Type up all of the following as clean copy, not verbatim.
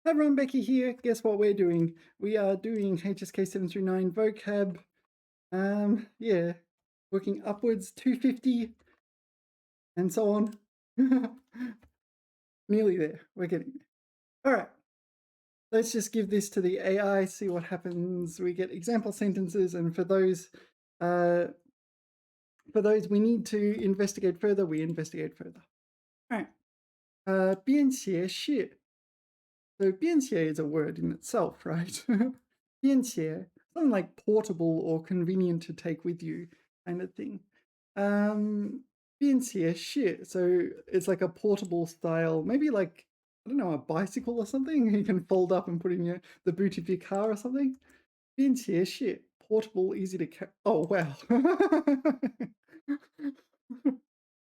Hi everyone, Becky here. Guess what we're doing? We are doing HSK 7 through 9 vocab. Yeah, working upwards 250 and so on. Nearly there. We're getting there. All right. Let's just give this to the AI, see what happens. We get example sentences, and for those we need to investigate further, we investigate further. All right. 编写是 So 便携 is a word in itself, right? 便携, something like portable or convenient to take with you kind of thing. 便携是, so it's like a portable style, maybe like, I don't know, a bicycle or something you can fold up and put in the boot of your car or something. 便携是, portable, easy to carry. Oh, wow.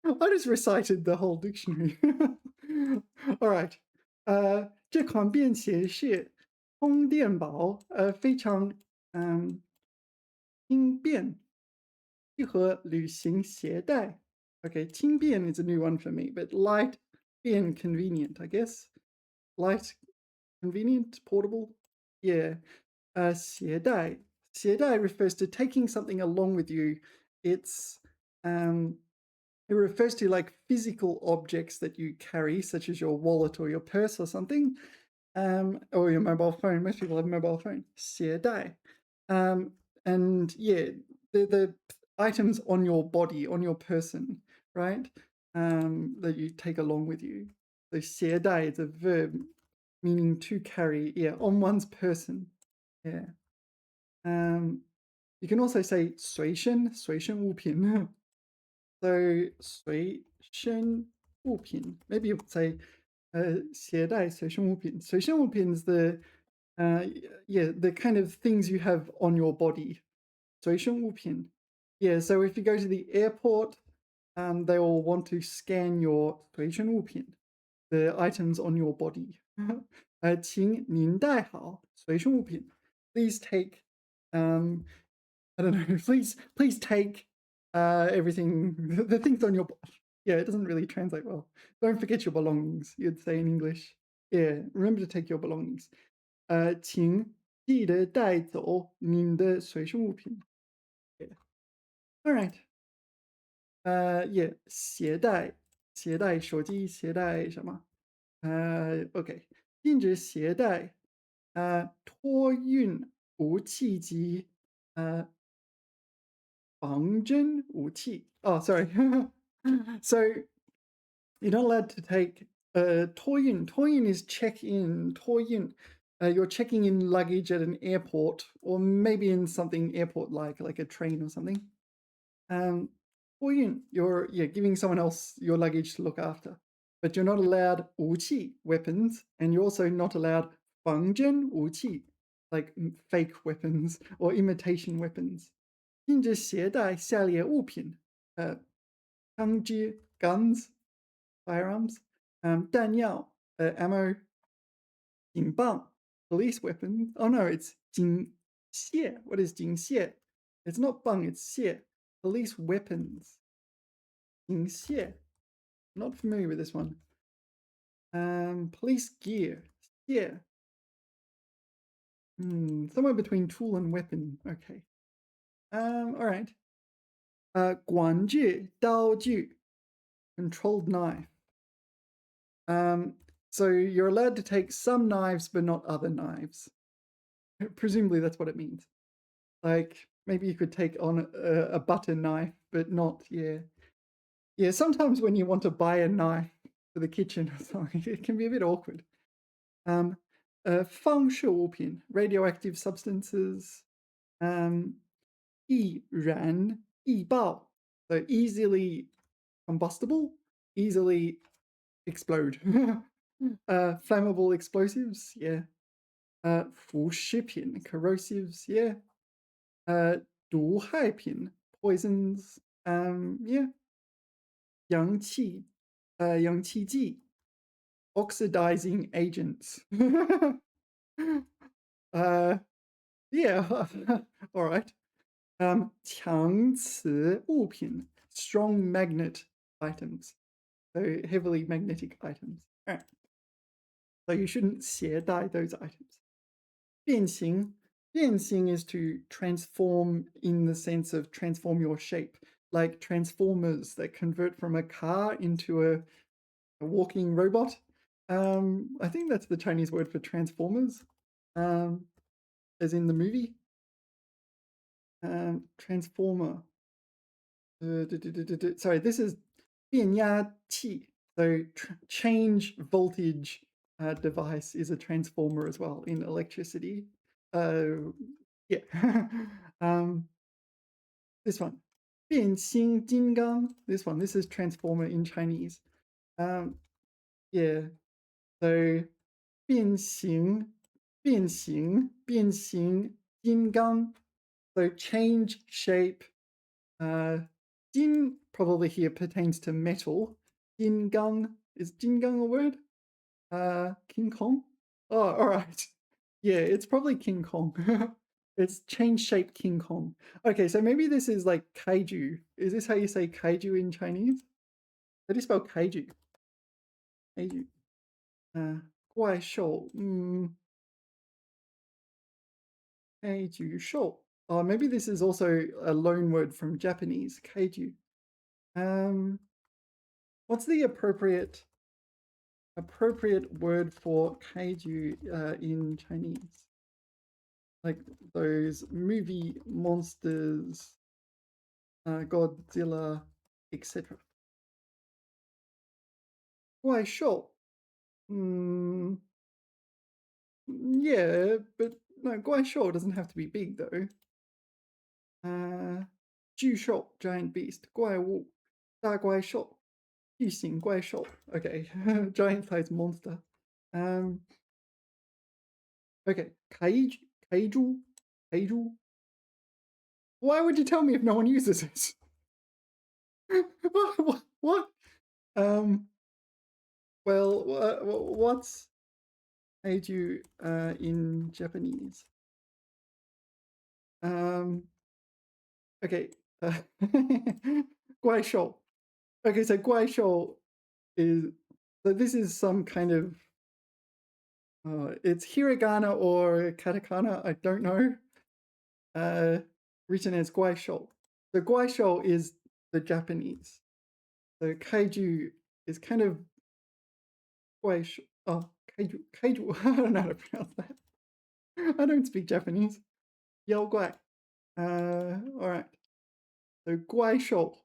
I just recited the whole dictionary. All right. 这款便携式充电宝非常轻便，适合旅行携带。Okay, 轻便 is a new one for me, but light 便 convenient, I guess. Light, convenient, portable. Yeah. 携带 refers to taking something along with you. It's it refers to like physical objects that you carry, such as your wallet or your purse or something, or your mobile phone. Most people have a mobile phone. 携带. And yeah, the items on your body, on your person, right? That you take along with you. So 携带 is a verb meaning to carry, yeah, on one's person. Yeah. You can also say 随身物品. So 随身物品. Maybe you would say 携带随身物品. 随身物品 is the yeah, the kind of things you have on your body. 随身物品. Yeah, so if you go to the airport, they will want to scan your 随身物品, the items on your body. 请您带好随身物品. Please take I don't know. Please take everything, the things on your. Yeah, it doesn't really translate well. Don't forget your belongings. You'd say in English. Yeah, remember to take your belongings. 请记得带走您的随身物品. Yeah. All right. Yeah. 携带手机携带什么？OK. 禁止携带托运武器及防针武器. Oh, sorry. So you're not allowed to take 托运. 托运 is check in. 托运. You're checking in luggage at an airport, or maybe in something airport like a train or something. 托运, you're giving someone else your luggage to look after. But you're not allowed 武器, weapons, and you're also not allowed 防针武器, like fake weapons or imitation weapons. 禁止携带下列物品枪支 guns, firearms, 弹药 ammo, 警棒 police weapons. Oh no, it's 警械. What is 警械? It's not 棒, it's 械. Police weapons. 警械. Not familiar with this one. Police gear. Yeah. Somewhere between tool and weapon. Okay. All right. 管制刀具 controlled knife. So you're allowed to take some knives, but not other knives. Presumably that's what it means. Like maybe you could take on a butter knife, but not, yeah. Yeah, sometimes when you want to buy a knife for the kitchen or something, it can be a bit awkward. 放射物品, radioactive substances. 易燃易爆, so easily combustible, easily explode. Flammable explosives, yeah. 腐蚀品, corrosives, yeah. 毒害品, poisons, yeah. 氧气剂, oxidizing agents. Yeah, all right. 强磁物品, strong magnet items. So heavily magnetic items. All right. So you shouldn't 携带 those items. 变形, 变形 is to transform in the sense of transform your shape, like transformers that convert from a car into a walking robot. I think that's the Chinese word for transformers, as in the movie. Transformer. Sorry, this is 变压器. So change voltage device is a transformer as well in electricity. Yeah. This one. 变形金刚. This one. This is transformer in Chinese. Yeah. So 变形金刚. So change shape. Jin probably here pertains to metal. Jingang. Is Jingang a word? King Kong? Oh, all right. Yeah, it's probably King Kong. It's change shape King Kong. Okay, so maybe this is like kaiju. Is this how you say kaiju in Chinese? How do you spell kaiju? Kaiju. 怪兽. Kaiju show. Oh, maybe this is also a loan word from Japanese. Kaiju. What's the appropriate word for kaiju in Chinese? Like those movie monsters, Godzilla, etc. 怪兽. Yeah, but no, 怪兽 doesn't have to be big though. 巨兽, giant beast. 怪物, 大怪兽. 巨型怪兽. Okay, giant sized monster. Okay, kaiju. Why would you tell me if no one uses it? What? Well, what's kaiju in Japanese? Okay. 怪兽. Okay, so 怪兽 is, so this is some kind of, it's hiragana or katakana, I don't know. Written as 怪兽. The 怪兽 is the Japanese. So kaiju is kind of 怪兽. Oh, kaiju. I don't know how to pronounce that. I don't speak Japanese. 妖怪. All right. So 怪兽.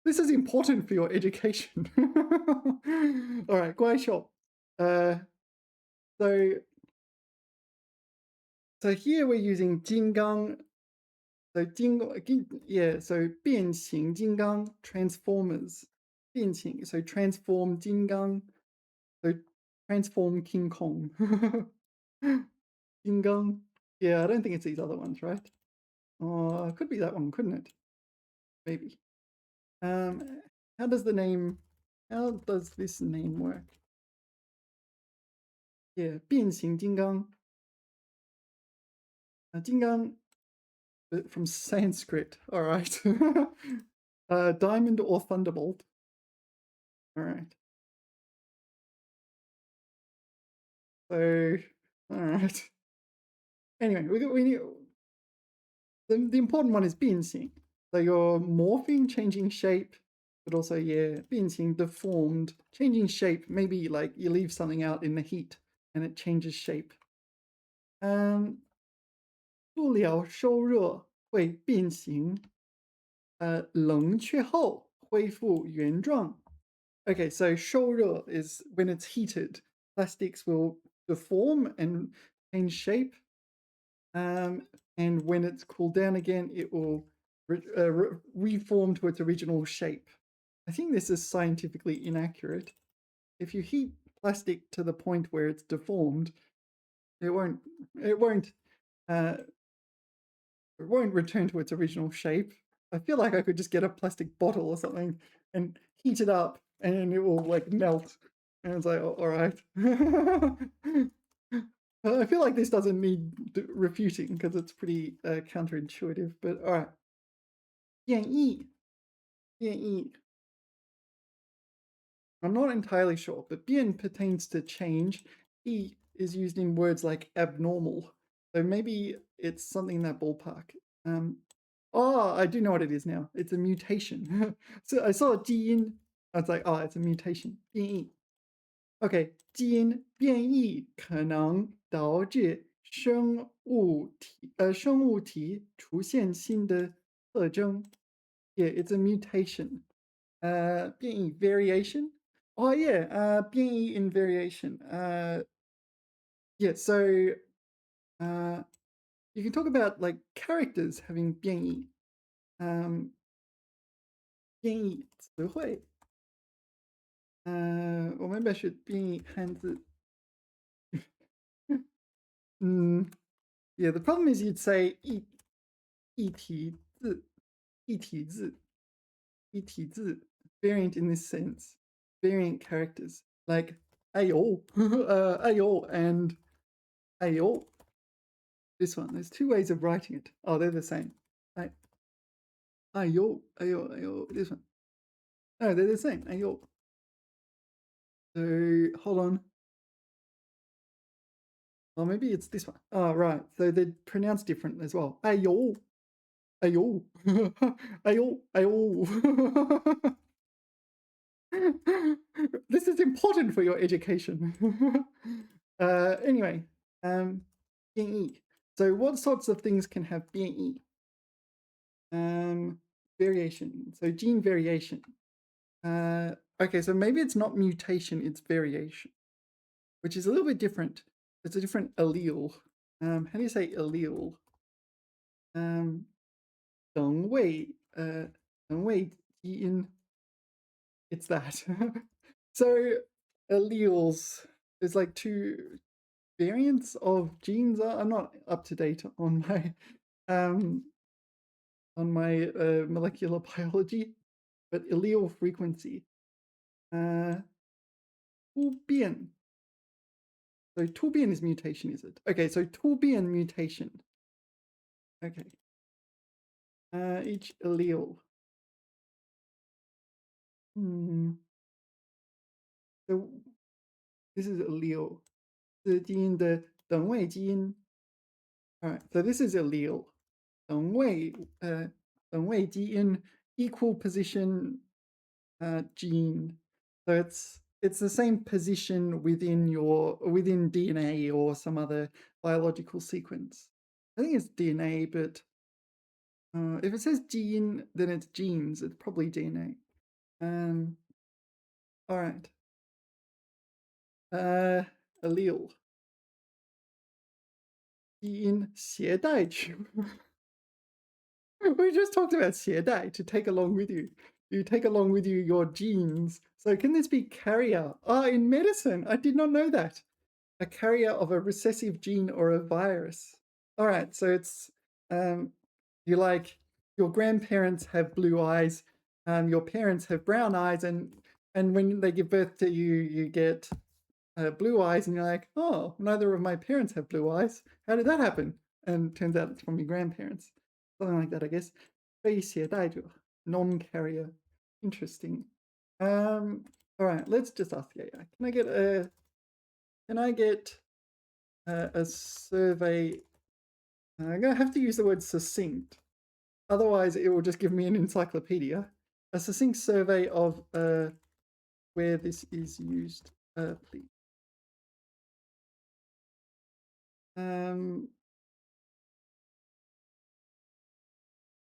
This is important for your education. All right, 怪兽. So here we're using 金刚. So yeah, so 变形金刚 transformers. 变形, so transform 金刚. So transform King Kong. 金刚. Yeah, I don't think it's these other ones, right? Could be that one, couldn't it? Maybe. How does this name work? Yeah, 变形金刚. 金刚 from Sanskrit. All right. Diamond or thunderbolt. All right. So, all right. Anyway, we need the important one is 变形. So you're morphing, changing shape, but also, yeah, 变形, deformed, changing shape. Maybe like you leave something out in the heat and it changes shape. 不了收热会变形，冷却后恢复原状. Okay, so 收热 is when it's heated, plastics will deform and change shape. And when it's cooled down again, it will reform to its original shape. I think this is scientifically inaccurate. If you heat plastic to the point where it's deformed, it won't return to its original shape. I feel like I could just get a plastic bottle or something and heat it up and it will like melt. And it's like, oh, all right. I feel like this doesn't need refuting because it's pretty counterintuitive, but all right. 变异. I'm not entirely sure, but 变 pertains to change E is used in words like abnormal. So maybe it's something in that ballpark. Um, oh, I do know what it is now. It's a mutation. So I saw 基因. I was like, oh, it's a mutation. 变异. OK，基因变异可能导致生物体出现新的特征。Yeah, it's a mutation. 变异 variation. Oh yeah, 变异 in variation. Yeah, so uh, you can talk about like characters having 变异. 变异词汇. Or maybe I should 变异汉字. Yeah, the problem is you'd say 一体字, 一体字, 一体字, variant in this sense, variant characters like 哎呦, 哎呦 and 哎呦. This one, there's two ways of writing it. Oh, they're the same. Like 哎呦, 哎呦, 哎呦, this one. No, they're the same. 哎呦. So hold on. Or maybe it's this one. Oh, right. So they're pronounced different as well. 哎呦, 哎呦, 哎呦, 哎呦. This is important for your education. Anyway, 变异. So what sorts of things can have 变异? Variation. So gene variation. Okay, so maybe it's not mutation, it's variation, which is a little bit different. It's a different allele. How do you say allele? 等位, 等位基因. It's that. So alleles, there's like two variants of genes. I'm not up to date um, on my molecular biology, but allele frequency. 突变. So 突变 is mutation, is it? Okay, so 突变 mutation. Okay. Each allele. So this is allele. 是基因的等位基因. All right, so this is allele. 等位基因 equal position gene. So it's the same position within DNA or some other biological sequence. I think it's DNA, but if it says gene, then it's genes. It's probably DNA. All right. Allele. 基因携带区. We just talked about 携带, to take along with you. You take along with you your genes. So can this be carrier? Ah, in medicine, I did not know that. A carrier of a recessive gene or a virus. All right, so it's you like your grandparents have blue eyes, your parents have brown eyes, and when they give birth to you, you get blue eyes, and you're like, oh, neither of my parents have blue eyes. How did that happen? And turns out it's from your grandparents. Something like that, I guess. 被携带者, non-carrier. Interesting. All right, let's just ask the AI. Can I get a survey? I'm gonna have to use the word succinct. Otherwise, it will just give me an encyclopedia. A succinct survey of where this is used, please.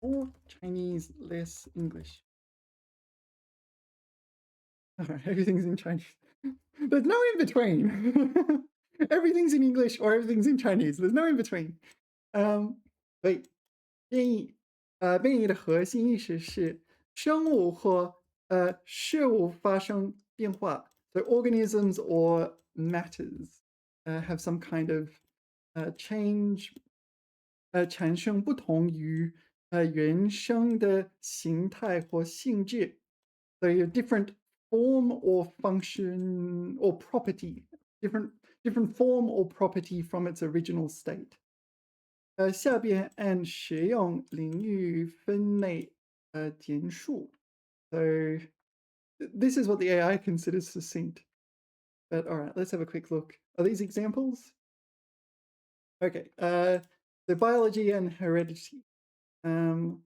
More Chinese, less English. All right, everything's in Chinese. There's no in between. Everything's in English or everything's in Chinese. There's no in between. Wait. 变异的核心意识是生物或事物发生变化. So organisms or matters have some kind of change, 产生不同于原生的形态或性质. So a different form or function or property, different form or property from its original state. 下边按实用领域分类简述. So this is what the AI considers succinct. But all right, let's have a quick look. Are these examples? Okay. The biology and heredity. All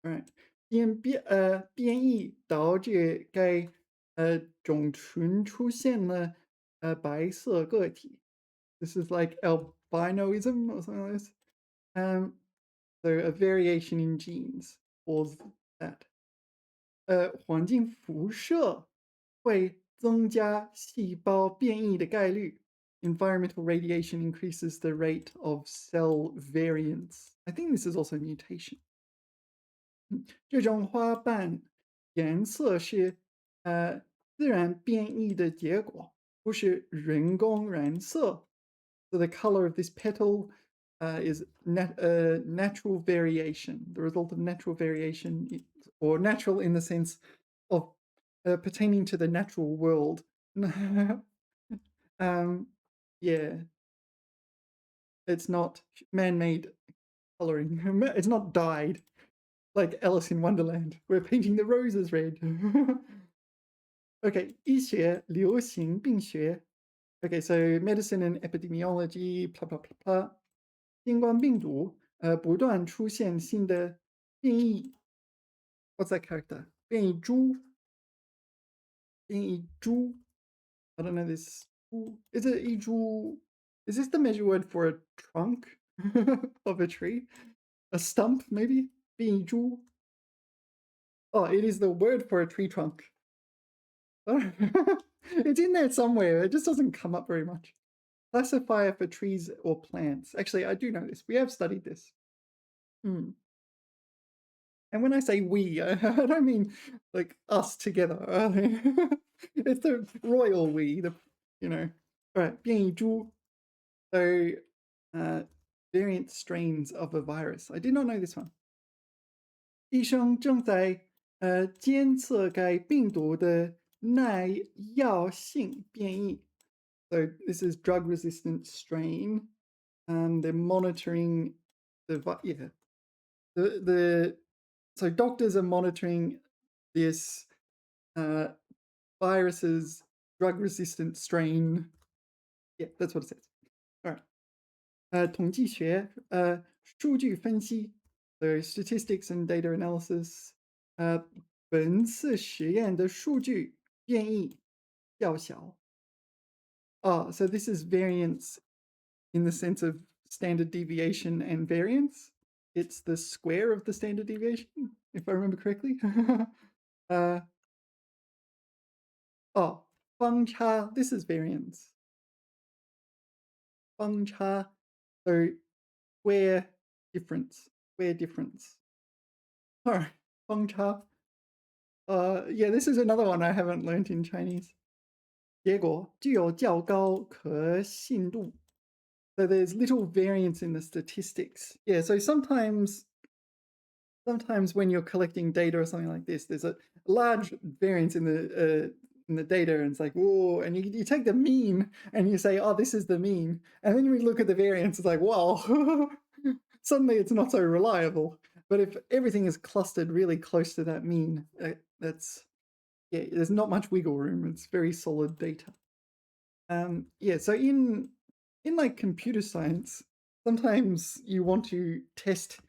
right. 变异导致该种群出现了白色个体。This is like albinoism or something like this. So a variation in genes causes that. 环境辐射会增加细胞变异的概率。Environmental radiation increases the rate of cell variance. I think this is also mutation. 这种花瓣颜色是自然变异的结果，不是人工染色。So the color of this petal is natural variation, the result of natural variation, or natural in the sense of pertaining to the natural world. Yeah, it's not man-made coloring. It's not dyed like Alice in Wonderland. We're painting the roses red. Okay, 医学流行病学 Okay, so medicine and epidemiology, blah blah blah blah. 新冠病毒不断出现新的变异 What's that character? 变异株变异株 I don't know this. Is it 一株? Is this the measure word for a trunk of a tree? A stump, maybe? 变异株 Oh, it is the word for a tree trunk. It's in there somewhere. It just doesn't come up very much. Classifier for trees or plants. Actually, I do know this. We have studied this. Hmm. And when I say we, I don't mean like us together. It's the royal we, All right, 变异株. So, variant strains of a virus. I did not know this one. 医生正在监测该病毒的耐药性变异. So this is drug-resistant strain. They're monitoring so doctors are monitoring this virus's drug-resistant strain. Yeah, that's what it says. All right. 统计学数据分析 So statistics and data analysis. 本次实验的数据变异较小 Oh, so this is variance in the sense of standard deviation and variance. It's the square of the standard deviation, if I remember correctly. Feng cha, this is variance. Feng cha, so square difference. All right, feng cha. Yeah, this is another one I haven't learned in Chinese. 结果具有较高可信度 So there's little variance in the statistics. Yeah, so sometimes when you're collecting data or something like this, there's a large variance in the data, and it's like, whoa, and you take the mean and you say, oh, this is the mean. And then we look at the variance, it's like, wow, suddenly it's not so reliable. But if everything is clustered really close to that mean, there's not much wiggle room. It's very solid data. Yeah, so in like computer science, sometimes you want to test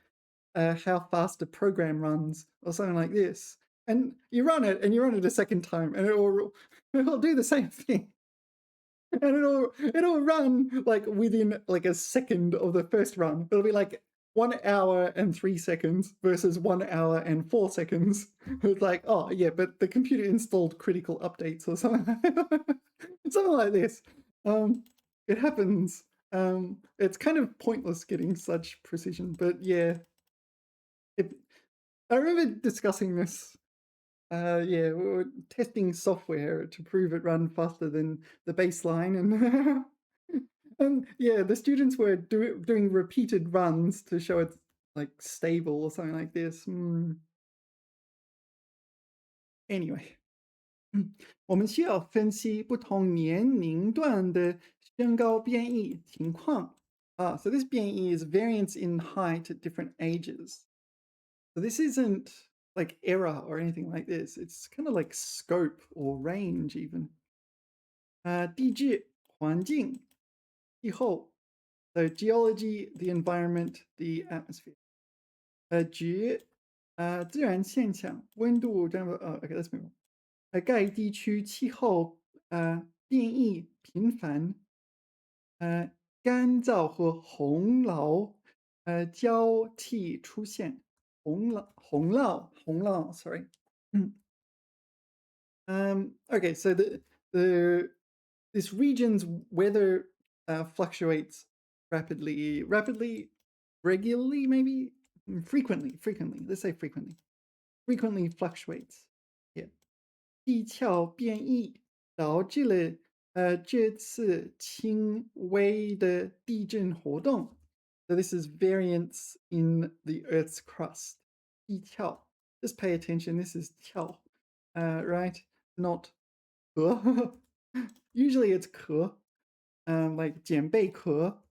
how fast a program runs or something like this. And you run it a second time and it'll do the same thing. And it'll run like within like a second of the first run. It'll be like 1 hour and 3 seconds versus 1 hour and 4 seconds. It's like, oh yeah, but the computer installed critical updates or something. Something like this. It happens. It's kind of pointless getting such precision, but yeah. I remember discussing this. Yeah, we were testing software to prove it run faster than the baseline, and and yeah, the students were doing repeated runs to show it's like stable or something like this. Anyway, 我们需要分析不同年龄段的身高变异情况。So this 变异 is variance in height at different ages. So this isn't like error or anything like this. It's kind of like scope or range even. 地质环境 气候 so geology, the environment, the atmosphere. 局自然现象，温度这样的OK, let's move on. 该地区气候变异频繁，呃干燥和洪涝交替出现。洪涝，sorry. Okay, so the this region's weather fluctuates rapidly, regularly, maybe. Frequently. Let's say frequently fluctuates. Yeah. 地壳变异导致了这次轻微的地震活动。So this is variance in the Earth's crust. 地壳. Just pay attention. This is 壳, right? Not 壳. Usually it's 壳, like 剪贝壳.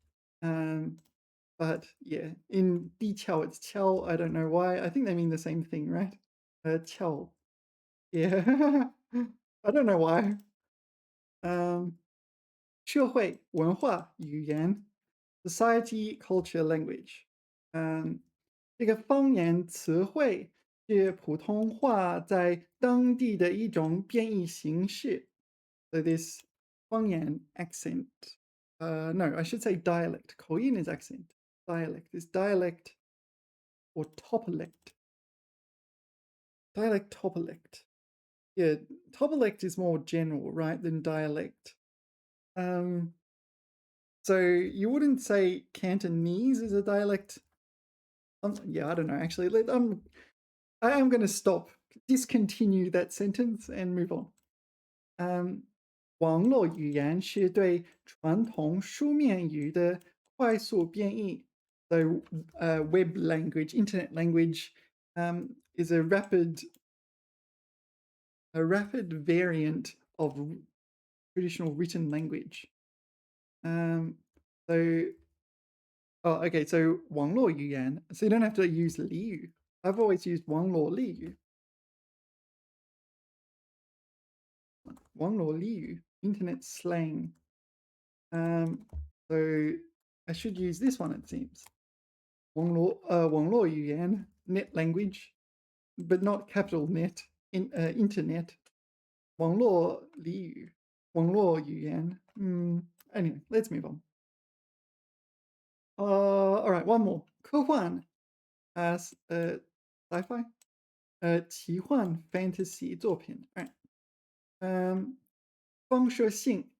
But yeah, in 地壳 it's 壳. I don't know why. I think they mean the same thing, right? 壳. Yeah. I don't know why. 社会文化语言 society culture language. 这个方言词汇是普通话在当地的一种变异形式。So this 方言 accent. No, I should say dialect. 口音 is accent. Dialect is dialect or topolect. Topolect. Yeah, topolect is more general, right, than dialect. So you wouldn't say Cantonese is a dialect. Yeah, I don't know, actually. I am going to stop, discontinue that sentence and move on. 网络语言是对传统书面语的快速变异。So web language, internet language is a rapid variant of traditional written language. So okay, so 网络语言. So you don't have to use 俚语. I've always used 网络俚语. 网络俚语, internet slang. So I should use this one, it seems. 网络语言, net language, but not capital net, internet. 网络俚语, 网络语言. Anyway, let's move on. All right, one more. 科幻 as sci-fi. 奇幻 fantasy 作品. All right. 放射性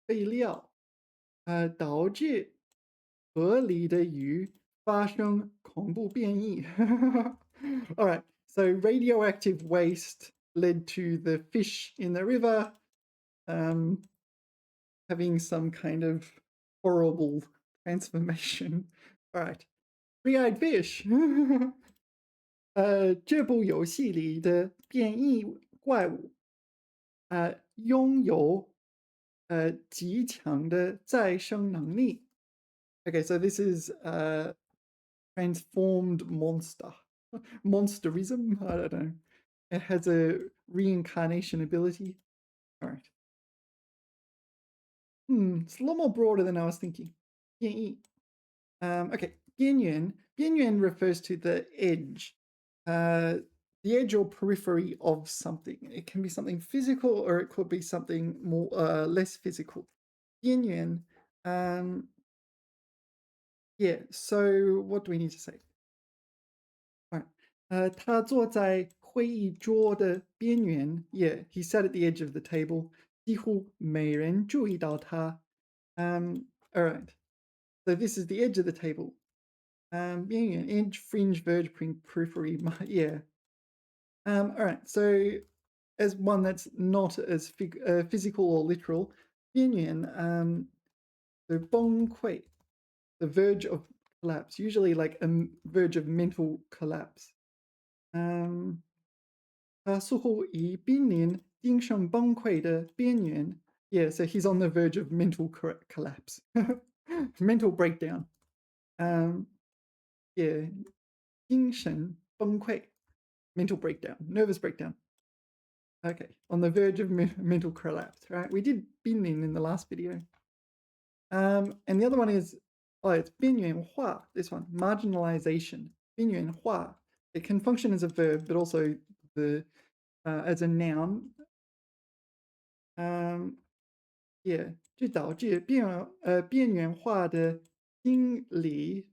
废料导致河里的鱼发生恐怖变异. All right. So radioactive waste led to the fish in the river having some kind of horrible transformation. All right. Three-eyed fish. 这部游戏里的变异怪物拥有极强的再生能力. Okay, so this is transformed monster. Monsterism? I don't know. It has a reincarnation ability. All right. It's a lot more broader than I was thinking. 变异. Okay, 边缘. 边缘 refers to the edge. The edge or periphery of something. It can be something physical or it could be something more less physical. 边缘. Yeah, so what do we need to say? All right. 他坐在会议桌的边缘. Yeah, he sat at the edge of the table. 几乎没人注意到他. All right. So this is the edge of the table. 边缘 edge, fringe, verge, periphery. Yeah. All right. So as one that's not as physical or literal, 边缘 so 崩溃, the verge of collapse, usually like a verge of mental collapse. 他似乎已濒临精神崩溃的边缘. Yeah, so he's on the verge of mental collapse. Mental breakdown. Yeah, 精神崩溃, mental breakdown, nervous breakdown. Okay, on the verge of mental collapse, right? We did 濒临 in the last video. And the other one is, oh, it's 边缘化, this one, marginalization, 边缘化. It can function as a verb, but also as a noun. Yeah, 就导致边缘化的经理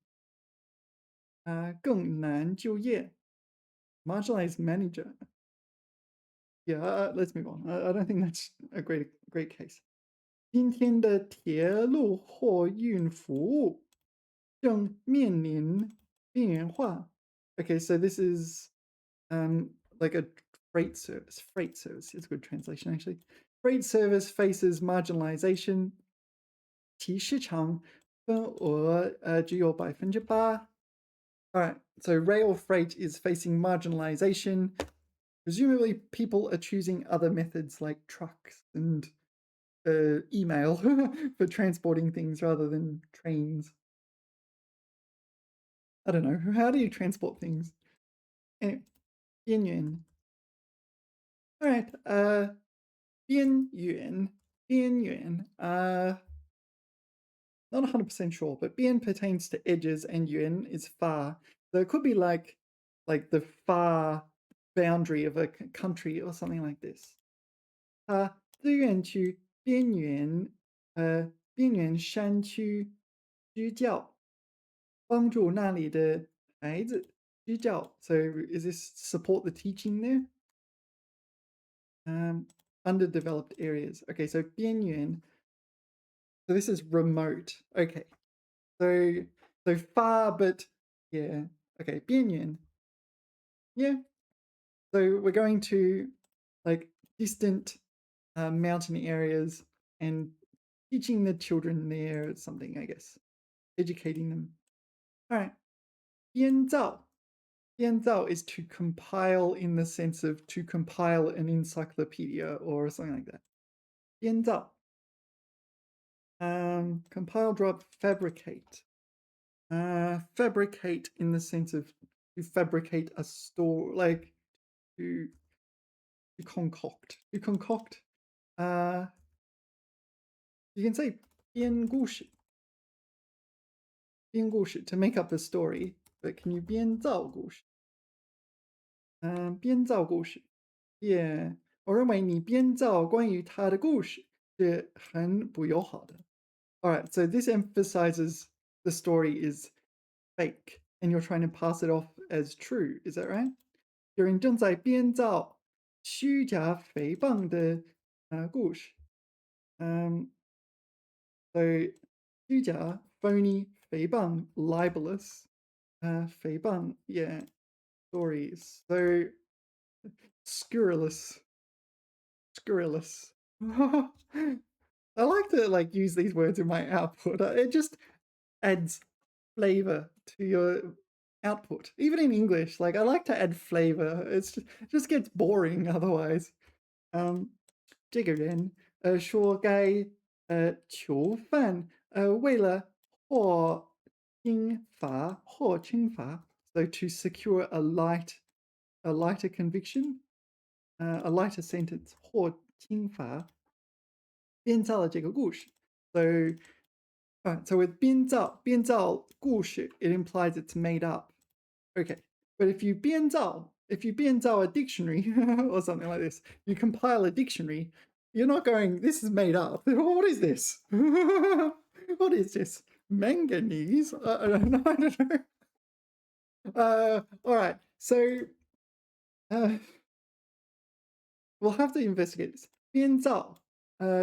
更难就业. Marginalized manager. Yeah, let's move on. I don't think that's a great case. 今天的铁路货运服务正面临边缘化. Okay, so this is like a freight service. Freight service is a good translation, actually. Freight service faces marginalization. 其市场份额只有8%. All right, so rail freight is facing marginalization. Presumably, people are choosing other methods like trucks and email for transporting things rather than trains. I don't know. How do you transport things? Anyway, 边缘. All right, 边缘. Not 100% sure, but 边 pertains to edges and yuan is far. So it could be like the far boundary of a country or something like this. 资源区边缘山区支教，帮助那里的孩子支教. So is this support the teaching there? Underdeveloped areas. Okay, so 边缘. So this is remote. Okay. So far, but yeah. Okay, 边缘. Yeah. So we're going to like distant mountain areas and teaching the children there something, I guess. Educating them. All right. 编造. 编造 is to compile in the sense of to compile an encyclopedia or something like that. 编造. Compile, drop, fabricate. Fabricate in the sense of to fabricate a store, like to concoct. To concoct. You can say 编故事. 编故事 to make up a story, but can you 编造故事? 编造故事. Yeah. 我认为你编造关于他的故事是很不友好的. All right, so this emphasizes the story is fake and you're trying to pass it off as true. Is that right? 有人正在编造虚假诽谤的故事. So 虚假 phony, 诽谤 libelous, 诽谤 yeah, stories. So scurrilous. I like to like use these words in my output. It just adds flavor to your output. Even in English, like I like to add flavor. It just gets boring otherwise. 这个人说该囚犯为了获轻罚. So to secure a lighter conviction, a lighter sentence. 获轻罚. 编造了这个故事. So so with 编造故事, it implies it's made up. Okay, but if you 编造a dictionary or something like this, you compile a dictionary, you're not going, this is made up. What is this? What is this? Manganese? I don't know. All right, so we'll have to investigate this. 编造,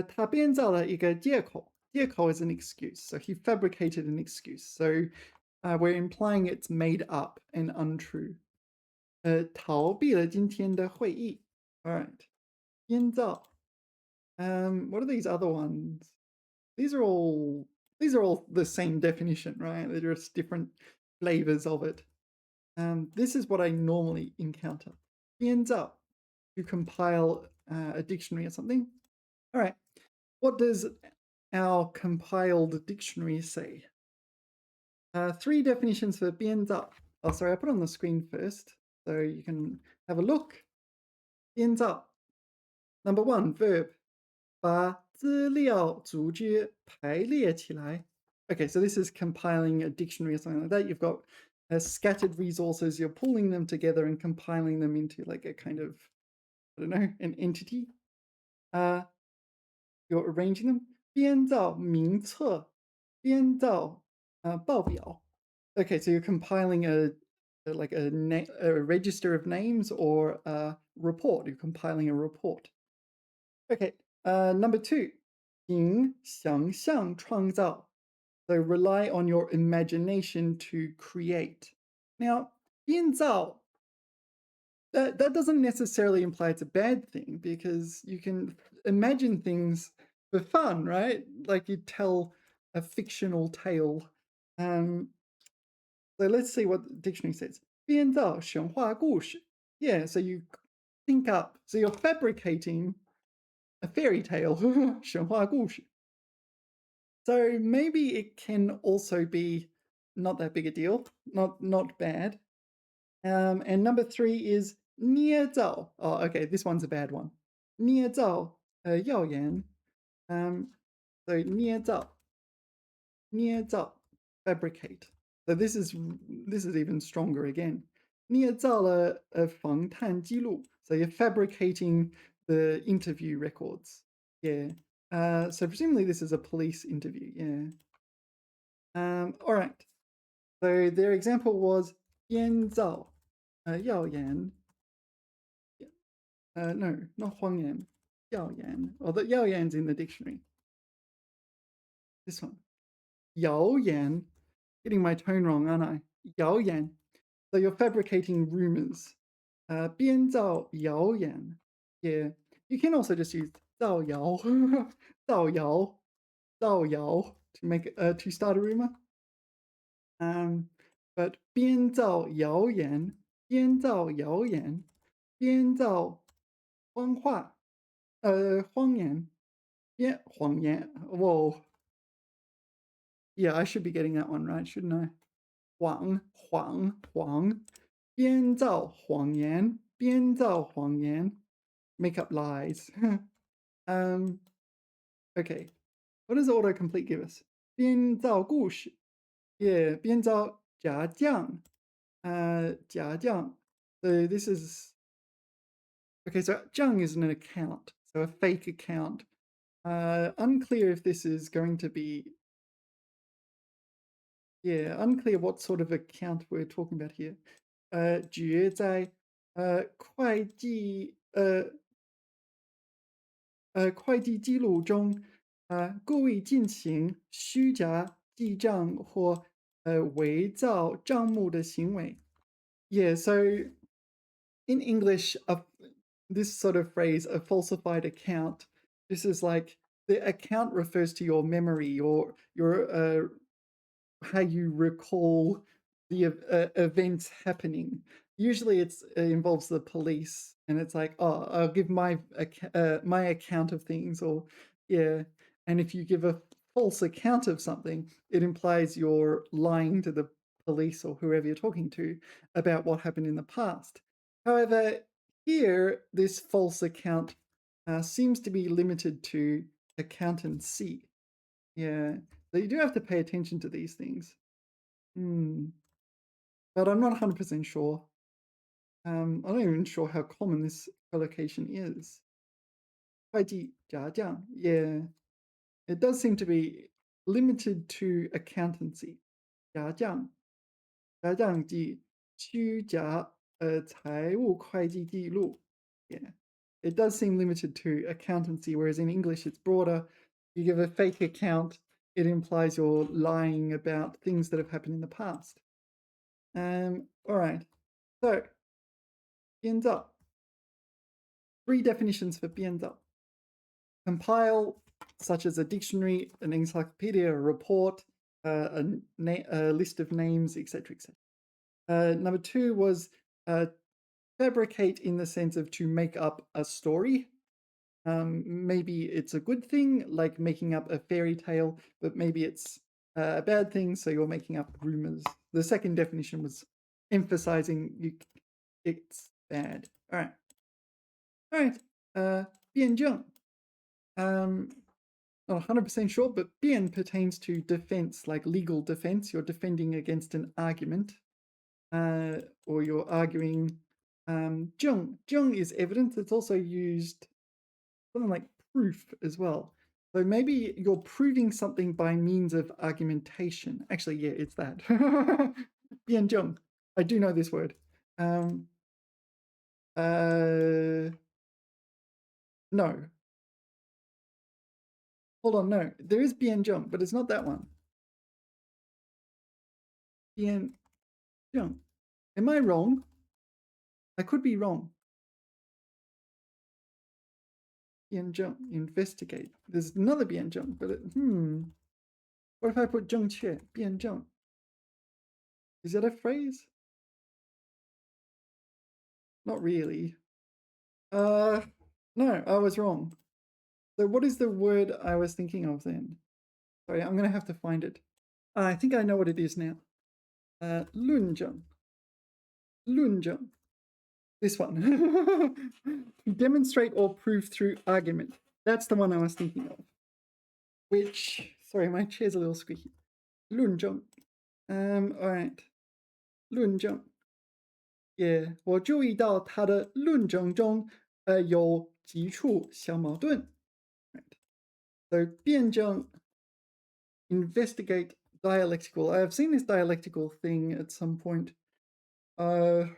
他编造了一个借口. 借口 is an excuse, so he fabricated an excuse. So we're implying it's made up and untrue. 逃避了今天的会议. All right. 编造. What are these other ones? These are all the same definition, right? They're just different flavors of it. This is what I normally encounter. 编造, to compile a dictionary or something. All right. What does our compiled dictionary say? 3 definitions for 编造. Oh, sorry, I put it on the screen first, so you can have a look. 编造. Number 1, verb. 把资料组织排列起来. Okay, so this is compiling a dictionary or something like that. You've got scattered resources, you're pulling them together and compiling them into like a kind of, I don't know, an entity. You're arranging them. 编造名册，编造报表. Okay, so you're compiling like a register of names or a report. You're compiling a report. Okay, number 2, 凭想象创造. So rely on your imagination to create. Now, 编造, that doesn't necessarily imply it's a bad thing because you can imagine things for fun, right? Like you tell a fictional tale. So let's see what the dictionary says. 编造神话故事. Yeah, so you think up. So you're fabricating a fairy tale. 神话故事. So maybe it can also be not that big a deal, not bad. And number 3 is 捏造. Oh, okay, this one's a bad one. 捏造谣言. So 捏造, fabricate. So this is even stronger again. 捏造了访谈记录. So you're fabricating the interview records. Yeah. So presumably this is a police interview. Yeah. All right. So their example was 编造谣言. No, not 谎言. 谣言. Oh, the 谣言's in the dictionary. This one. 谣言. Getting my tone wrong, aren't I? 谣言. So you're fabricating rumors. 编造谣言. Yeah. You can also just use 造谣. 造谣. 造谣 to make to start a rumor. But 编造谣言. 编造谣言. 编造谎话. 谎言. Yeah, 谎言. Whoa. Yeah, I should be getting that one right, shouldn't I? 谎, 谎. 编造谎言. 编造谎言. Make up lies. Okay. What does autocomplete give us? 编造故事. Yeah, 编造假象. 假象. So this is okay. So 酱 is an account, so a fake account. Unclear if this is going to be. Yeah, unclear what sort of account we're talking about here. 举在会计会计记录中故意进行虚假记账或伪造账目的行为. Yeah, so in English, this sort of phrase, a falsified account, this is like the account refers to your memory, your how you recall the events happening. Usually it involves the police, and it's like, oh, I'll give my account of things, or yeah. And if you give a false account of something, it implies you're lying to the police or whoever you're talking to about what happened in the past. However, here, this false account seems to be limited to accountancy. Yeah, so you do have to pay attention to these things. But I'm not 100% sure. I'm not even sure how common this collocation is. 会计假账, yeah. It does seem to be limited to accountancy. 假账即虚假财务会计记录. Yeah. It does seem limited to accountancy, whereas in English it's broader. You give a fake account, it implies you're lying about things that have happened in the past. All right. So, 编造. 3 definitions for 编造. Compile, such as a dictionary, an encyclopedia, a report, a list of names, etc., etc. Number 2 was fabricate in the sense of to make up a story. Maybe it's a good thing, like making up a fairy tale, but maybe it's a bad thing, so you're making up rumors. The second definition was emphasizing it's bad. All right. 辩证. not 100% sure, but 辩 pertains to defense, like legal defense. You're defending against an argument, or you're arguing. 证 is evidence. It's also used something like proof as well. So maybe you're proving something by means of argumentation. Actually, yeah, it's that. 辩证. I do know this word. No. Hold on, no. There is 辩证, but it's not that one. 辩证. Am I wrong? I could be wrong. 辩证, investigate. There's another 辩证, but what if I put 正确, 辩证? Is that a phrase? Not really. No, I was wrong. So what is the word I was thinking of then? Sorry, I'm going to have to find it. I think I know what it is now. 论证. 论证. This one. To demonstrate or prove through argument. That's the one I was thinking of. Which, sorry, my chair's a little squeaky. 论证. All right. 论证. Yeah, 我注意到他的论证中，有几处小矛盾。Right. So 辩证, investigate, dialectical. I have seen this dialectical thing at some point. I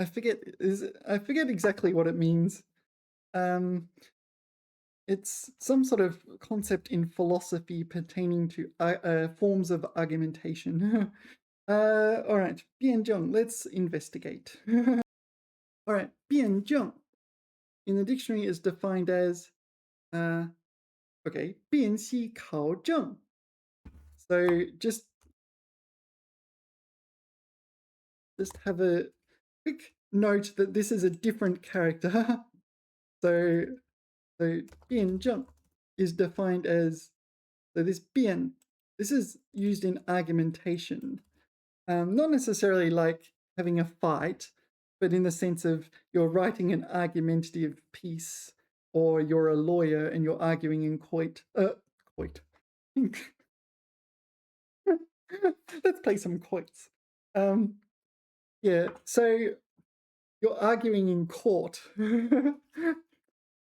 forget exactly what it means. It's some sort of concept in philosophy pertaining to forms of argumentation. All right, 辩证, let's investigate. All right, 辩证 in the dictionary is defined as, okay, 辨析考证. So just have a quick note that this is a different character. So 辩证 is defined as, so this 辩, this is used in argumentation. Not necessarily like having a fight, but in the sense of you're writing an argumentative piece, or you're a lawyer and you're arguing in court. Let's play some quotes. Yeah, so you're arguing in court.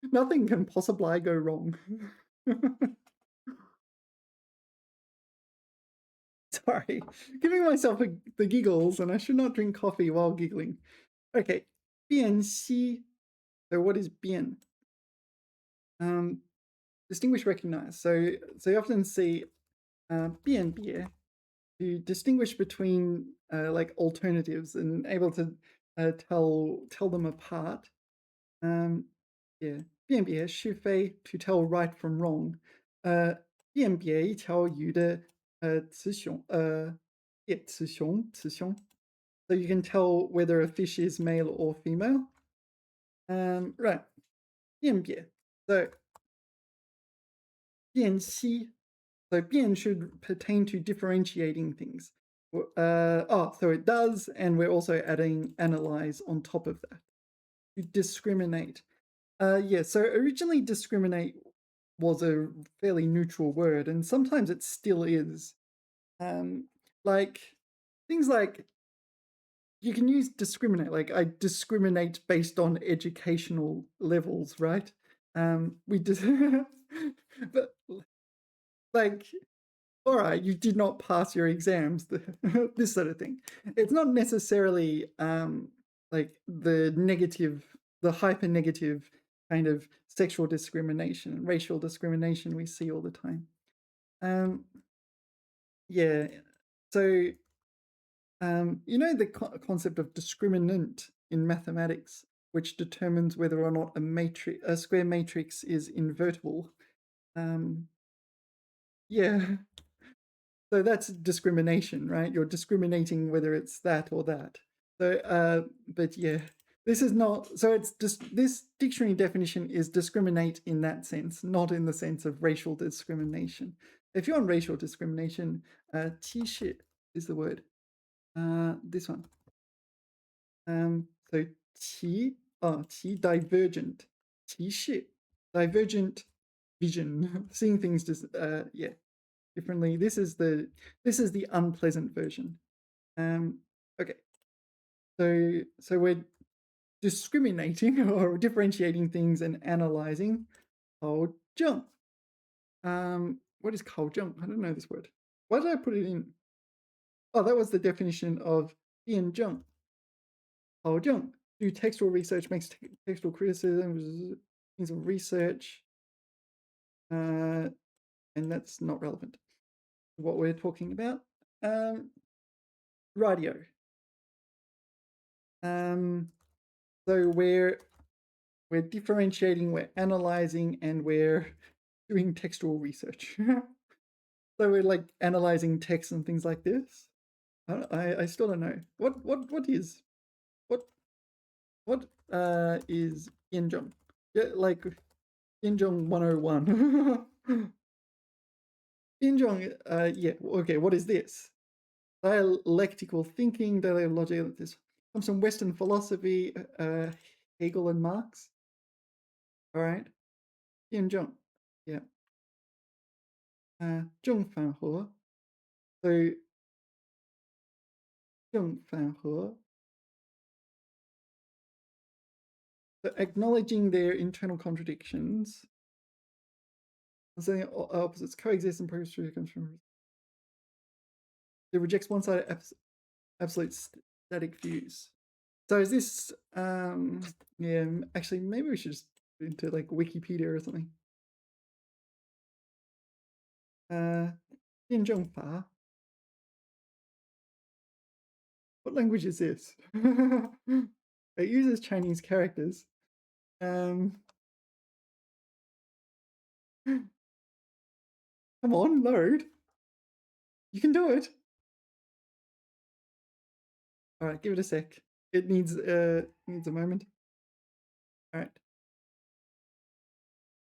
Nothing can possibly go wrong. Sorry, giving myself the giggles, and I should not drink coffee while giggling. Okay, 辨析. So what is 辨? Distinguish, recognize. So you often see 辨别 to distinguish between like alternatives and able to tell them apart. Yeah, 辨别是非 to tell right from wrong. 辨别一条鱼的雌雄yeah, 雌雄. So you can tell whether a fish is male or female. Right. 辨别. So 辨析. So 辨 should pertain to differentiating things. So it does, and we're also adding analyze on top of that. To discriminate. Yeah, so originally discriminate was a fairly neutral word, and sometimes it still is. Like things like you can use discriminate, like I discriminate based on educational levels, right? We just, but like, all right, you did not pass your exams, this sort of thing. It's not necessarily like the hyper negative kind of sexual discrimination and racial discrimination we see all the time. Yeah, so you know the concept of discriminant in mathematics, which determines whether or not a square matrix is invertible. Yeah, so that's discrimination, right? You're discriminating whether it's that or that. So, but yeah, this is not, so it's just, this dictionary definition is discriminate in that sense, not in the sense of racial discrimination. If you're on racial discrimination, 歧视 is the word. This one. So 歧 divergent. 歧视 divergent vision, seeing things just yeah, differently. This is the unpleasant version. Okay, so we're discriminating or differentiating things and analyzing. 考证. What is 考证? I don't know this word. Why did I put it in? Oh, that was the definition of 辩证. 考证. Do textual research, makes textual criticism, things of research, and that's not relevant to what we're talking about. Radio. So we're differentiating, we're analyzing, and we're doing textual research. So we're like analyzing text and things like this. I still don't know what is Yinzhong? Yeah, like Yinzhong 101. Yinzhong, yeah, okay, what is this? Dialectical thinking, dialogical, this comes from Western philosophy, Hegel and Marx. All right, Yinzhong, yeah. 正反合. So 正反合. So acknowledging their internal contradictions. Saying opposites coexist and progress through comes from. It rejects one-sided absolute static views. So is this yeah, actually maybe we should just put into like Wikipedia or something. 辩证法. What language is this? It uses Chinese characters. Come on, load. You can do it. All right, give it a sec. It needs a moment. All right.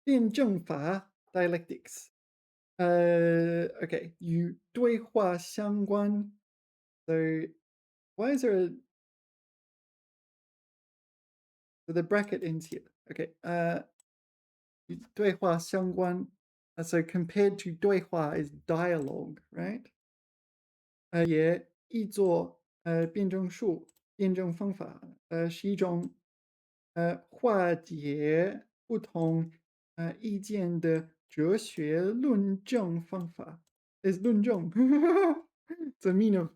辩证法 dialectics. Okay, 与对话相关. So why is there so the bracket ends here? Okay, 与对话相关. So compared to 对话 is dialogue, right? 也译作辩证术、辩证方法，是一种化解不同意见的哲学论证方法。Is 论证 the meaning of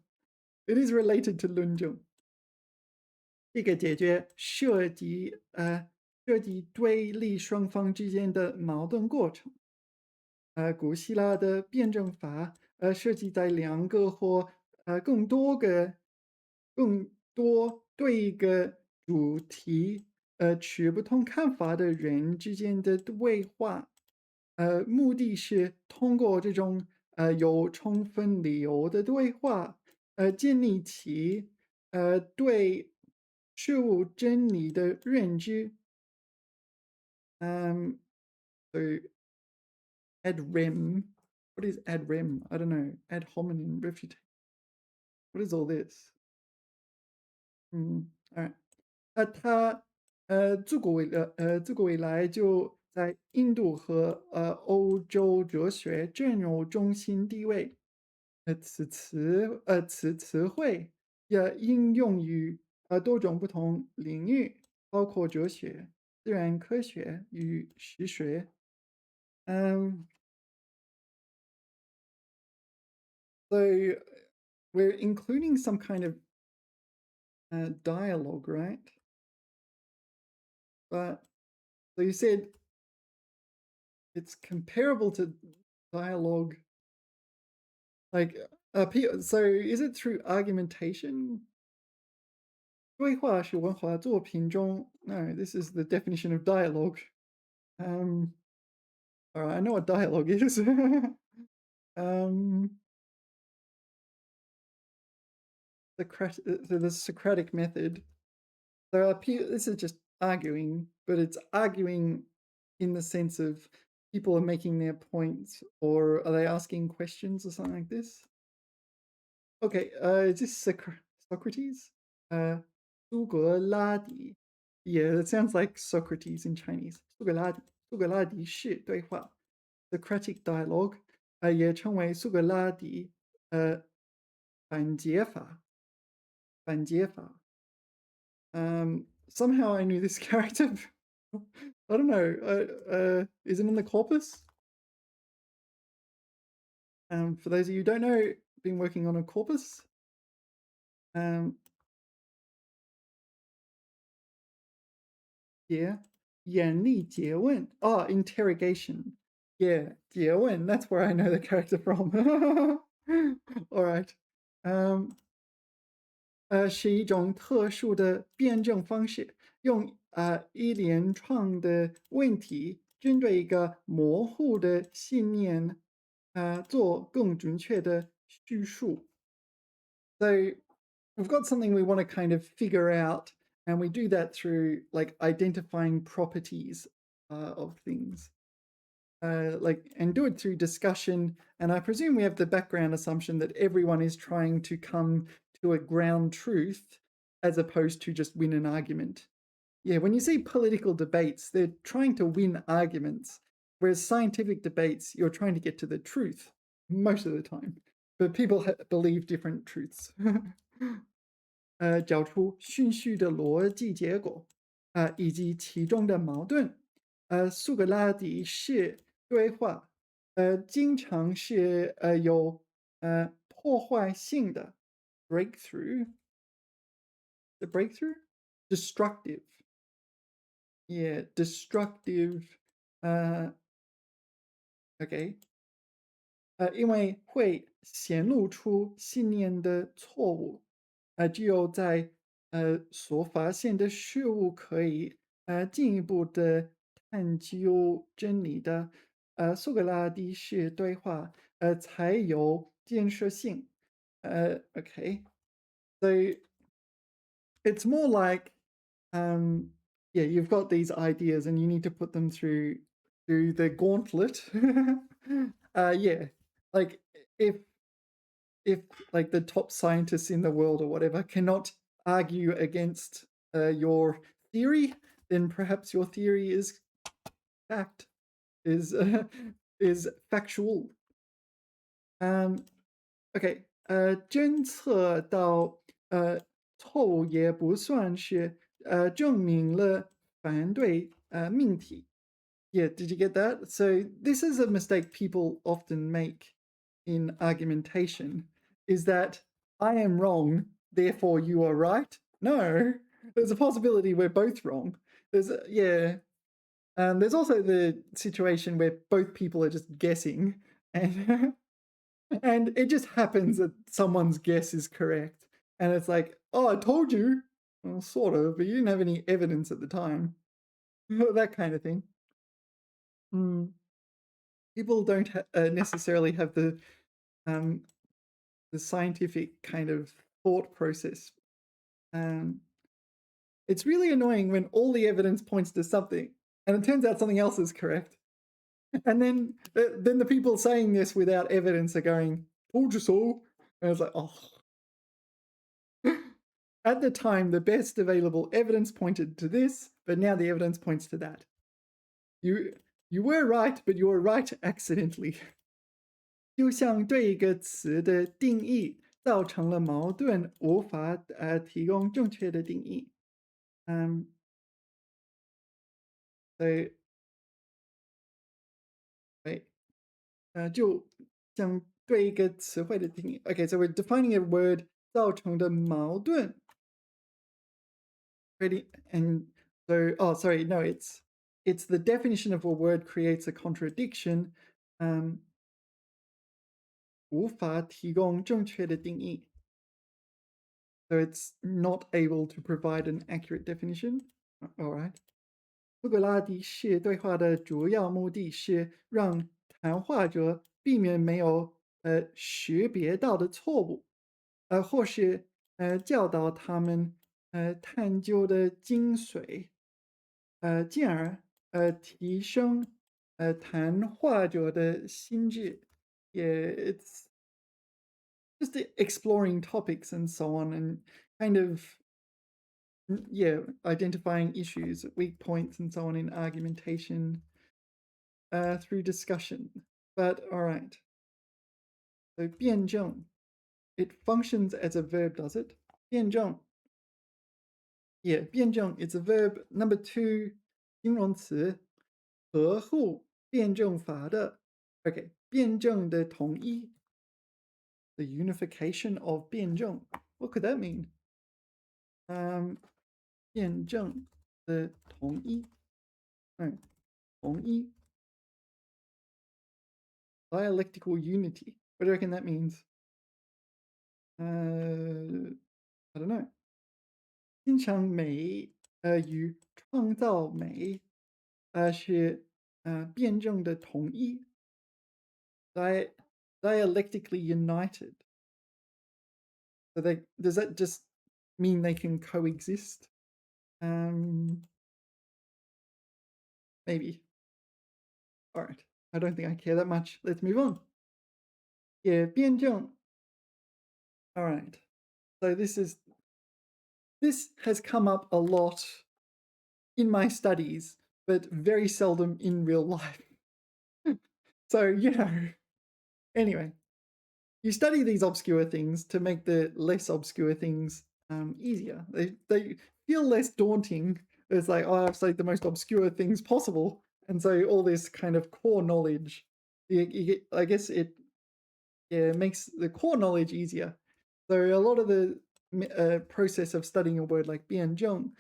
it is related to 论证。这个解决涉及对立双方之间的矛盾过程。古希腊的辩证法设计在两个或更多对一个主题持不同看法的人之间的对话，目的是通过这种有充分理由的对话，建立起对事物真理的认知。So ad rem. What is ad rem? I don't know. Ad hominem refutation. What is all this? All right. 他自古以来就在印度和欧洲哲学占有中心地位。此词汇也应用于多种不同领域，包括哲学、自然科学与史学。So we're including some kind of dialogue, right? But so you said it's comparable to dialogue. Like, so is it through argumentation? 对话是文化作品中 No, this is the definition of dialogue. All right, I know what dialogue is. The Socratic method. So this is just arguing, but it's arguing in the sense of people are making their points, or are they asking questions or something like this? Okay, is this Socrates? 苏格拉底. Yeah, that sounds like Socrates in Chinese. 苏格拉底.苏格拉底式对话 （Socratic dialogue），也称为苏格拉底反解法。反解法。Somehow I knew this character. I don't know. Is it in the corpus? For those of you who don't know, been working on a corpus. Um, yeah. 眼力诘问. Oh, interrogation. Yeah, 诘问. That's where I know the character from. All right. 是一种特殊的辩证方式，用一连串的问题针对一个模糊的信念，做更准确的叙述。So we've got something we want to kind of figure out, and we do that through like identifying properties of things. And do it through discussion. And I presume we have the background assumption that everyone is trying to come to a ground truth as opposed to just win an argument. Yeah, when you see political debates, they're trying to win arguments, whereas scientific debates, you're trying to get to the truth most of the time. But people believe different truths. 找出顺序的逻辑结果，以及其中的矛盾。苏格拉底式对话，经常是有破坏性的 breakthrough。The breakthrough, destructive. Yeah, destructive. Okay. 因为会显露出信念的错误，只有在所发现的事物可以进一步的探究真理的苏格拉底式对话才有建设性。Okay, so it's more like, yeah, you've got these ideas and you need to put them through the gauntlet. Yeah, like if if like the top scientists in the world or whatever cannot argue against your theory, then perhaps your theory is fact, is is factual. OK，侦测到错误也不算是证明了反对命题。Yeah, did you get that? So this is a mistake people often make in argumentation, is that I am wrong, therefore you are right. No, there's a possibility we're both wrong. Yeah. There's also the situation where both people are just guessing, and and it just happens that someone's guess is correct, and it's like, oh, I told you. Well, sort of, but you didn't have any evidence at the time. That kind of thing. Mm. People don't necessarily have the scientific kind of thought process. It's really annoying when all the evidence points to something, and it turns out something else is correct. And then the people saying this without evidence are going, "Told you so." And it's like, oh. At the time, the best available evidence pointed to this, but now the evidence points to that. You were right, but you were right accidentally. 就像对一个词的定义造成了矛盾，无法提供正确的定义。对，对，就像对一个词汇的定义。Okay, so we're defining a word 造成的矛盾。Ready? And so, oh, sorry, no, it's the definition of a word creates a contradiction. 无法提供正确的定义. So it's not able to provide an accurate definition. All right. 苏格拉底式对话的主要目的是让谈话者避免没有识别到的错误，或是教导他们探究的精髓，进而提升谈话者的心智。Yeah, it's just exploring topics and so on, and kind of yeah, identifying issues, weak points, and so on in argumentation. through discussion. But all right. So 辩证, it functions as a verb, does it? 辩证. Yeah, 辩证, it's a verb. Number 2, 形容词，合乎辩证法的. Okay, 辩证的统一, the unification of 辩证. What could that mean? 辩证的统一. No, 统一. Dialectical unity. What do you reckon that means? I don't know. 欣赏美与创造美是辩证的统一 dialectically united. So does that just mean they can coexist? Maybe. All right. I don't think I care that much. Let's move on. Yeah, 辩证. All right. So this has come up a lot in my studies, but very seldom in real life. So, anyway, you study these obscure things to make the less obscure things easier. They feel less daunting. It's like, oh, I've studied the most obscure things possible. And so all this kind of core knowledge, I guess it makes the core knowledge easier. So a lot of the process of studying a word like 辩证,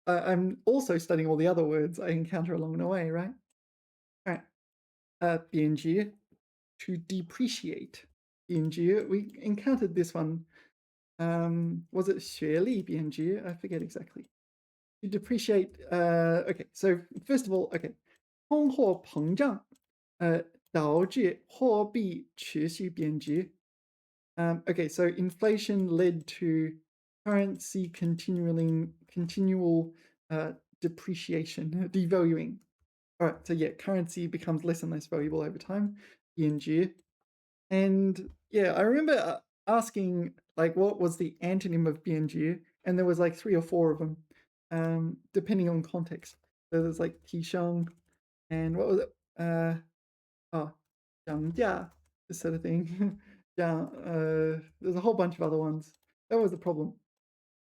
I'm also studying all the other words I encounter along the way, right? All right. 贬值, to depreciate. 贬值, we encountered this one. Was it 学历贬值? I forget exactly. To depreciate. Okay, so first of all, okay. 通货膨胀导致货币持续贬值. Okay, so inflation led to currency continual depreciation, devaluing. All right, so currency becomes less and less valuable over time. 贬值. And I remember asking like what was the antonym of 贬值, and there was like 3 or 4 of them, depending on context. So there's like 提升, and what was it? 涨价, this sort of thing. There's a whole bunch of other ones. That was the problem.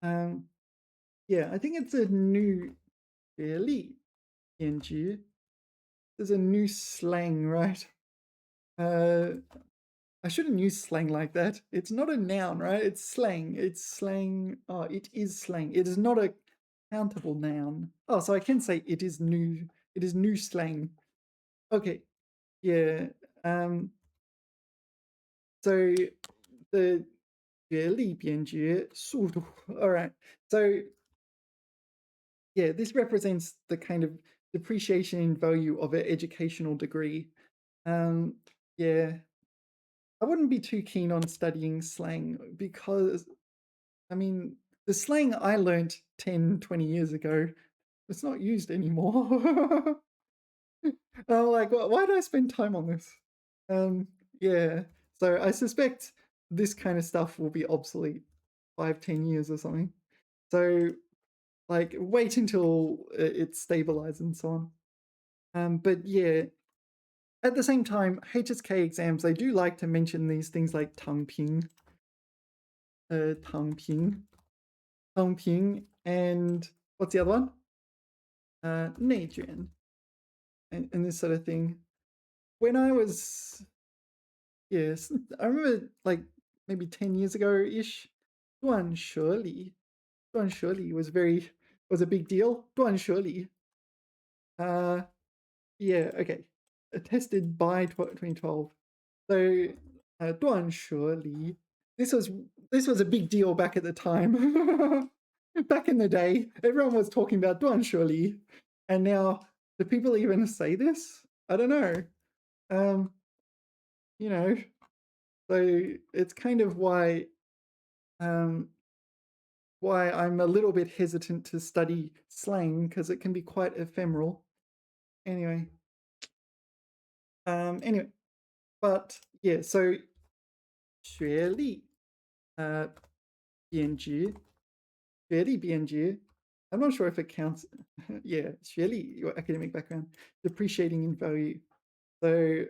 I think it's a new 学历, 贬值. There's a new slang, right? I shouldn't use slang like that. It's not a noun, right? It's slang. It's slang. Oh, it is slang. It is not a countable noun. Oh, so I can say it is new. It is new slang. Okay. Yeah. So the 学历贬值速度. All right. So this represents the kind of depreciation in value of an educational degree. I wouldn't be too keen on studying slang because, I mean, the slang I learned 10, 20 years ago, it's not used anymore. I'm like, why do I spend time on this? So I suspect this kind of stuff will be obsolete 5, 10 years or something. So like wait until it stabilizes and so on. But at the same time, HSK exams, they do like to mention these things like 躺平, 躺平, and what's the other one? 内卷, and this sort of thing. When I was, I remember like maybe 10 years ago-ish, 断舍离was a big deal. 断舍离. Okay. Attested by 2012. So 断舍离. This was a big deal back at the time. Back in the day, everyone was talking about 断舍离, and now do people even say this? I don't know. So it's kind of why I'm a little bit hesitant to study slang because it can be quite ephemeral. Anyway, but so 学历贬值 I'm not sure if it counts. Yeah, 学历, your academic background, depreciating in value. So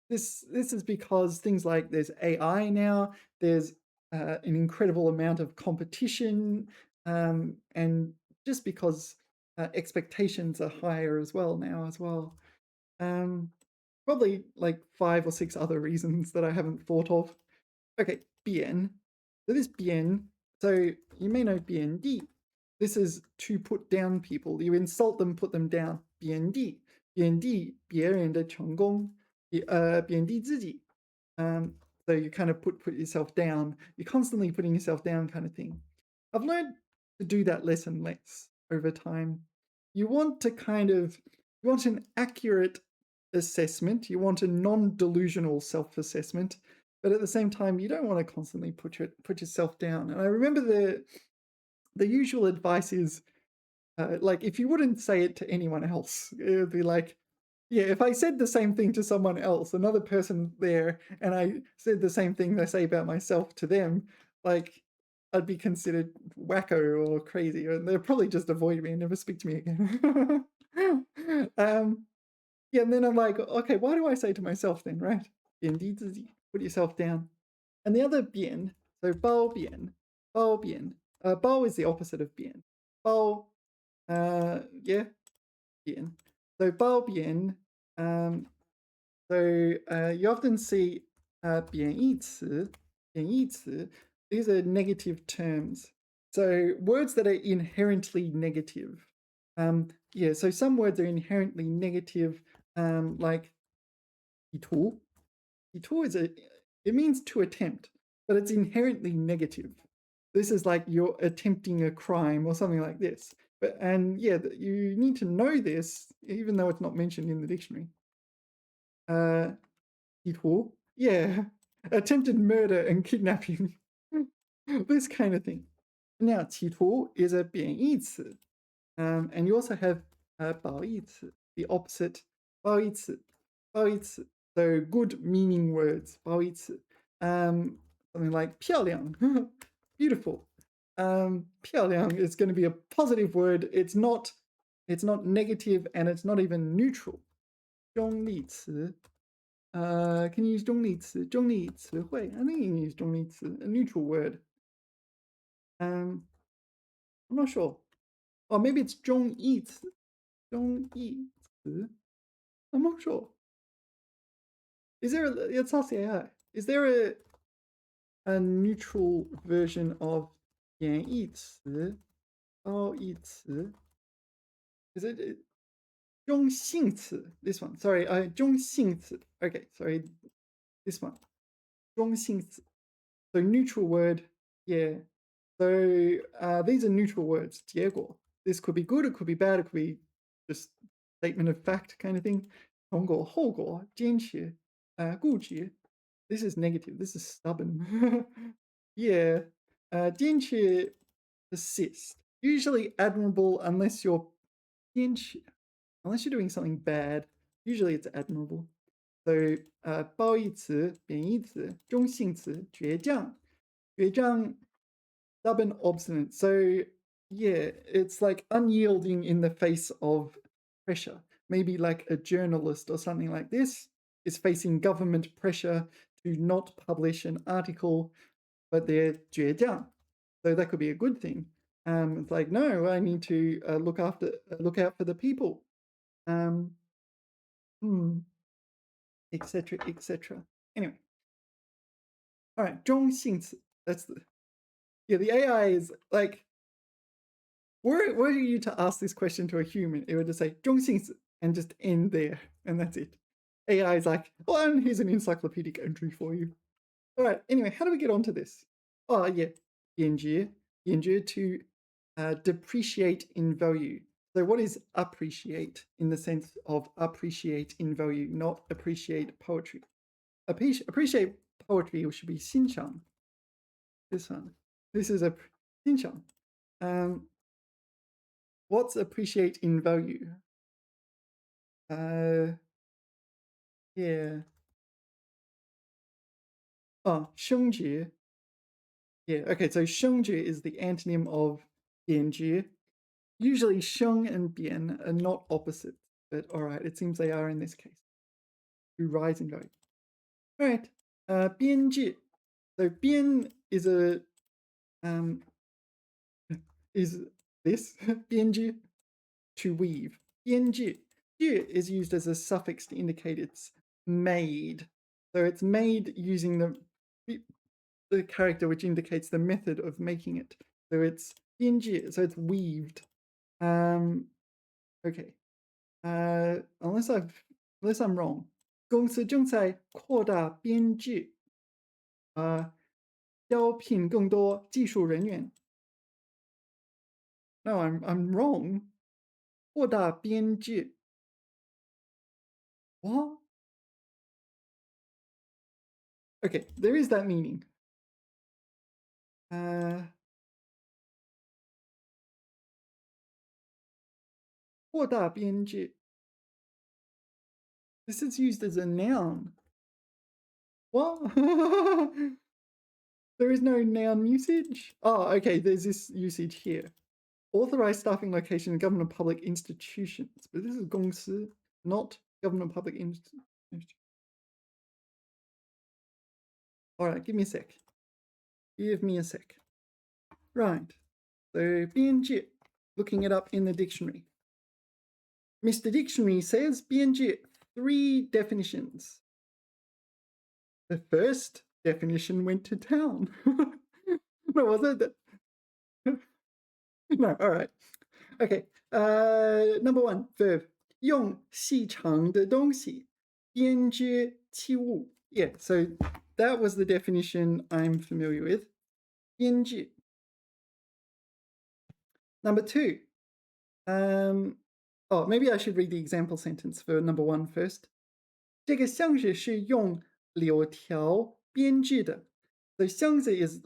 this is because things like there's AI now, there's an incredible amount of competition, and just because expectations are higher as well now as well. Um, Probably like 5 or 6 other reasons that I haven't thought of. Okay, bien. So this bien, so you may know BND. This is to put down people. You insult them, put them down. BND. BND, 别人的成功. BND 自己. So you kind of put yourself down. You're constantly putting yourself down kind of thing. I've learned to do that less and less over time. You want to you want an accurate assessment. You want a non-delusional self-assessment, but at the same time, you don't want to constantly put yourself down. And I remember the usual advice is like if you wouldn't say it to anyone else, it would be like, yeah, if I said the same thing to someone else, another person there, and I said the same thing I say about myself to them, like I'd be considered wacko or crazy, and they'd probably just avoid me and never speak to me again. Yeah, and then I'm like, okay, why do I say to myself then, right? 贬低自己, put yourself down. And the other 贬, so 褒贬, bao is the opposite of 贬. Bao, yeah, 贬. So 褒贬, you often see 贬义词, 贬义词. These are negative terms. So words that are inherently negative. Yeah, so some words are inherently negative, like 意图. 意图 it means to attempt, but it's inherently negative. This is like you're attempting a crime or something like this. And yeah, you need to know this, even though it's not mentioned in the dictionary. 意图, yeah, attempted murder and kidnapping. This kind of thing. Now, 企图 is a 贬义词. And you also have 褒义词, the opposite, 褒义词, 褒义词. So good meaning words, 褒义词. Something like 漂亮, beautiful. 漂亮 is going to be a positive word. It's not negative, and it's not even neutral. 中立词. Can you use 中立词? 中立词汇. I think you can use 中立词, a neutral word. I'm not sure. Or maybe it's 中义词. 中义词. I'm not sure. Is there let's ask the AI. Is there a neutral version of 贬义词? 褒义词? Is it 中性词? This one. Sorry, 中性词. Okay, sorry. This one. 中性词. So neutral word, yeah. So these are neutral words. 结果. This could be good, it could be bad, it could be just statement of fact kind of thing. 成果,后果,坚持, 固执. This is negative. This is stubborn. Yeah. 坚持, persist. Usually admirable unless you're 坚持, unless you're doing something bad. Usually it's admirable. So 褒义词, 贬义词, 中性词, 倔强. 倔强, stubborn, obstinate. So yeah, it's like unyielding in the face of pressure. Maybe like a journalist or something like this is facing government pressure to not publish an article, but they're 倔强. So that could be a good thing. It's like, no, I need to look out for the people, etc., etc. Anyway, all right, 中性词. That's the AI is like, were you to ask this question to a human, it would just say 中性词 and just end there, and that's it. AI is like, well, and here's an encyclopedic entry for you. All right, anyway, how do we get onto this? Oh, yeah, 贬值, 贬值 to depreciate in value. So what is appreciate in the sense of appreciate in value, not appreciate poetry? Appreciate poetry should be 欣赏. This one. This is a 欣赏. What's appreciate in value? Yeah. Oh, 升值. Yeah, okay, so 升值 is the antonym of 贬值. Usually, 生 and 边 are not opposites, but all right, it seems they are in this case. To rise and go. All right, 编制. So 编 um is this 编织 to weave. 编制 is used as a suffix to indicate it's made. So it's made using the character which indicates the method of making it. So it's 编制, so it's weaved. Okay. Unless I'm wrong. 公司正在扩大编制，招聘更多技术人员。No, I'm wrong. 扩大编制. What? Okay, there is that meaning. 扩大编制. This is used as a noun. What? There is no noun usage? Oh, okay, there's this usage here. Authorized staffing location in government public institutions. But this is 公司, not government public institutions. All right, give me a sec. Give me a sec. Right. So 编制, looking it up in the dictionary. Mr. Dictionary says 编制, 3 definitions. The first definition went to town. No, was it? No, all right. Okay. Number 1, verb. 用细长的东西编织器物. Yeah, so that was the definition I'm familiar with. 编织. Number 2. Maybe I should read the example sentence for number 1 first. 这个箱子是用柳条编织的. So 箱子 is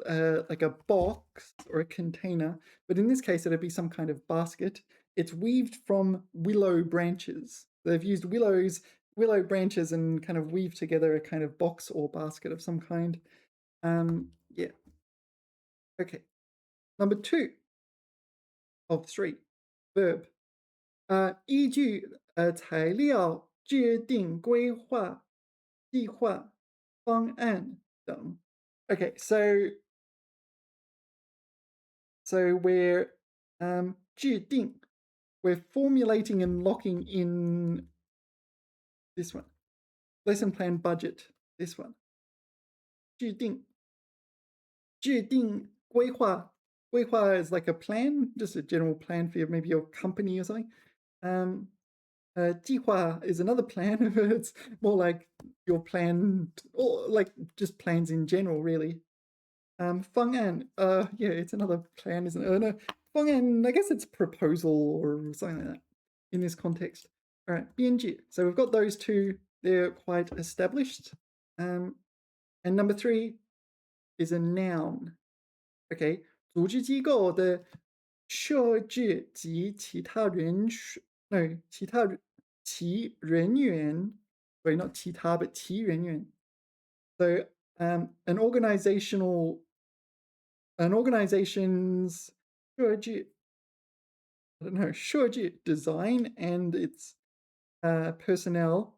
like a box or a container, but in this case it'd be some kind of basket. It's weaved from willow branches. They've used willow branches and kind of weave together a kind of box or basket of some kind. Yeah. Okay. Number 2 of 3. Verb. 依据材料制定规划、计划、方案等. Okay, so we're 制定, we're formulating and locking in this one. Lesson plan budget, this one. 制定规划 is like a plan, just a general plan for maybe your company or something. 计划 is another plan. It's more like your plan, or like just plans in general, really. 方案, yeah, it's another plan, isn't it? No, 方案, I guess it's proposal or something like that in this context. All right, 编制. So we've got those 2, they're quite established. And number 3 is a noun. Okay, 组织机构的设置及其人员, sorry, not 其他, but 其人员. So an organization's 设置, I don't know, 设置 design and its personnel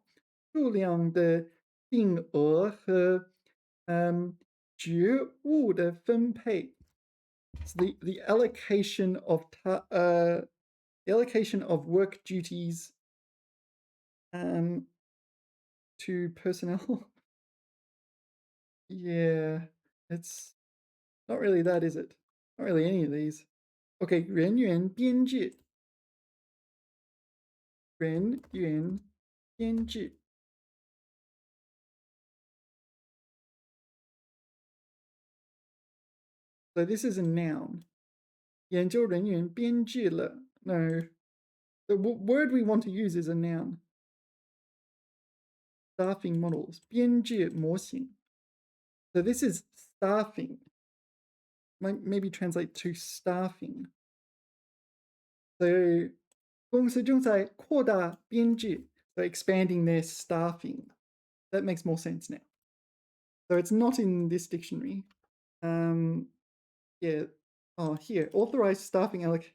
数量的定额和职务的分配. So the allocation of work duties to personnel. Yeah, it's not really that, is it? Not really any of these. Okay, 人员编制. 人员编制. So this is a noun. 研究人员编制了. No. The word we want to use is a noun. Staffing models. 编制模型. So this is staffing. Might maybe translate to staffing. So 公司正在扩大编制. So expanding their staffing. That makes more sense now. So it's not in this dictionary. Yeah. Oh, here. Authorized staffing allocation.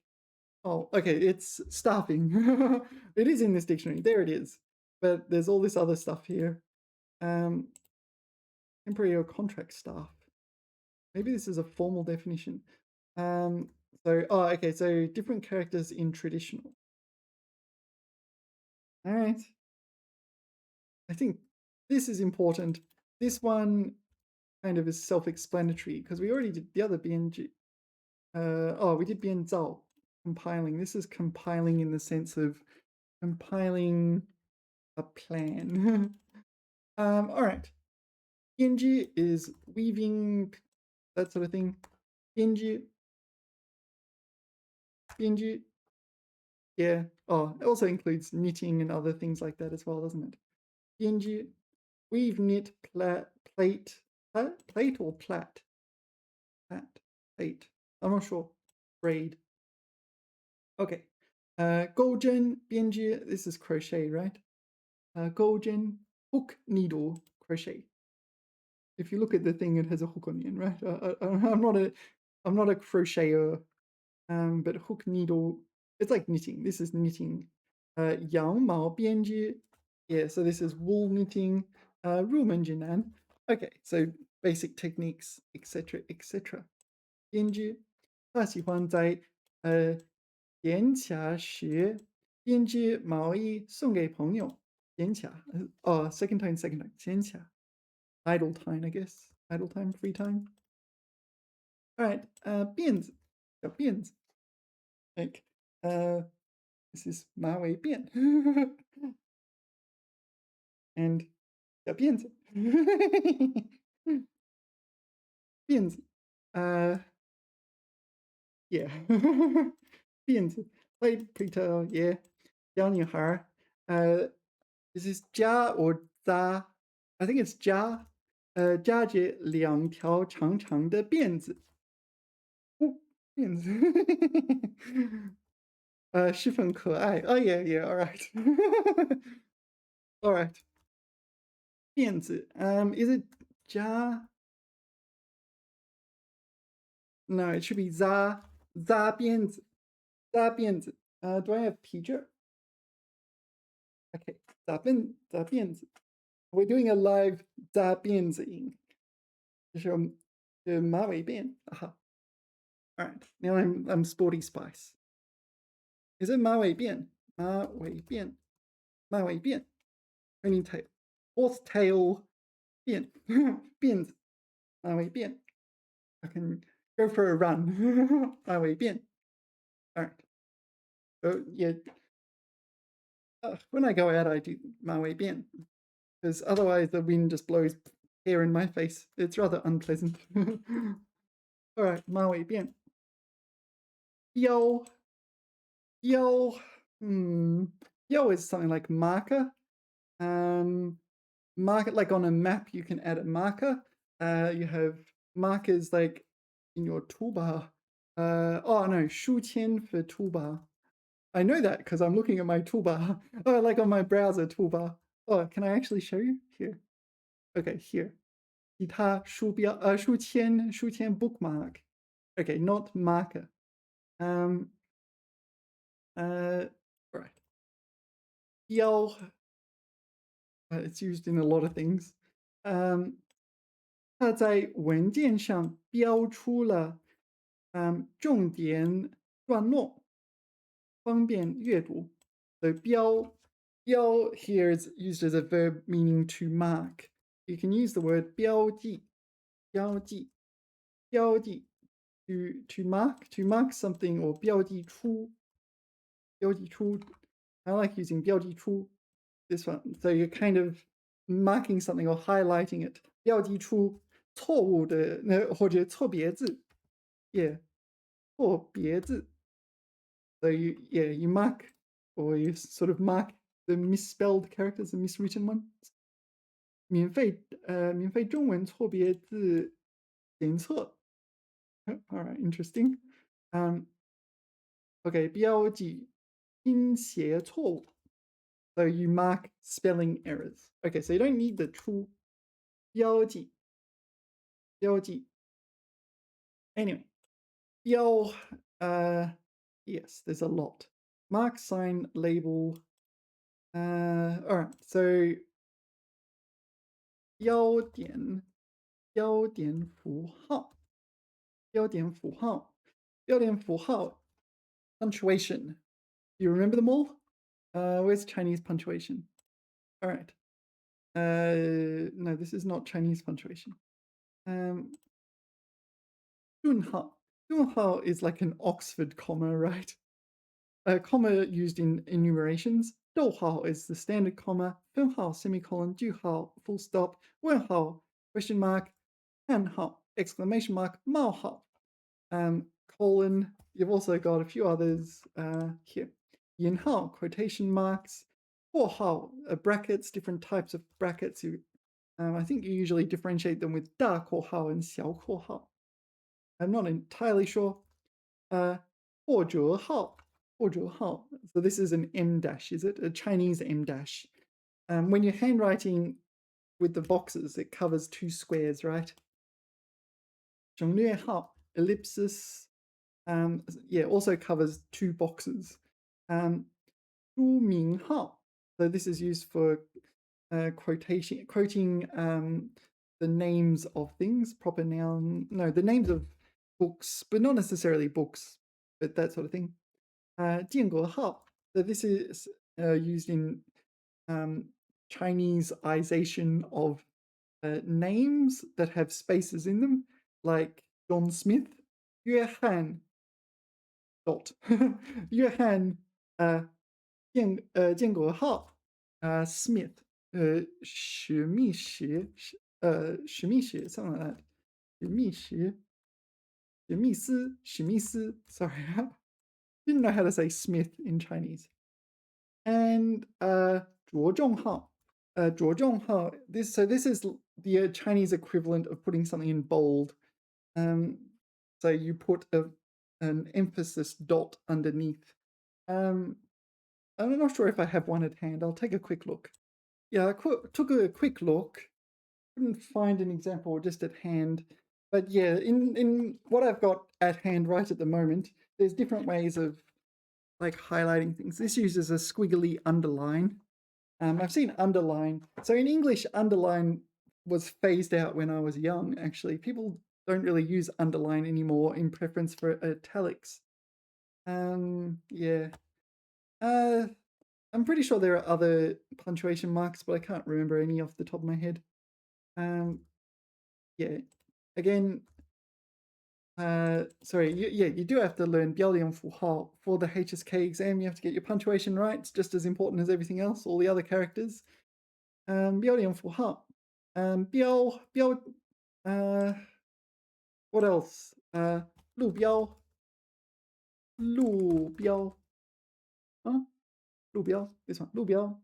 Oh, okay, it's staffing. It is in this dictionary. There it is. But there's all this other stuff here. Um, temporary or contract staff. Maybe this is a formal definition. Um, okay, so different characters in traditional. All right. I think this is important. This one kind of is self-explanatory because we already did the other BNG. We did bianzao, compiling. This is compiling in the sense of compiling a plan. All right. Bianji is weaving, that sort of thing. Bianji, bianji, yeah. Oh, it also includes knitting and other things like that as well, doesn't it? Bianji, weave, knit, plate or plait? Plait. I'm not sure. Braid. Okay. Goujhen, bianji, this is crochet, right? Goujhen, hook, needle, crochet. If you look at the thing, it has a hook on the end, right? I'm not a crocheter, but hook, needle, it's like knitting. This is knitting. Yang mao bianji, yeah. So this is wool knitting. 入门指南. Okay, so basic techniques, etc., etc. 编织，他喜欢在闲暇时编织毛衣送给朋友。闲暇，second time, second time. 闲暇 idle time, I guess. Idle time, free time. All right, 辫子，小辫子 like this is 马尾辫 and 小辫子辫子 yeah 辫子 play pretty yeah 小女孩 this is 扎 or 扎 I think it's 扎扎着两条长长的辫子辫子是很可爱 oh yeah yeah all right all right 辫子 is it 扎 no it should be 扎辫子扎辫子 do I have teacher okay 扎辫子 we're doing a live 扎辫子音就是马尾辫 aha all right now I'm sporty spice is it 马尾辫马尾辫马尾辫 turning tail horse tail 辫辫子马尾辫 I can go for a run 马尾辫 all right so yeah when I go out I do 马尾辫 because otherwise the wind just blows hair in my face it's rather unpleasant all right 马尾辫标标 标 is something like marker marker like on a map you can add a marker you have markers like in your toolbar oh no 书签 for toolbar I know that because I'm looking at my toolbar oh like on my browser toolbar oh can I actually show you here okay here 其他书标书签 bookmark okay not marker right 标 it's used in a lot of things 它在文件上标出了重点段落，方便阅读。So 标 here is used as a verb meaning to mark. You can use the word 标记 to mark something or 标记出 I like using 标记出 this one. So you're kind of marking something or highlighting it. 标记出错误的或者错别字 yeah 错别字 so you mark or you sort of mark the misspelled characters the miswritten ones 免费中文错别字检测 all right interesting okay 标记拼写错误 so you mark spelling errors okay so you don't need the 出标记 anyway 标 Yes, there's a lot. Mark, sign, label. All right. So 标点符号标点符号 punctuation. Do you remember them all? Where's Chinese punctuation? All right. No, this is not Chinese punctuation. 顿号 is like an Oxford comma, right? A comma used in enumerations. 逗号 is the standard comma. 分号, semicolon. 句号, full stop. 问号, question mark. 叹号, exclamation mark. 冒号. Colon. You've also got a few others here. 引号, quotation marks. 括号, brackets, different types of brackets. I think you usually differentiate them with 大括号 and 小括号. I'm not entirely sure. 或者号. So this is an M dash, is it? A Chinese M dash. When you're handwriting with the boxes, it covers 2 squares, right? 省略号, ellipsis. Yeah, also covers 2 boxes. 注明号. So this is used for quoting the names of things, proper noun. No, the names of books, but not necessarily books, but that sort of thing. 建国号. So this is used in Chineseization of names that have spaces in them, like John Smith. 约翰 dot. 约翰建国号 Smith 史密史 something like that. 史密斯 sorry. Didn't know how to say Smith in Chinese. And 着重号. 着重号, this is the Chinese equivalent of putting something in bold. So you put an emphasis dot underneath. I'm not sure if I have one at hand. I'll take a quick look. Yeah, I took a quick look. Couldn't find an example just at hand. But yeah, in what I've got at hand right at the moment, there's different ways of like highlighting things. This uses a squiggly underline. I've seen underline. So in English, underline was phased out when I was young, actually. People don't really use underline anymore in preference for italics. Yeah. I'm pretty sure there are other punctuation marks, but I can't remember any off the top of my head. Yeah. Again, sorry, you do have to learn 标点符号 for the HSK exam. You have to get your punctuation right. It's just as important as everything else, all the other characters. 标点符号. 标 what else? 路标. 路标. This one. 路标.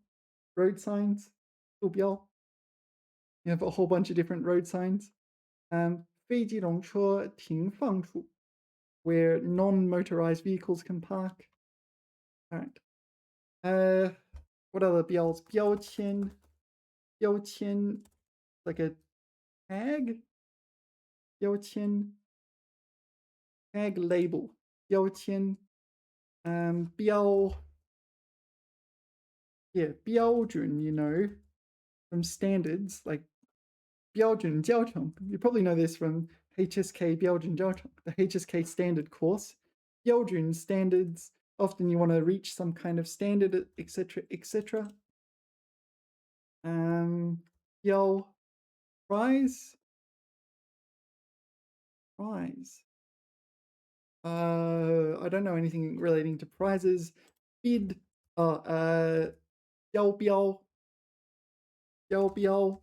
Road signs. 路标. You have a whole bunch of different road signs. 非机动车停放处, where non-motorized vehicles can park. All right. What other 标? 标签, like a tag. 标签, tag label. 标签. 标准, you know, from standards like 标准交通. You probably know this from HSK 标准交通, the HSK standard course. 标准 standards. Often you want to reach some kind of standard, etc., etc. 标 prize. I don't know anything relating to prizes. Bid. 标标.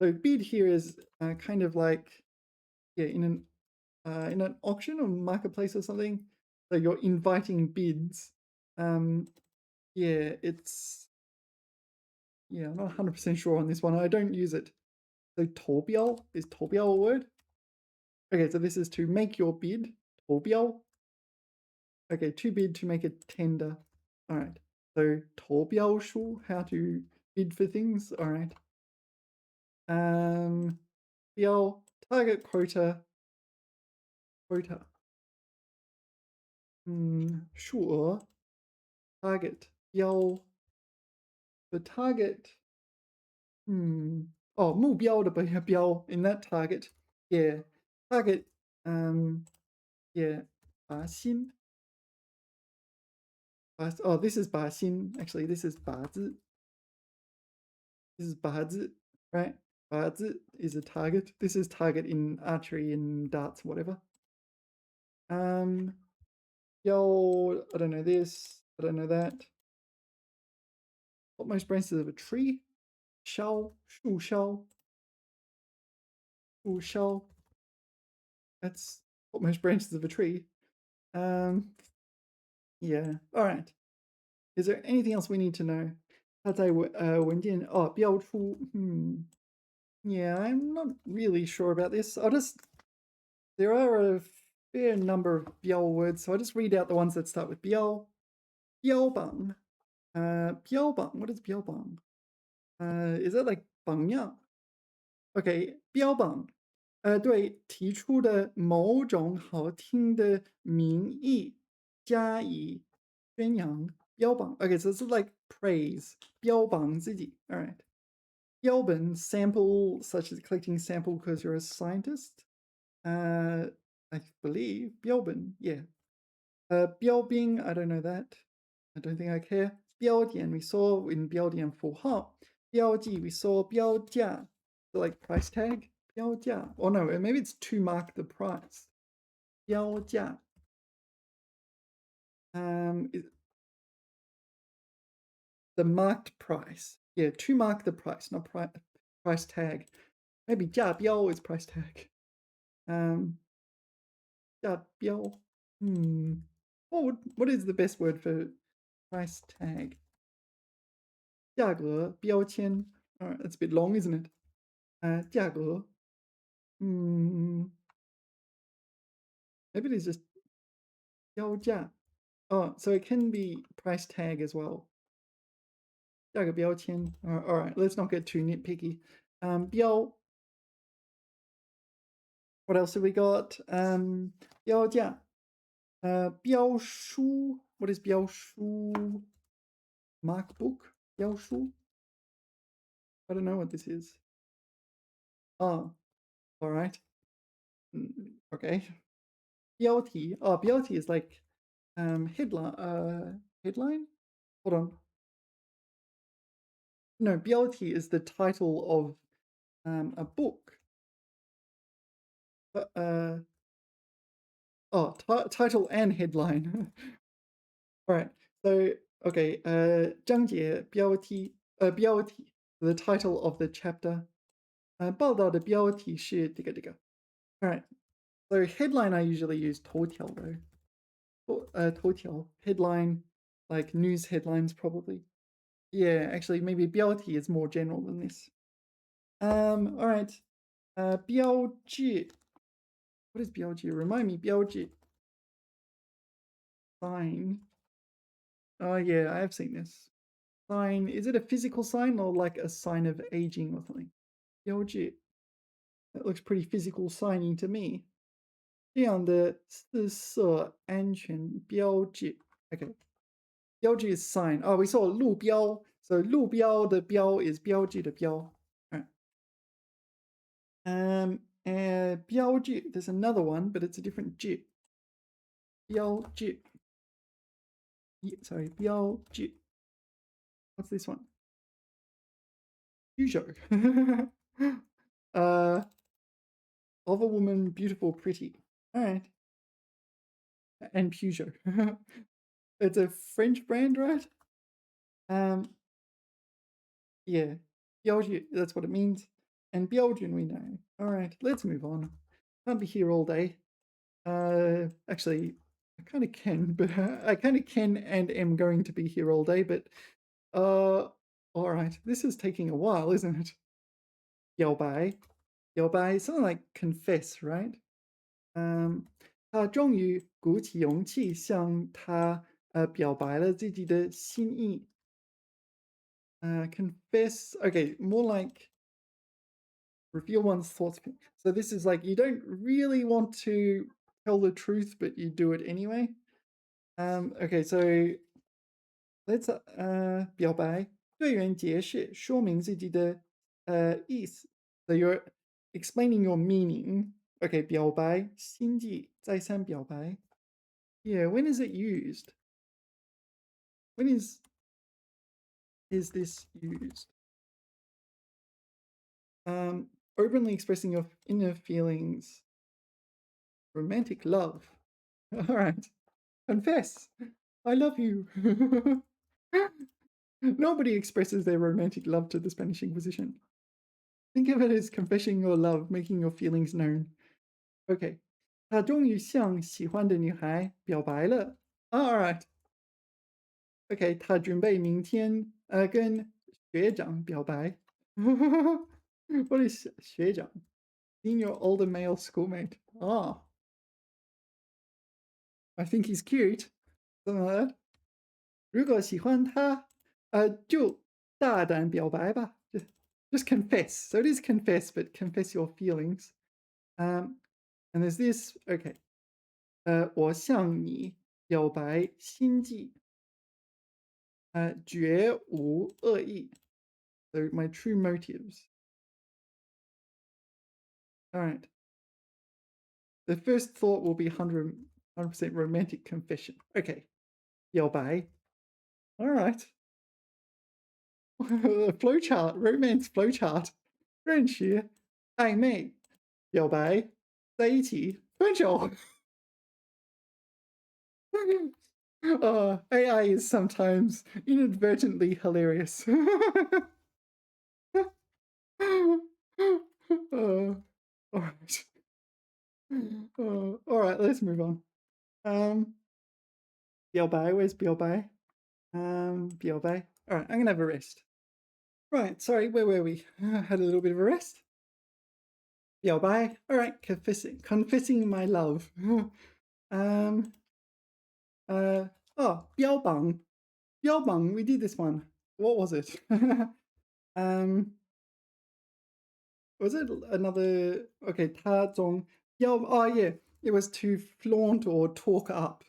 So bid here is kind of like, yeah, in an auction or marketplace or something. So you're inviting bids. Yeah, I'm not 100% sure on this one. I don't use it. So 投标, is 投标 a word? Okay, so this is to make your bid. 投标. Okay, to bid, to make a tender. All right. So 投标书, how to bid for things. All right. 标 target quota. 数额 target 标 the target 目标的标 in that target yeah target yeah 拔心 oh this is 拔心 actually this is 拔字 this is 拔字 right 拔字 is a target this is target in archery and darts whatever yo I don't know this I don't know that what most branches of a tree 梢树梢 树梢 that's what most branches of a tree yeah all right is there anything else we need to know 它在文件标出yeah I'm not really sure about this there are a fair number of 标 words so I'll just read out the ones that start with 标 标榜 标榜 what is 标榜 is that like 榜样 okay 标榜对提出的某种好听的名义加以宣扬标榜 okay so this is like praise 标榜自己 all right 标本 sample such as collecting sample because you're a scientist I believe 标本 yeah 标兵 I don't know that I don't think I care 标点 we saw in 标点符号标记 we saw 标价 so like price tag 标价 oh no maybe it's to mark the price 标价 the marked price yeah to mark the price not price tag maybe 价标 is price tag 价标 what is the best word for price tag 价格标签 alright that's a bit long isn't it 价格 maybe it is just 标价 oh so it can be price tag as well 价格标签 alright let's not get too nitpicky 标 what else have we got 标价标书 what is 标书 mark book 标书 I don't know what this is oh alright okay 标题 oh 标题 is like headline hold on no 标题 is the title of a book title and headline all right so okay 章节标题标题 the title of the chapter 报道的标题是这个 all right so headline I usually use 头条 though 头条 headline like news headlines probably yeah actually maybe 标题 is more general than this all right 标志 what is 标志 remind me 标志 sign oh yeah I have seen this sign is it a physical sign or like a sign of aging or something 标志 that looks pretty physical signing to me 这样的四色安全标志 okay 标志 is sign oh we saw 路标 so 路标的标 is 标志的标 and 标志 there's another one but it's a different 志标志 sorry 标志 what's this one Peugeot of a woman beautiful pretty all right and Peugeot it's a French brand right yeah 标志 that's what it means and Belgian we know all right let's move on can't be here all day actually I kind of can but I kind of can and am going to be here all day but all right this is taking a while isn't it 表白 something like confess right 他终于鼓起勇气向他表白了自己的心意 confess okay more like reveal one's thoughts so this is like you don't really want to tell the truth but you do it anyway Okay, so let's 表白对人解释说明自己的意思。So you're explaining your meaning. Okay, 表白心迹再三表白. Yeah, when is it used? When is this used? Openly expressing your inner feelings, romantic love. All right, confess. I love you. Nobody expresses their romantic love to the Spanish Inquisition. Think of it as confessing your love, making your feelings known. Okay. 他终于向喜欢的女孩表白了。All right. Okay. 他准备明天跟学长表白。What is 学长? Senior older male schoolmate. Oh, I think he's cute. Something like that. 如果喜欢他，就大胆表白吧。Just confess. So it is confess, but confess your feelings. And there's this. Okay. 我向你表白心迹，绝无恶意。So my true motives. All right. The first thought will be 100% romantic confession. Okay. 表白. All right. Flowchart, romance flowchart. 认识，暧昧，表白，在一起，分手。AI is sometimes inadvertently hilarious. All right. All right, let's move on. 表白, where's 表白? 表白. All right, I'm gonna have a rest. Right, sorry, where were we? Had a little bit of a rest. 表白. All right, confessing my love. Oh, 标榜. 标榜, we did this one. What was it? Was it another? Okay, 他中标. Oh yeah, it was to flaunt or talk up.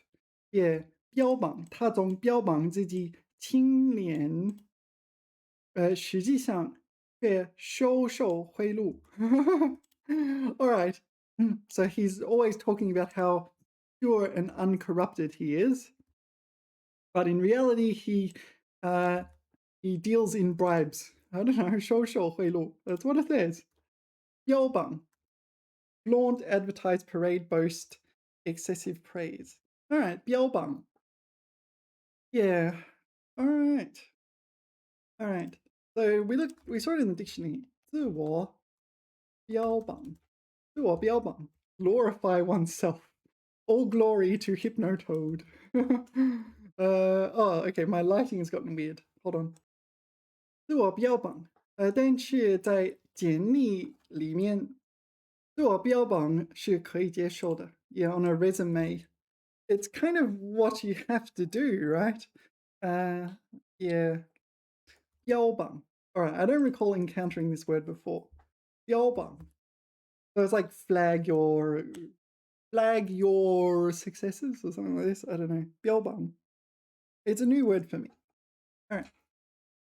Yeah, 标榜他中标榜自己清廉，实际上却收受贿赂。All right, so he's always talking about how pure and uncorrupted he is, but in reality he deals in bribes. I don't know, 收受贿赂. That's what it says. 标榜 flaunt, advertise, parade, boast, excessive praise. All right, 标榜. Yeah. All right. All right. So we saw it in the dictionary. 自我标榜. 自我标榜. Glorify oneself. All glory to Hypnotoad. Oh, okay. My lighting has gotten weird. Hold on. 自我标榜. 但是在简历里面自我标榜是可以接受的. Yeah, on a resume, it's kind of what you have to do, right? Yeah. 标榜. All right, I don't recall encountering this word before. 标榜. So it's like flag your successes or something like this. I don't know. 标榜. It's a new word for me. All right.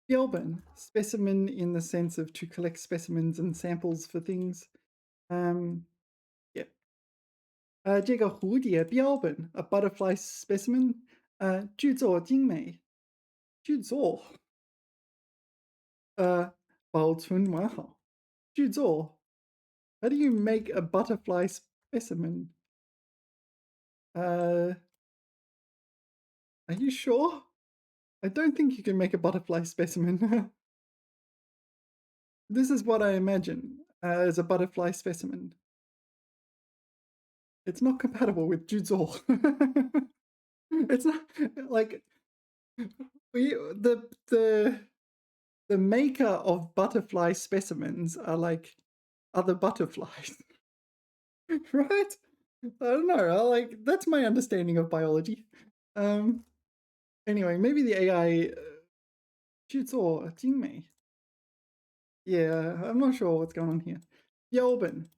标本, specimen in the sense of to collect specimens and samples for things. Yeah. 这个蝴蝶标本, a butterfly specimen. 制作精美. 制作. 保存完好. 制作. How do you make a butterfly specimen? Are you sure? I don't think you can make a butterfly specimen. This is what I imagine as a butterfly specimen. It's not compatible with Juzo. It's not like the maker of butterfly specimens are like other butterflies, right? I don't know. That's my understanding of biology. Anyway, maybe the AI 制作精美. Yeah, I'm not sure what's going on here. 标本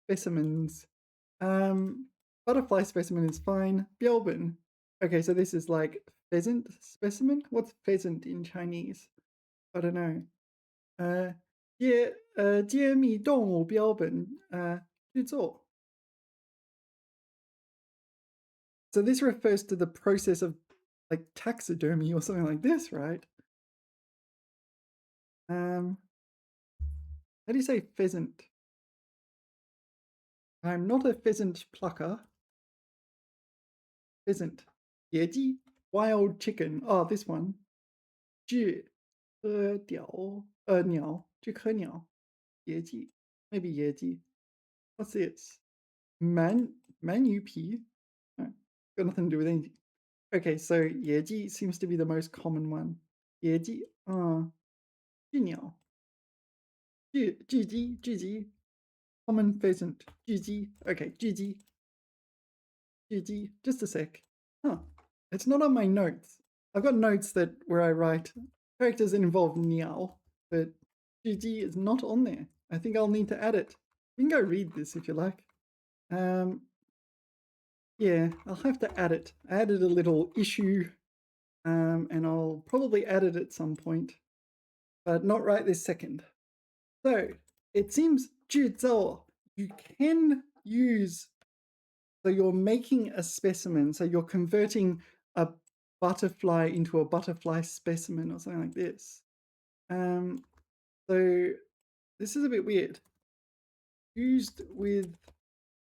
specimens. Butterfly specimen is fine. 标本 Okay, so this is like pheasant specimen? What's pheasant in Chinese? I don't know. 揭秘动物标本制作. So this refers to the process of like taxidermy or something like this, right? How do you say pheasant? I'm not a pheasant plucker. Pheasant. 野鸡, wild chicken. Oh, this one. 知鸟，知科鸟, 野鸡. Maybe 野鸡. What's this? Manupi? No, got nothing to do with anything. Okay, so 野鸡 seems to be the most common one. 野鸡, 知鸟, 聚鸡, common pheasant, 聚鸡. Okay, 聚鸡, just a sec. Huh, it's not on my notes. I've got notes that where I write characters that involve niao, but 聚鸡 is not on there. I think I'll need to add it. You can go read this if you like. Yeah, I'll have to add it. I added a little issue, and I'll probably add it at some point, but not right this second. So it seems 制造 you can use, so you're making a specimen, so you're converting a butterfly into a butterfly specimen or something like this. So this is a bit weird. Used with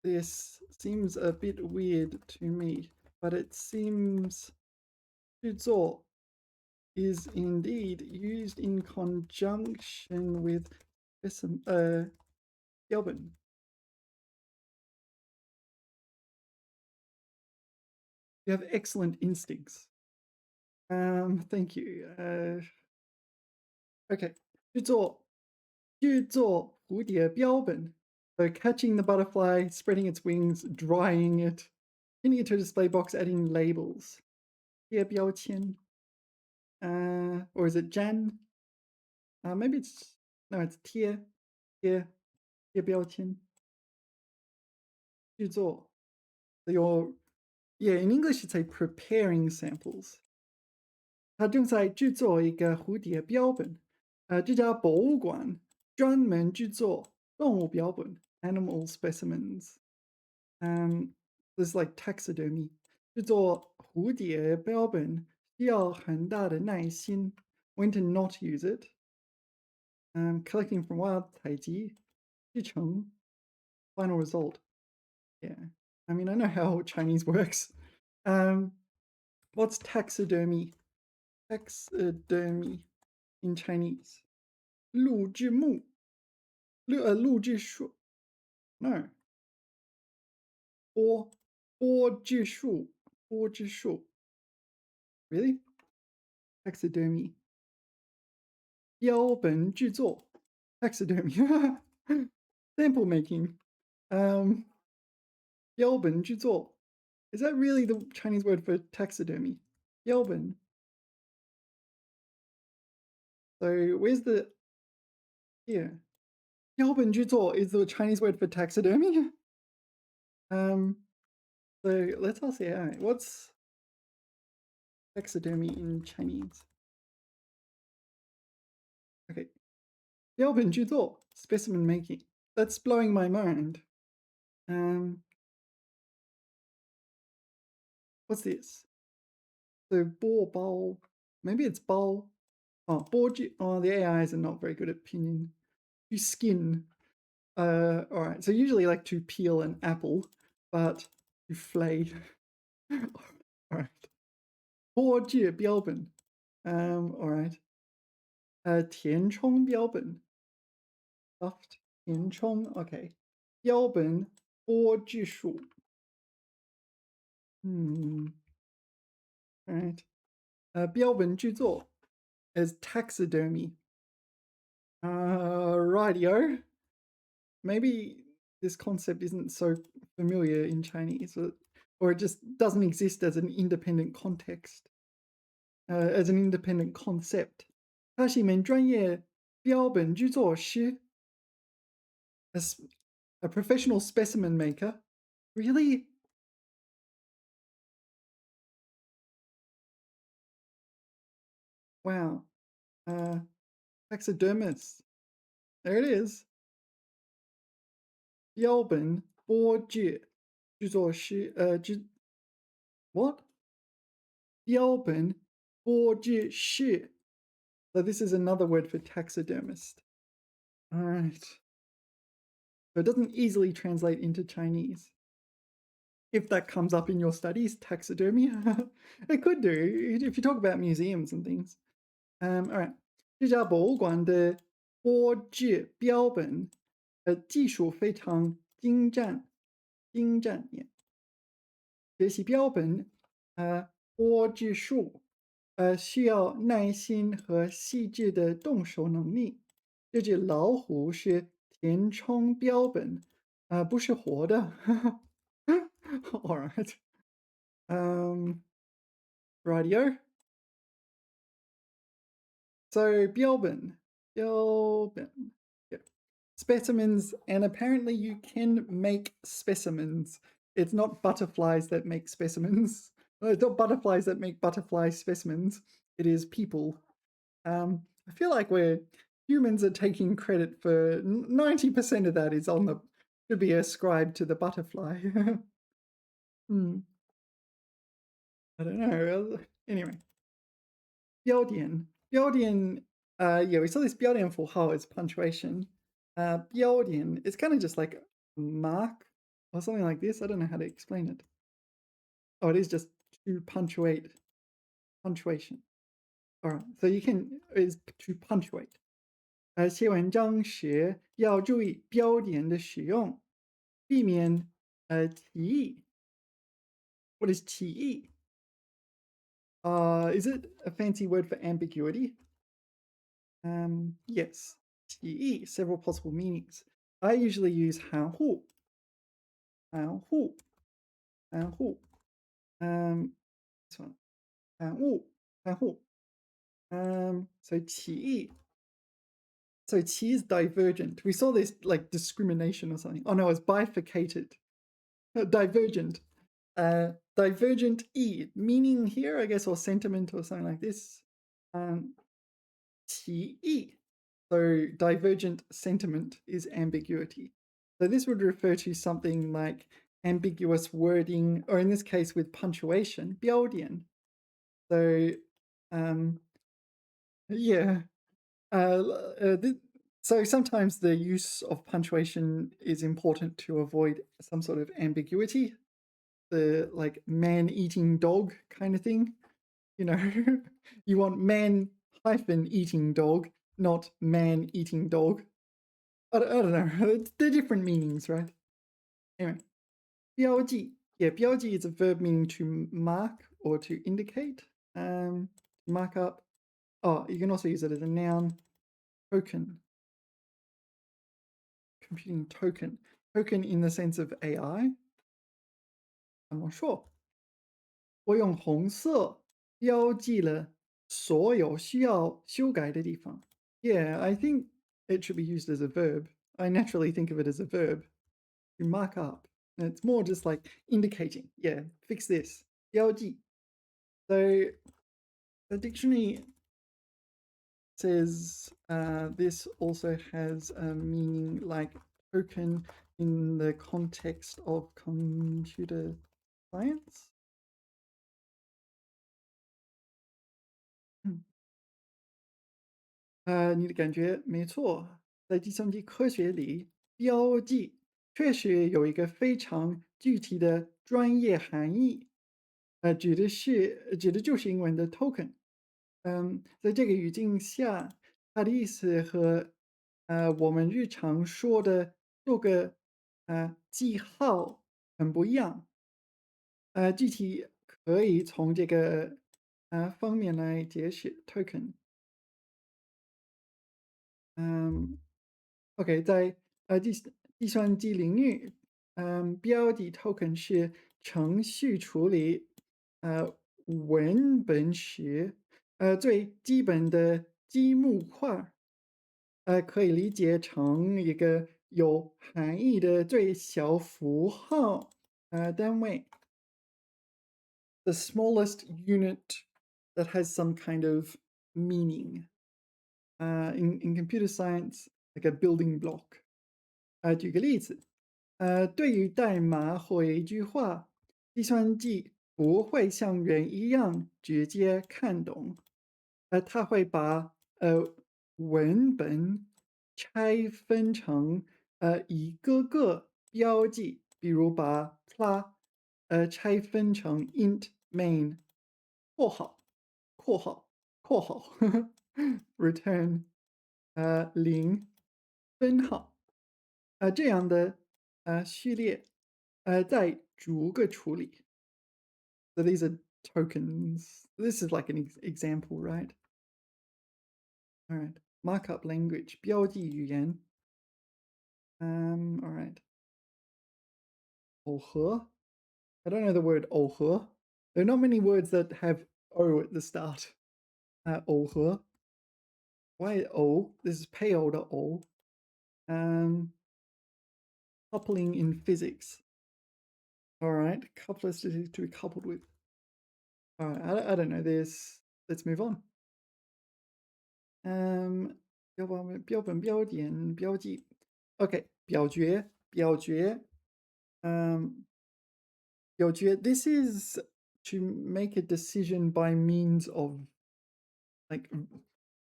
this seems a bit weird to me, but it seems 制作 is indeed used in conjunction with Gelben. You have excellent instincts. Thank you. Okay. 制作蝴蝶标本. So catching the butterfly, spreading its wings, drying it, pinning it to a display box, adding labels. 贴标签. Or is it Jan? Maybe it's, no, it's 贴标签. 制作. So you're, yeah, in English you'd say preparing samples. 他正在制作一个蝴蝶标本。这家博物馆专门制作动物标本 （animal specimens）。This is like taxidermy. 制作蝴蝶标本需要很大的耐心。When to not use it. Collecting from wild 采集制成 final result. Yeah, I mean I know how Chinese works. What's taxidermy? Taxidermy in Chinese. 录制木，录制树 ，no，播制树 ，really? Taxidermy. 标本制作 taxidermy. Sample making. 标本制作 is that really the Chinese word for taxidermy? 标本. So where's the here? 标本制作 is the Chinese word for taxidermy? So let's all say AI. What's taxidermy in Chinese? Okay. 标本制作 specimen making. That's blowing my mind. What's this? So 剥包. Maybe it's 包. Oh, 剥制. Oh, the AIs are not very good at pinyin. You skin. All right. So usually like to peel an apple, but to flay. All right. 剥制标本. All right. 填充标本. Stuffed 填充 okay. 标本剥制术. All right. 标本制作 is taxidermy. Rightio. Maybe this concept isn't so familiar in Chinese, or it just doesn't exist as an independent context, as an independent concept. 它是一门专业标本制作师 a professional specimen maker. Really? Wow. Uh, taxidermist. There it is. 标本剥制制作师what? 标本剥制师. So this is another word for taxidermist. All right. So it doesn't easily translate into Chinese. If that comes up in your studies, taxidermy, it could do if you talk about museums and things. All right. 这家博物馆的剥制标本，技术非常精湛。学习标本，剥制术，需要耐心和细致的动手能力。这只老虎是填充标本，不是活的。All right. Radio. So 标本. Yeah. Specimens, and apparently you can make specimens. It's not butterflies that make specimens. Well, it's not butterflies that make butterfly specimens. It is people. I feel like humans are taking credit for 90% of that is should be ascribed to the butterfly. Hmm. I don't know. Anyway. 标点, yeah, we saw this 标点符号as punctuation. 标点, it's kind of just like a mark or something like this. I don't know how to explain it. Oh, it is just to punctuate punctuation. All right, so is to punctuate. 写文章时要注意标点的使用，避免歧义. What is 歧义? Is it a fancy word for ambiguity? Yes. 歧义, several possible meanings. I usually use 含糊. 含糊. This one. 含糊. So 歧义. So 歧 is divergent. We saw this like discrimination or something. Oh no, it's bifurcated. Divergent. Divergent e, meaning here, I guess, or sentiment or something like this. 歧义. So divergent sentiment is ambiguity. So this would refer to something like ambiguous wording, or in this case with punctuation, 标点. So yeah. So sometimes the use of punctuation is important to avoid some sort of ambiguity. The like man-eating dog kind of thing. You know, you want man-eating dog, not man-eating dog. I don't know. They're different meanings, right? Anyway, 标记. Yeah, 标记 is a verb meaning to mark or to indicate. Mark up. Oh, you can also use it as a noun. Token. Computing token. Token in the sense of AI? I'm not sure. 我用红色标记了所有需要修改的地方. Yeah, I think it should be used as a verb. I naturally think of it as a verb. You mark up. And it's more just like indicating. Yeah, fix this. 标记. So the dictionary says this also has a meaning like token in the context of computer science. 你的感觉没错，在计算机科学里，标记确实有一个非常具体的专业含义，指的就是英文的 token。在这个语境下，它的意思和我们日常说的做个记号很不一样。具体可以从这个方面来解释 token。OK，在计算机领域，标记 token 是程序处理文本时最基本的积木块，可以理解成一个有含义的最小符号单位。The smallest unit that has some kind of meaning. In computer science, like a building block. 举个例子，对于代码或一句话，计算机不会像人一样直接看懂，它会把文本拆分成一个个标记，比如把 拆分成 int main 括号括号括号return 零分号这样的序列再逐个处理。So these are tokens. This is like an example, right? All right. Markup language 标记语言 all right. 耦合 I don't know the word 耦合 There are not many words that have O at the start. 耦合 Why O? This is pale to O. Coupling in physics. All right. Couplers to be coupled with. All right. I don't know this. Let's move on. 标本、标点、标记。Okay. 表决 表决 This is to make a decision by means of like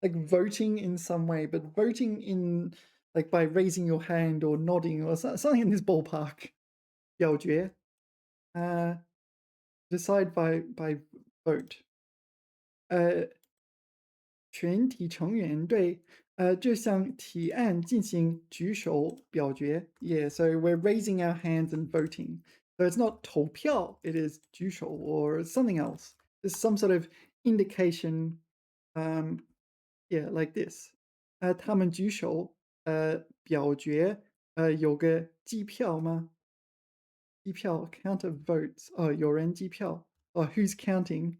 voting in some way, but voting in like by raising your hand or nodding or something in this ballpark. 表决 decide by vote. 全体成员对这项提案进行举手表决. Yeah, so we're raising our hands and voting. So it's not 投票, it is 举手 or something else. There's some sort of indication, yeah, like this. 他们举手表决有个计票吗？计票 count of votes. 有人计票 who's counting?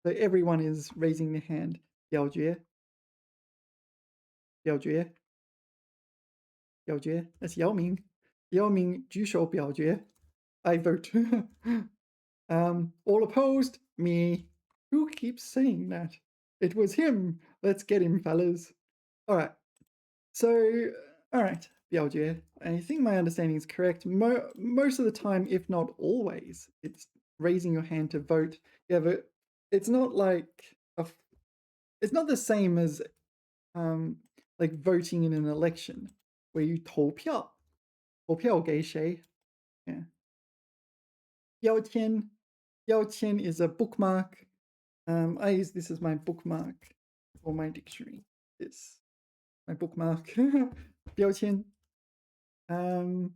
So everyone is raising their hand. 表决表决 That's 姚明。姚明举手表决 I vote. All opposed? Me. Who keeps saying that? It was him. Let's get him, fellas. All right. So, all right. 表决 I think my understanding is correct. Most of the time, if not always, it's raising your hand to vote. Yeah, but it's not like it's not the same as like voting in an election where you 投票给谁 Yeah. 标签 is a bookmark. I use this as my bookmark or my dictionary. This my bookmark. 标签 I'm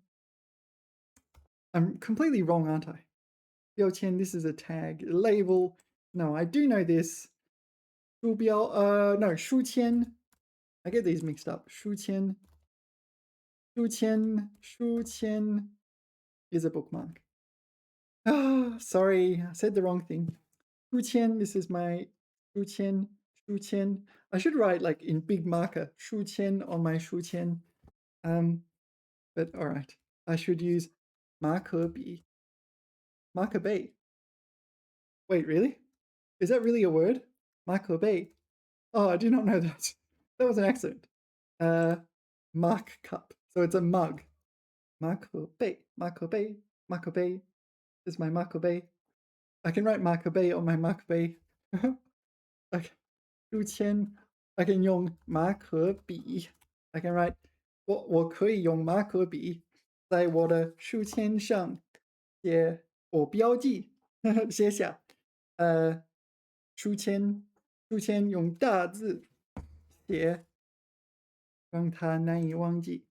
completely wrong, aren't I? 标签 this is a tag. Label. No, I do know this. 书标 no, 书签 I get these mixed up. 书签 is a bookmark. Sorry, I said the wrong thing. 书签 this is my 书签 I should write like in big marker 书签 on my 书签 but all right. I should use 马可笔 马可贝 Wait, really? Is that really a word? 马可贝 Oh, I did not know that. That was an accident. Mark cup. So it's a mug. 马可贝 This is my 马可贝 I can write 马可贝 on my 马可贝 Okay. 书签 I can 用马可笔 I can write 我可以用马可笔在我的书签上写我标记写下书签用大字写让它难以忘记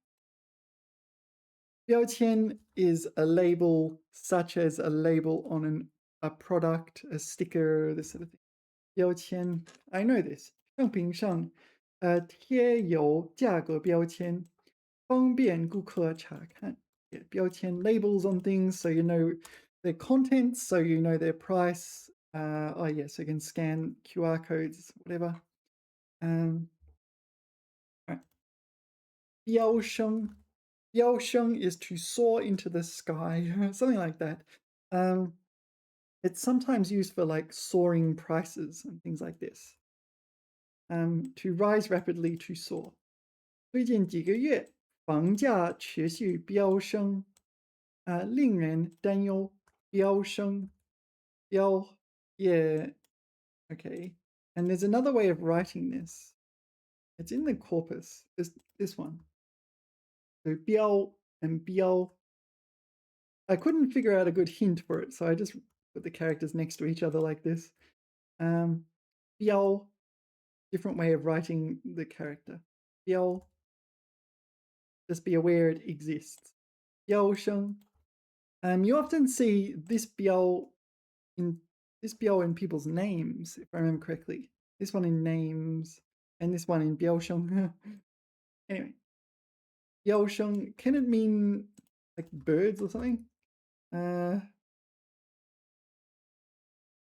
标签 is a label such as a label on a product, a sticker, this sort of thing. 标签 I know this. 商品上贴有价格标签，方便顾客查看。Yeah, 标签 labels on things so you know their contents, so you know their price. Oh yes, yeah, so you can scan QR codes, whatever. Right. 飙升 is to soar into the sky, something like that. It's sometimes used for like soaring prices and things like this. to rise rapidly, to soar. 最近几个月，房价持续飙升，令人担忧。飙升，飙 yeah, okay. And there's another way of writing this. It's in the corpus. This one. So 飙 and 飙. I couldn't figure out a good hint for it, so I just put the characters next to each other like this. 飙, different way of writing the character. 飙, just be aware it exists. 飙升. You often see this 飙in people's names, if I remember correctly. This one in names, and this one in 飙升. Anyway, 飙升, can it mean like birds or something?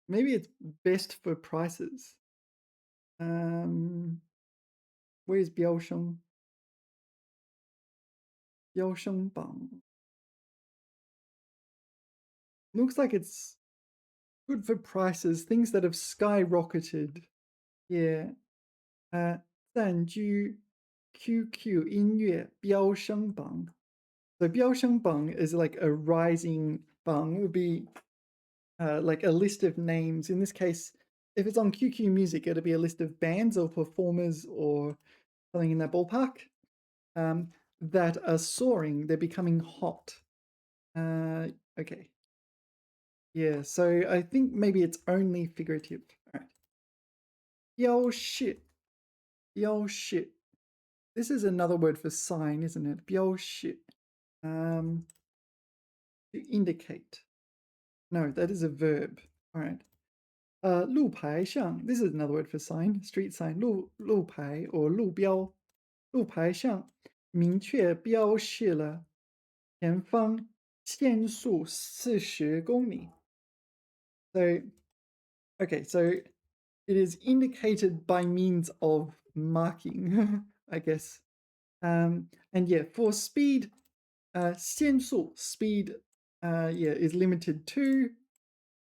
Maybe it's best for prices. Where's 飙升? 飙升榜. Looks like it's good for prices, things that have skyrocketed. Yeah. 暂居 QQ 音乐飙升榜. So 飙升榜 is like a rising bang, would be like a list of names. In this case, if it's on QQ Music, it'll be a list of bands or performers or something in that ballpark that are soaring. They're becoming hot. Okay. Yeah, so I think maybe it's only figurative. All right. 标示, 标示. This is another word for sign, isn't it? 标示. To indicate. No, that is a verb. All right. 路牌上, this is another word for sign, street sign. 路牌 or 路标. 路牌上明确标示了前方限速40公里. So, okay, so it is indicated by means of marking, I guess. And yeah, for speed, 限速 speed, is limited to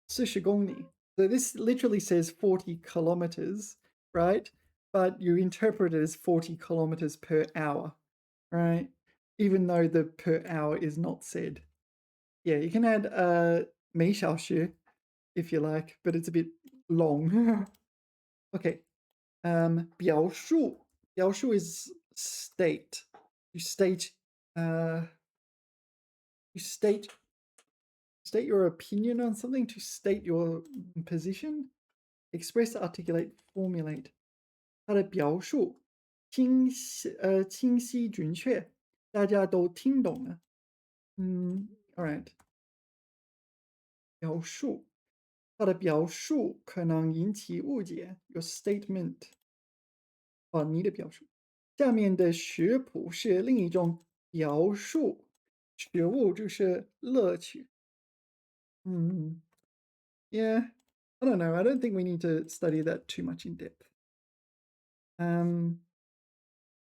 40公里. So this literally says 40 kilometers, right? But you interpret it as 40 kilometers per hour, right? Even though the per hour is not said. Yeah, you can add 每小时 if you like, but it's a bit long. Okay. 表述 is state. You state state your opinion on something, to state your position. Express, articulate, formulate. 它的表述清晰准确，大家都听懂了。all right. 表述，它的表述可能引起误解。Your statement. 你的表述。下面的食谱是另一种表述，食物就是乐趣。Yeah, I don't know. I don't think we need to study that too much in depth.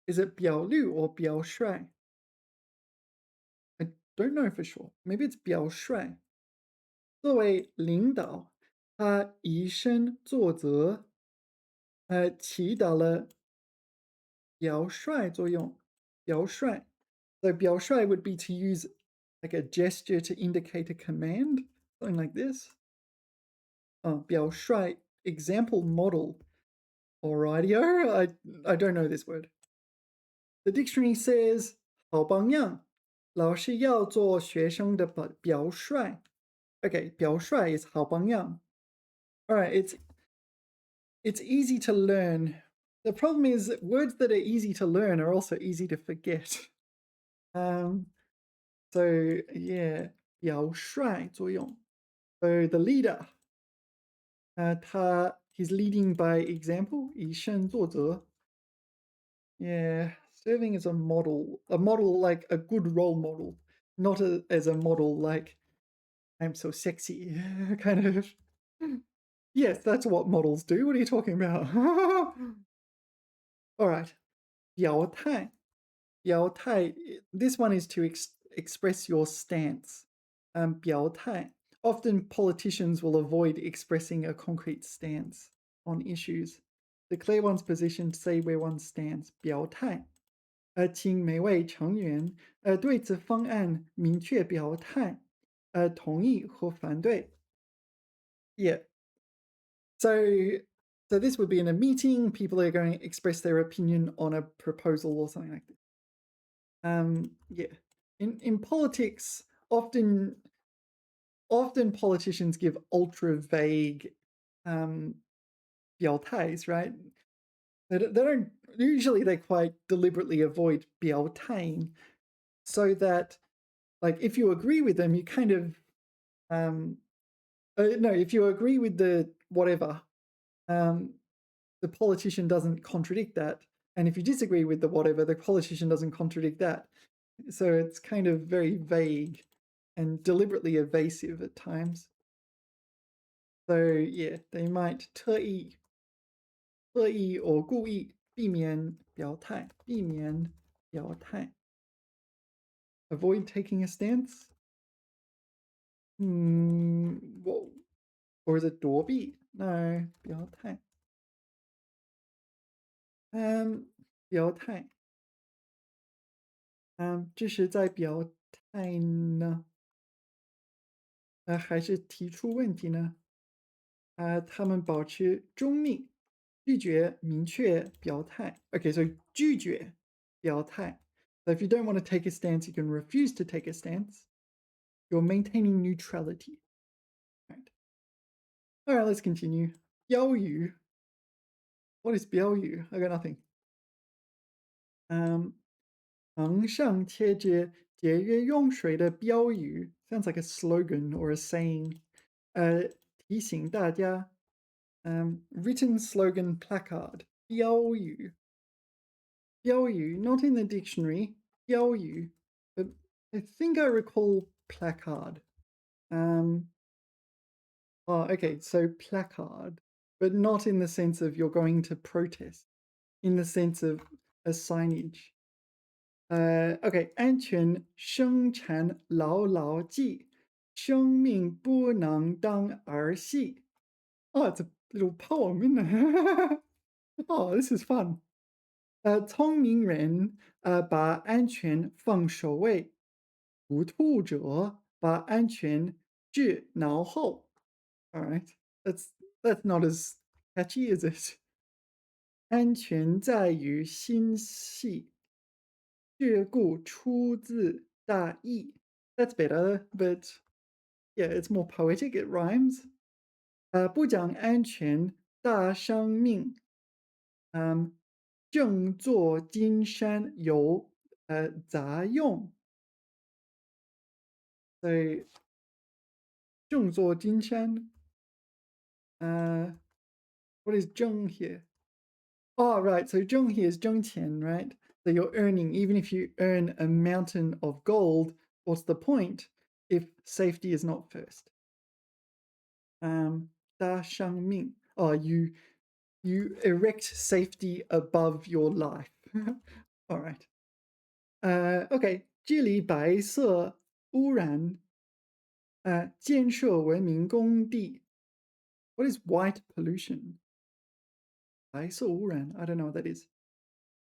Is it 表率 or 表率? I don't know for sure. Maybe it's 表率。作为领导，他以身作则，起到了表率作用。表率。So 表率 would be to use like a gesture to indicate a command, something like this. 表率 example model. Alrighty, I don't know this word. The dictionary says 好榜样，老师要做学生的表率。Okay, 表率 is 好榜样。All right, it's easy to learn. The problem is that words that are easy to learn are also easy to forget. So yeah, 表率作用。So the leader, he's leading by example, 以身作则。Yeah, serving as a model like a good role model, not as a model like I'm so sexy, kind of. Yes, that's what models do. What are you talking about? All right. 表态. 表态. This one is to express your stance. 表态. Often politicians will avoid expressing a concrete stance on issues. declare one's position, say where one stands, 表态。请每位成员对此方案明确表态，同意或反对。Yeah. So, so this would be in a meeting. People are going to express their opinion on a proposal or something like this. Yeah. In politics, often politicians give ultra vague 表态, right? They don't usually they quite deliberately avoid 表态 so that, like, if you agree with them, you kind of no, if you agree with the whatever, the politician doesn't contradict that, and if you disagree with the whatever, the politician doesn't contradict that. So it's kind of very vague and deliberately evasive at times. So yeah, they might 特意or 故意避免表态，避免表态。Avoid taking a stance. Whoa. Or is it 躲避? No, 表态。表态。这是在表态呢？还是提出问题呢？他们保持中立，拒绝明确表态。Okay, so 拒绝表态。So if you don't want to take a stance, you can refuse to take a stance. You're maintaining neutrality. Right. All right, let's continue. 标语. What is 标语? I got nothing. 墙上贴着节约用水的标语 sounds like a slogan or a saying. 提醒大家 written slogan placard 标语 标语 not in the dictionary 标语 but I think I recall placard. Okay, so placard, but not in the sense of you're going to protest, in the sense of a signage. Okay, 安全生产牢牢记，生命不能当儿戏。Oh, it's a little poem, isn't it? Oh, this is fun. 聪明人把安全放首位，糊涂者把安全置脑后。All right, that's not as catchy, is it? 安全在于心细。事故出自大义. That's better, but yeah, it's more poetic. It rhymes. 不讲安全大伤命。正坐金山有杂用。所以正坐金山 what is 正 here? Oh, right. So 挣 here is 挣钱, right? So you're earning, even if you earn a mountain of gold, what's the point if safety is not first? 大伤命. Oh, you erect safety above your life. All right. Okay. 治理白色污染。建设文明工地. What is white pollution? 白色污染. I don't know what that is.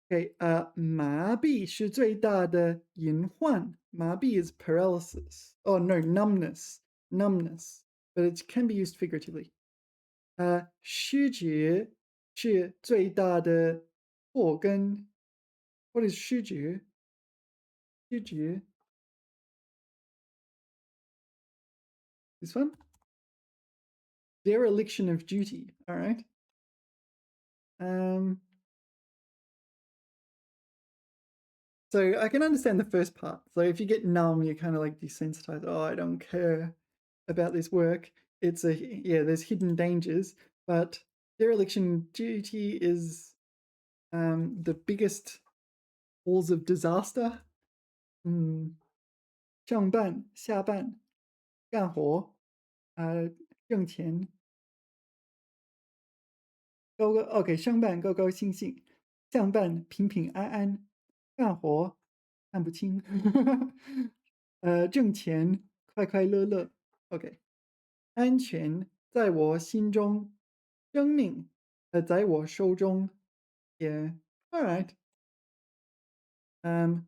Okay, 麻痹是最大的隐患。麻痹 is paralysis. Oh no, numbness, but it can be used figuratively. 失职是最大的祸根。What is 失职? 失职 This one? Dereliction of duty. All right. So I can understand the first part. So if you get numb, you're kind of like desensitized. Oh, I don't care about this work. There's hidden dangers, but dereliction duty is the biggest cause of disaster. 上班下班干活挣钱 OK 上班高高兴兴下班平平安安干活看不清挣钱快快乐乐 OK 安全在我心中生命在我手中. Yeah. All right. 嗯，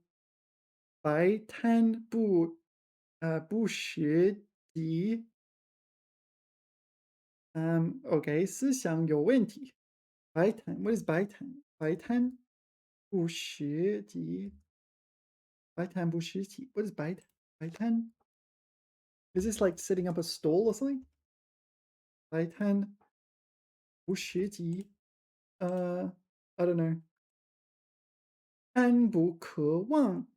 白贪不实际. Okay, 思想有问题. 白贪, what is 白贪? 白贪不实际. 白贪不实际. What is 白贪? 白贪? Is this like setting up a stall or something? 白贪不实际. I don't know. 贪不可忘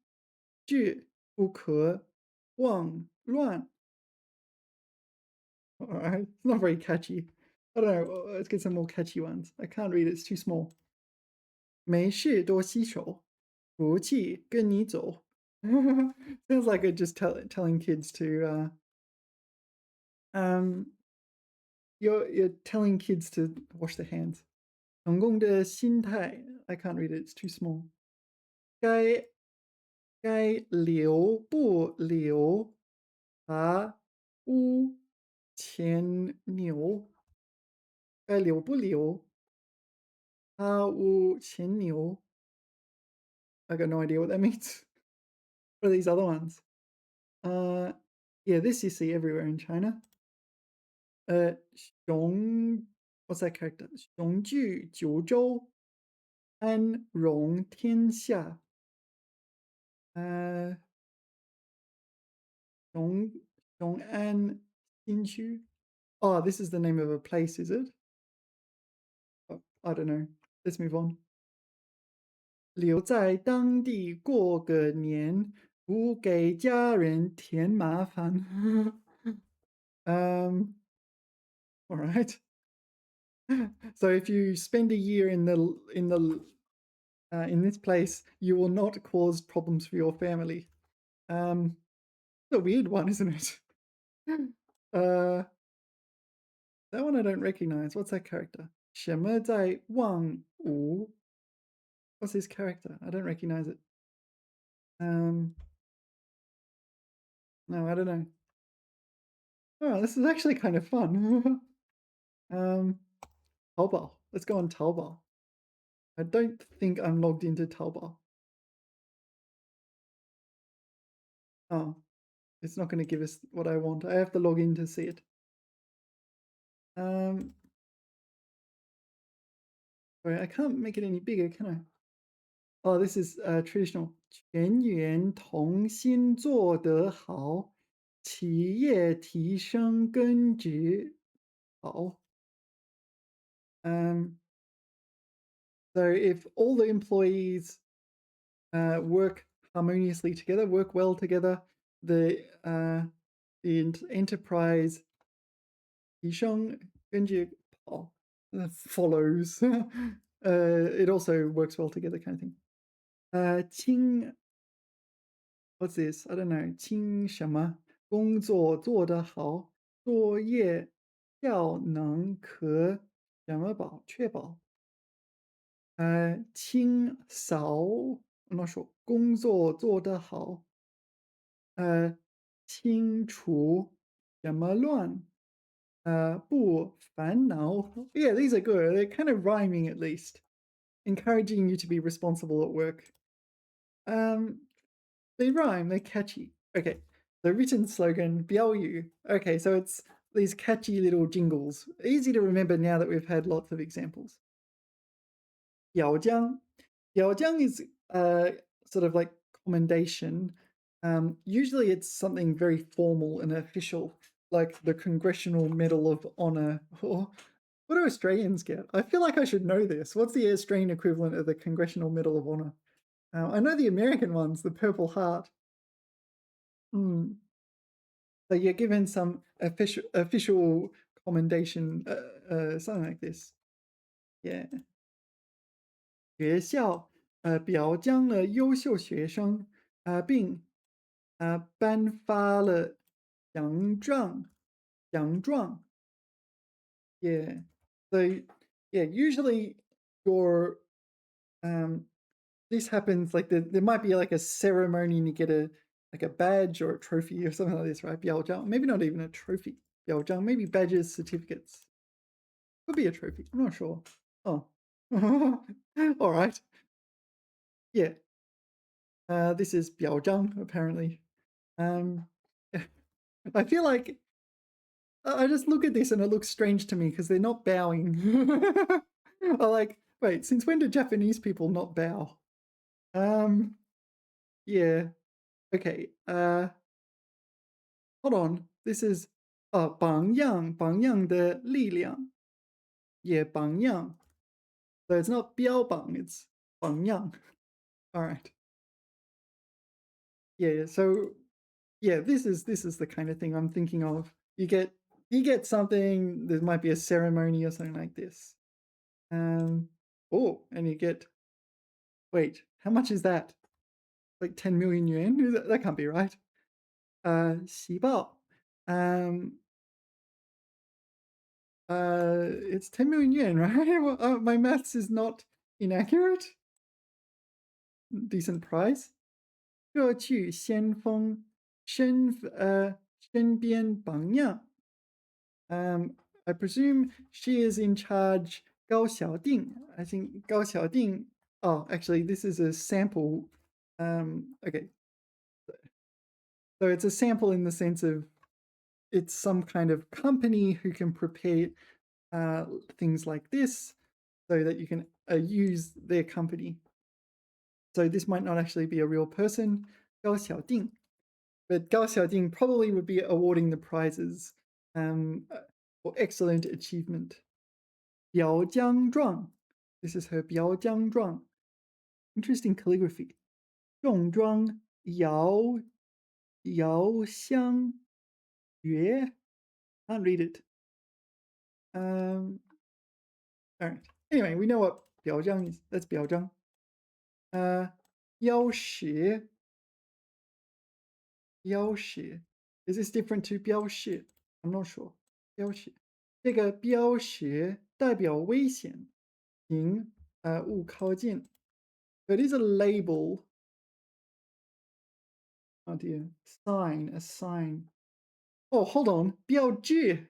治不可忘乱. All right, it's not very catchy. I don't know. Let's get some more catchy ones. I can't read it, it's too small. 没事多洗手, 福气跟你走. Sounds like it just telling kids to you're telling kids to wash their hands. 成功的心态, I can't read it, it's too small. 该留不留爬屋牵牛？该留不留爬屋牵牛? I got no idea what that means. What are these other ones? Yeah, this you see everywhere in China. 雄 what's that character? 雄踞九州，安容天下. 雄安新区. Oh, this is the name of a place, is it? Oh, I don't know. Let's move on. 留在当地过个年，不给家人添麻烦. All right. So if you spend a year in this place, you will not cause problems for your family. It's a weird one, isn't it? That one I don't recognize. What's that character? 什么在望无? What's his character? I don't recognize it. No, I don't know. Oh, this is actually kind of fun. Taobao. Let's go on Taobao. I don't think I'm logged into Taobao. Oh, it's not going to give us what I want. I have to log in to see it. Sorry, I can't make it any bigger, can I? Oh, this is traditional. 全员同心做得好，企业提升根植好. So if all the employees work harmoniously together, work well together, the enterprise 提升根植好 follows. It also works well together, kind of thing. 清 what's this? I don't know. 清什么？工作做得好，作业效能可什么保？确保。清扫 I'm not sure. 工作做得好。清除什么乱？不烦恼. Yeah, these are good. They're kind of rhyming at least, encouraging you to be responsible at work. They rhyme, they're catchy. Okay, the written slogan, 标语. Okay, so it's these catchy little jingles. Easy to remember now that we've had lots of examples. 表彰. 表彰 is sort of like commendation. Usually it's something very formal and official, like the Congressional Medal of Honor. Or what do Australians get? I feel like I should know this. What's the Australian equivalent of the Congressional Medal of Honor? I know the American ones, the Purple Heart. So you're given some official commendation, something like this. Yeah. 学校表彰了优秀学生并颁发了奖状. Yeah. So yeah, usually your this happens like there might be like a ceremony and you get like a badge or a trophy or something like this, right? 表彰, maybe not even a trophy. 表彰, maybe badges, certificates. Could be a trophy. I'm not sure. Oh. All right. Yeah. This is 表彰 apparently. Um, I feel like I just look at this and it looks strange to me because they're not bowing. I like, wait, since when do Japanese people not bow? Um, yeah. Okay. Hold on. This is 榜样的力量. Yeah, 榜样. So it's not 标榜, it's 榜样. All right. Yeah, so yeah, this is the kind of thing I'm thinking of. You get something, there might be a ceremony or something like this. Um, oh, and you get, wait, how much is that? Like 10 million yuan? That can't be right. 喜报. Um, it's 10 million yuan, right? Well, my maths is not inaccurate. Decent price. 热去先锋身边榜样. I presume she is in charge 高小定. I think 高小定. Oh, actually, this is a sample. Okay, so it's a sample in the sense of it's some kind of company who can prepare things like this so that you can use their company. So this might not actually be a real person, 高小定, but 高小定probably would be awarding the prizes for excellent achievement. 表彰状. This is her 表彰状. Interesting calligraphy. 重装遥相约. Can't read it. All right. Anyway, we know what 表彰 is. That's 表彰. 要挟. Is this different to 标示? I'm not sure. 标示. 这个标识代表危险，请勿靠近. So it is a label. Oh dear. A sign. Oh, hold on. 标志.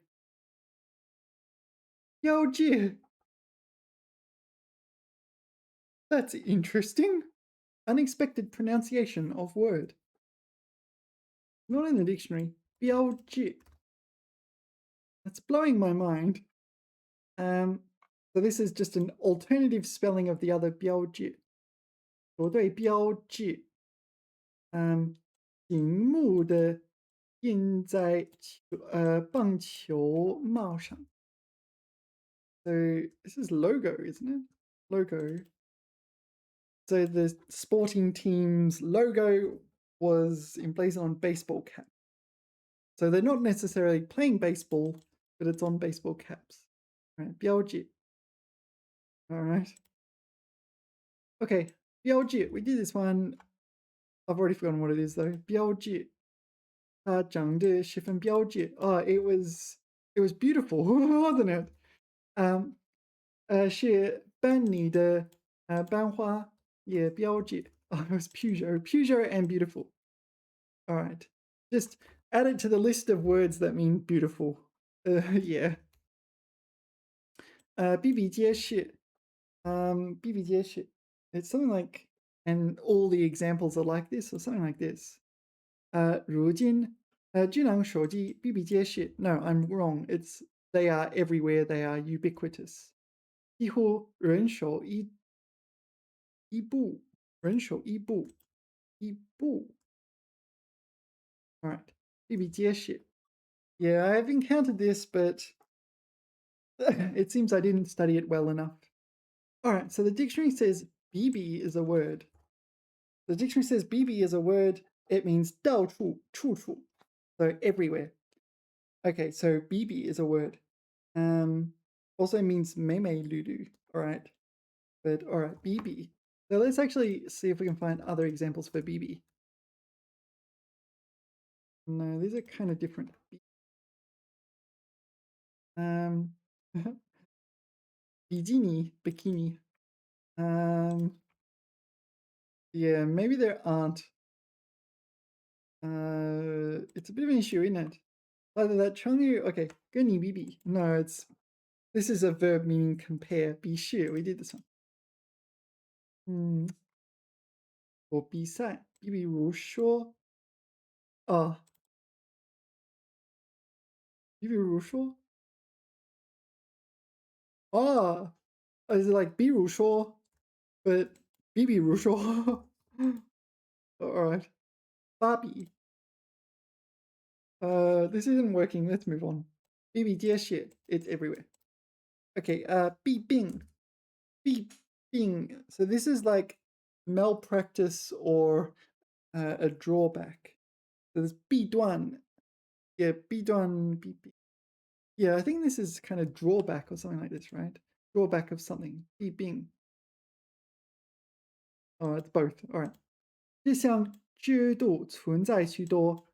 That's interesting. Unexpected pronunciation of word. Not in the dictionary. 标志. That's blowing my mind. So this is just an alternative spelling of the other 标志. 不对，标志. 醒目的印在棒球帽上. So this is logo, isn't it? Logo. So the sporting team's logo was emblazoned on baseball cap. So they're not necessarily playing baseball, but it's on baseball caps. All right, 标志. All right. Okay, 标志. We did this one. I've already forgotten what it is though. 标志. 它长得十分标致. Oh, it was beautiful, wasn't it? 是班里的班花也标致. Oh, it was Peugeot and beautiful. All right, just add it to the list of words that mean beautiful. Yeah. 比比皆是. 比比皆是. It's something like, and all the examples are like this or something like this. 如今智能手机比比皆是. No, I'm wrong. They are everywhere. They are ubiquitous. 几乎人手一部. All right. 比比皆是. Yeah, I've encountered this, but it seems I didn't study it well enough. All right, so the dictionary says BB is a word. The dictionary says BB is a word. It means 到处, 处处. So everywhere. Okay, so BB is a word. Also means meme lulu. All right. But all right, BB. So let's actually see if we can find other examples for BB. No, these are kind of different. Bikini. Yeah, maybe there aren't. It's a bit of an issue, isn't it? Either that Chengyu, okay, 跟你比比. No, it's This is a verb meaning compare, 比试. We did this one. 我比赛，比如说，啊，比如说，啊，is it like 比如说, but 比如说. All right. 芭比. This isn't working. Let's move on. 比皆是, it's everywhere. Okay. 弊病. 弊病. So this is like malpractice or a drawback. So there's 弊端. Yeah, 弊端. Yeah, I think this is kind of drawback or something like this, right? Drawback of something. 弊病. Oh, it's both. All right. 这项制度存在许多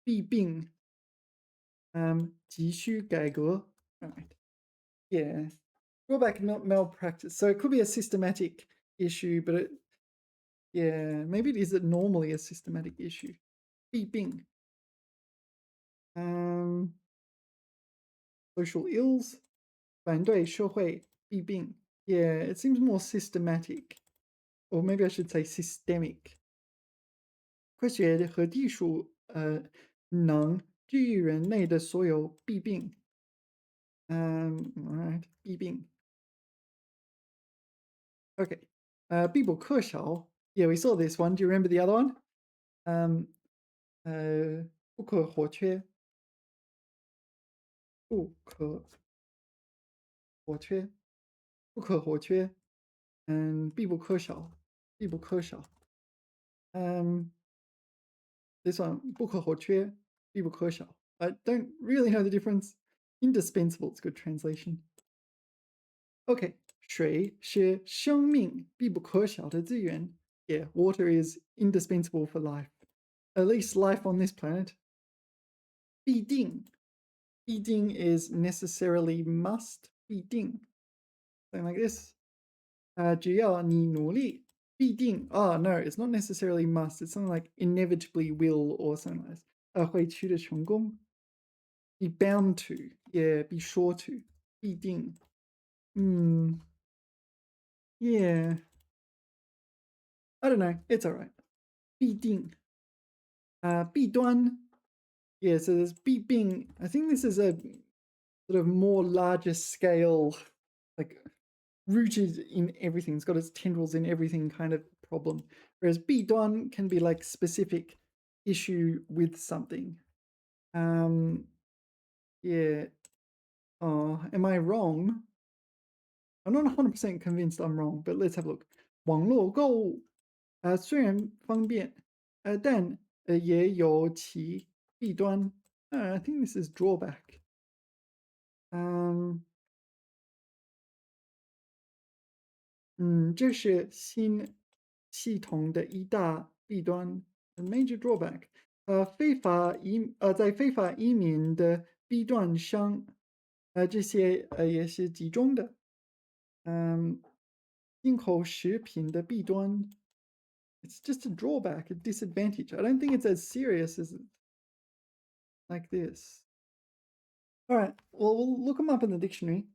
弊病，急需改革. All right. Yeah. Drawback, malpractice. So it could be a systematic issue, but yeah, maybe it is normally a systematic issue. 弊病. Social ills. 反对社会弊病. Yeah, it seems more systematic. Or maybe I should say systemic. 科学和技术能治愈人类的所有弊病。Alright, 弊病. Okay. 必不可少. Yeah, we saw this one. Do you remember the other one? 不可或缺。不可或缺。不可或缺。必不可少。必不可少。This one, 不可或缺，必不可少. I don't really know the difference. Indispensable, it's good translation. Okay, 水是生命必不可少的资源. Yeah, water is indispensable for life. At least life on this planet. 必定. 必定 is necessarily must. 必定. Something like this. 只要你努力必定. Oh, no, it's not necessarily must. It's something like inevitably will or something like this. 会取得成功. Be bound to. Yeah, be sure to. 必定. Yeah. I don't know. It's all right. 必定. 弊端. Yeah, so there's 弊病. I think this is a sort of more larger scale, like rooted in everything. It's got its tendrils in everything kind of problem. Whereas 弊端 can be like specific issue with something. Yeah. Oh, am I wrong? I'm not 100% convinced I'm wrong, but let's have a look. 网络购物虽然方便但也有其弊端. I think this is drawback. 这是新系统的一大弊端 a major drawback. 在非法移民的弊端上这些也是集中的. 进口食品的弊端 it's just a drawback, a disadvantage. I don't think it's as serious as like this. All right, well, we'll look them up in the dictionary.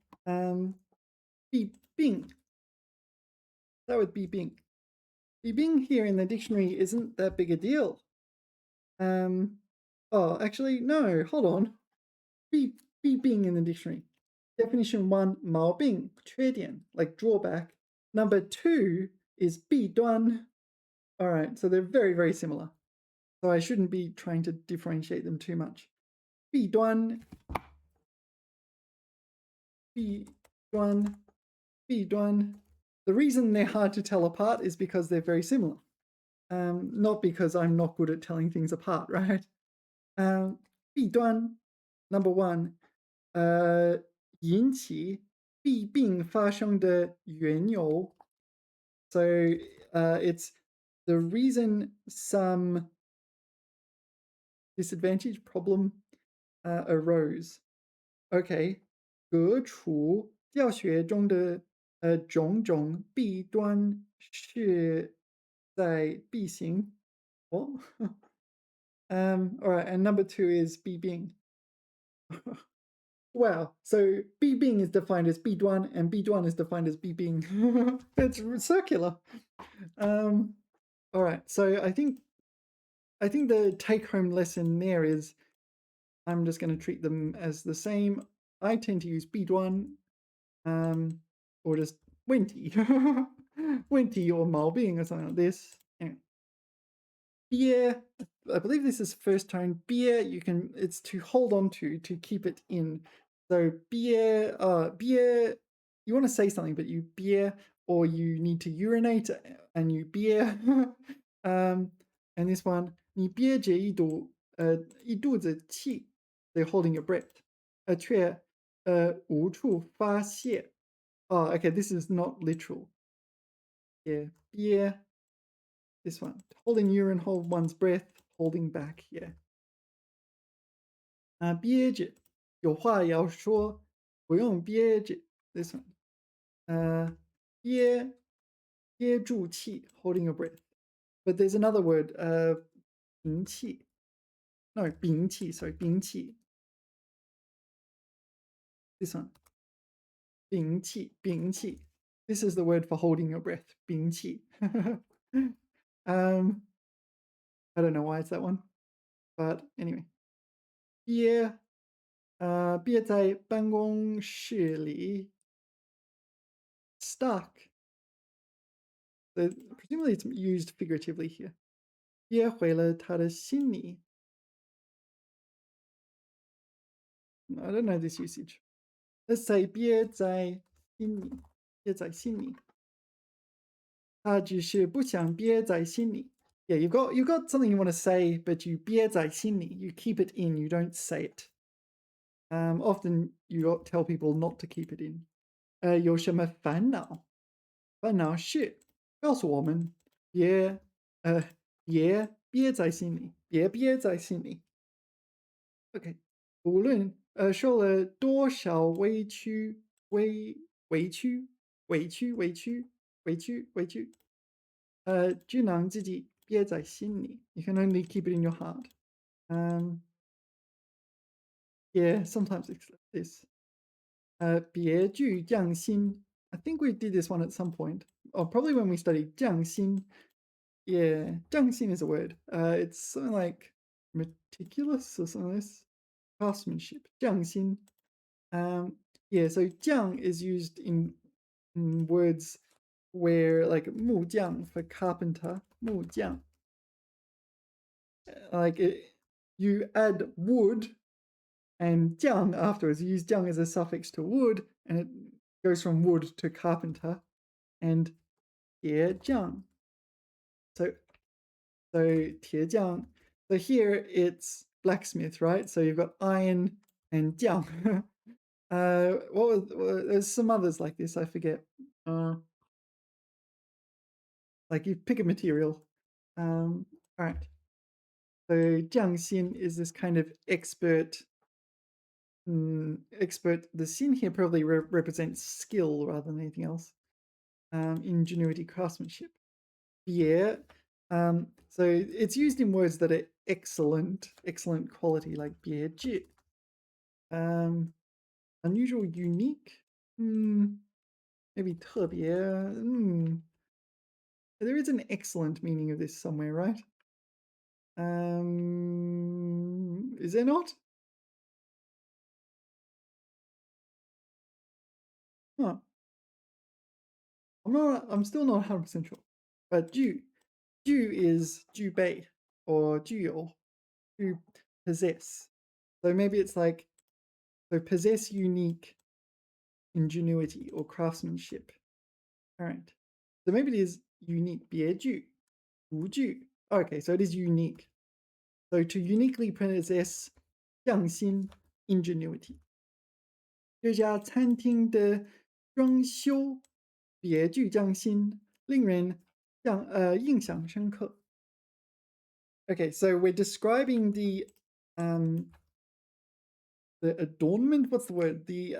弊病. Start with 弊病. 弊病 here in the dictionary isn't that big a deal. Oh, actually, no, hold on. 弊病 in the dictionary. Definition 1, 毛病, 缺点, like drawback. Number 2 is 弊端. All right, so they're very, very similar. So I shouldn't be trying to differentiate them too much. 弊端. 弊端. 弊端. The reason they're hard to tell apart is because they're very similar. Not because I'm not good at telling things apart, right? 弊端. Number 1. 引起弊病发生的缘由. So it's the reason some disadvantage, problem arose. Okay. 革除教学中的种种弊端是在必行. What? All right, and number 2 is 弊病. Wow. So B Bing is defined as B Duan, and B Duan is defined as B Bing. It's circular. All right. So I think the take-home lesson there is I'm just going to treat them as the same. I tend to use B Duan, or just 问题, 问题 or 毛病 or something like this. Anyway. Beer, I believe this is first tone. Beer, it's to hold on to keep it in. So beer, you want to say something, but you beer, or you need to urinate and you beer. And this one, 你憋着一肚子气, they're holding your breath, 却无处发泄. Oh, okay, this is not literal. Yeah, beer. This one, holding urine, hold one's breath, holding back. Yeah. 憋着，有话要说，不用憋着。This one. 憋住气, holding your breath. But there's another word. 屏气. No, 屏气. Sorry, 屏气. This one. 屏气, 屏气. This is the word for holding your breath. 屏气. I don't know why it's that one, but anyway. 憋在办公室里 stuck. Presumably it's used figuratively here. 憋回了他的心里. I don't know this usage. Let's say 憋在心里. 憋在心里. 他只是不想憋在心里. Yeah, you've got something you want to say, but you 憋在心里. You keep it in, you don't say it. Often you tell people not to keep it in. 有什么烦恼？烦恼是告诉我们别憋在心里，别憋在心里。OK，无论受了多少委屈，委屈，委屈，委屈，委屈，委屈，只能自己憋在心里。You can only keep it in your heart. Yeah, sometimes it's like this. 别具匠心. I think we did this one at some point. Or probably when we studied 匠心. Yeah, 匠心 is a word. It's something like meticulous or something like this. Craftsmanship. 匠心. Yeah, so 匠 is used in words where, like 木匠 for carpenter. 木匠. Like you add wood and 匠 afterwards. You use 匠 as a suffix to wood, and it goes from wood to carpenter. And 铁匠. So 铁匠. So here it's blacksmith, right? So you've got iron and 匠. There's some others like this, I forget. Like you pick a material. All right. So 匠心 is this kind of expert. The sin here probably represents skill rather than anything else. Ingenuity, craftsmanship. Yeah. So it's used in words that are excellent quality, like 别致. Unusual, unique. Maybe 特别. There is an excellent meaning of this somewhere, right? Is there not? Huh. I'm still not 100% sure. But 具 is 具备 or 具有, to possess. So maybe it's like, so possess unique ingenuity or craftsmanship. All right. So maybe it is unique. 别具, 无具. Okay, so it is unique. So to uniquely possess 匠心 ingenuity. 这家餐厅的装修别具匠心，令人印象深刻. Okay, so we're describing the adornment. What's the word? The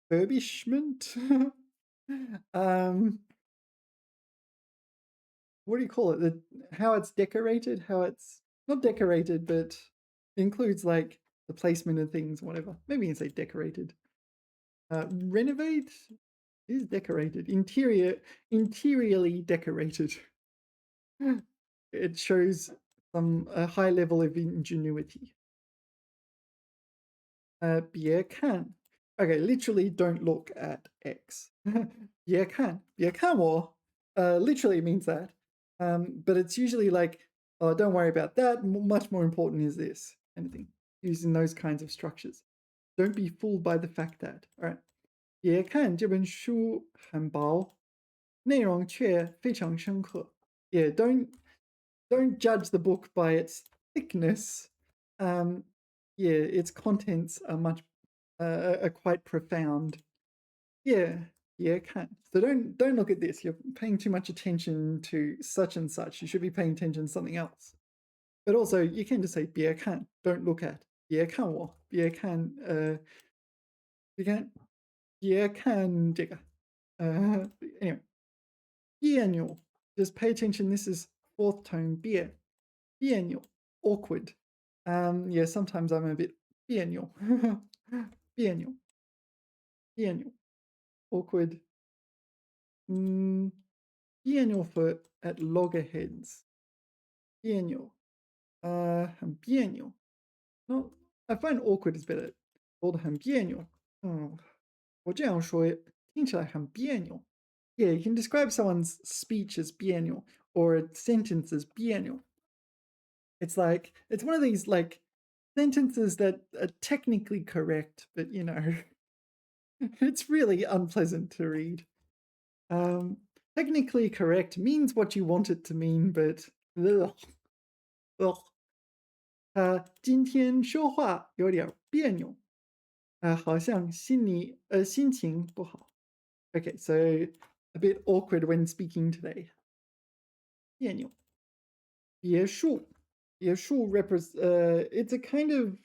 furbishment. What do you call it? How it's decorated. How it's not decorated, but it includes like the placement of things, whatever. Maybe you can say decorated. Renovate is decorated. Interiorly decorated. It shows a high level of ingenuity. 别看. Okay, literally don't look at X. 别看我. Literally means that. But it's usually like, oh, don't worry about that. Much more important is this. Anything. Using those kinds of structures. Don't be fooled by the fact that. All right. 别看这本书很薄，内容却非常深刻. Yeah, don't judge the book by its thickness. Yeah, its contents are are quite profound. Yeah, yeah, can. So don't look at this. You're paying too much attention to such and such. You should be paying attention to something else. But also, you can just say 别看, don't look at. 别看我,别看别看这个. Anyway, 别扭. Just pay attention. This is fourth tone. 别扭. Awkward. Yeah, sometimes I'm a bit 别扭. 别扭. 别扭. Awkward. 别扭 for at loggerheads. 别扭. 很别扭. No, I find awkward is better. 说得很别扭. 我这样说听起来很别扭. Yeah, you can describe someone's speech as 别扭 or a sentence as 别扭. It's like, it's one of these like sentences that are technically correct, but it's really unpleasant to read. Technically correct means what you want it to mean, but ugh. 今天说话有点别扭，好像心情不好. Okay, so a bit awkward when speaking today. 别扭. 别墅. 别墅 it's a kind of,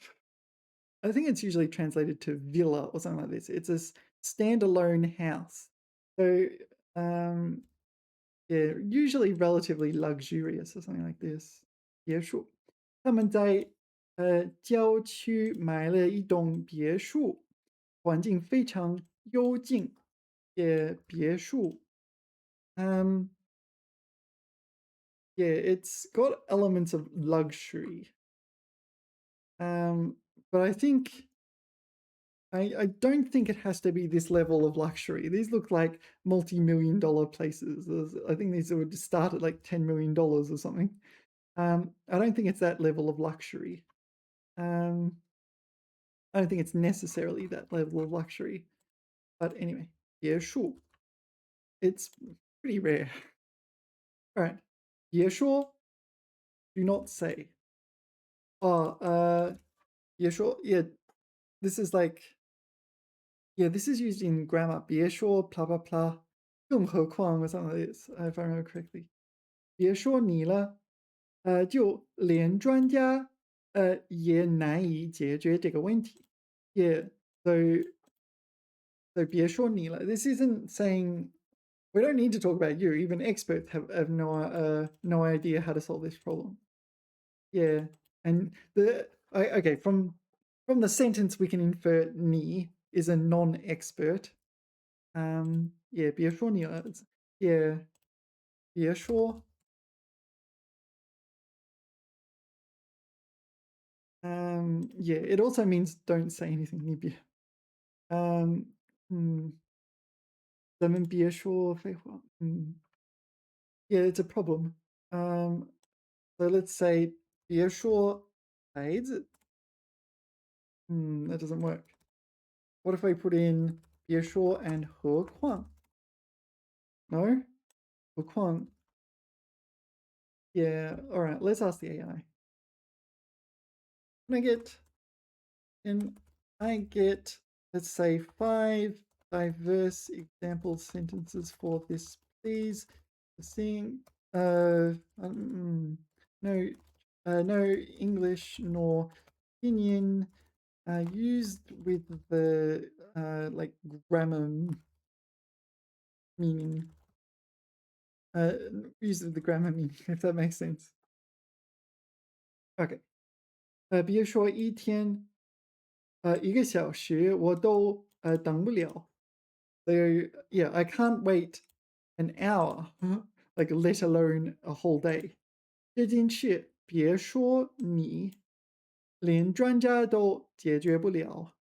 I think it's usually translated to villa or something like this. It's a standalone house. So, yeah, usually relatively luxurious or something like this. 别墅. 他们在郊区买了一栋别墅，环境非常幽静。别墅. Yeah, it's got elements of luxury. But I think I don't think it has to be this level of luxury. These look like multi-million-dollar places. I think these would start at like $10 million or something. I don't think it's that level of luxury. I don't think it's necessarily that level of luxury. But anyway, 别墅. It's pretty rare. All right. 别说, do not say. Oh, 别说, yeah, this is like, yeah, this is used in grammar. 别说 blah blah blah. 更何况 or something like this, if I remember correctly. 别说你了, 就连专家也难以解决这个问题. Yeah, so 别说你了. This isn't saying we don't need to talk about you. Even experts have no idea how to solve this problem. Yeah, and okay, from the sentence we can infer 你 is a non-expert. Yeah, 别说你了. Yeah, 别说. Yeah, it also means don't say anything. 你别. 咱们别说废话. Yeah, it's a problem. So let's say 别说孩子. That doesn't work. What if I put in 别说 and 何况? No? 何况? Yeah, all right, let's ask the AI. Can I get, let's say, 5 diverse example sentences for this, please? Seeing, no English nor opinion used with the like grammar meaning. Used with the grammar meaning, if that makes sense. Okay. 比如说一天1个小时我都等不了。So yeah, I can't wait an hour, like let alone a whole day. 这件事别说你，连专家都解决不了。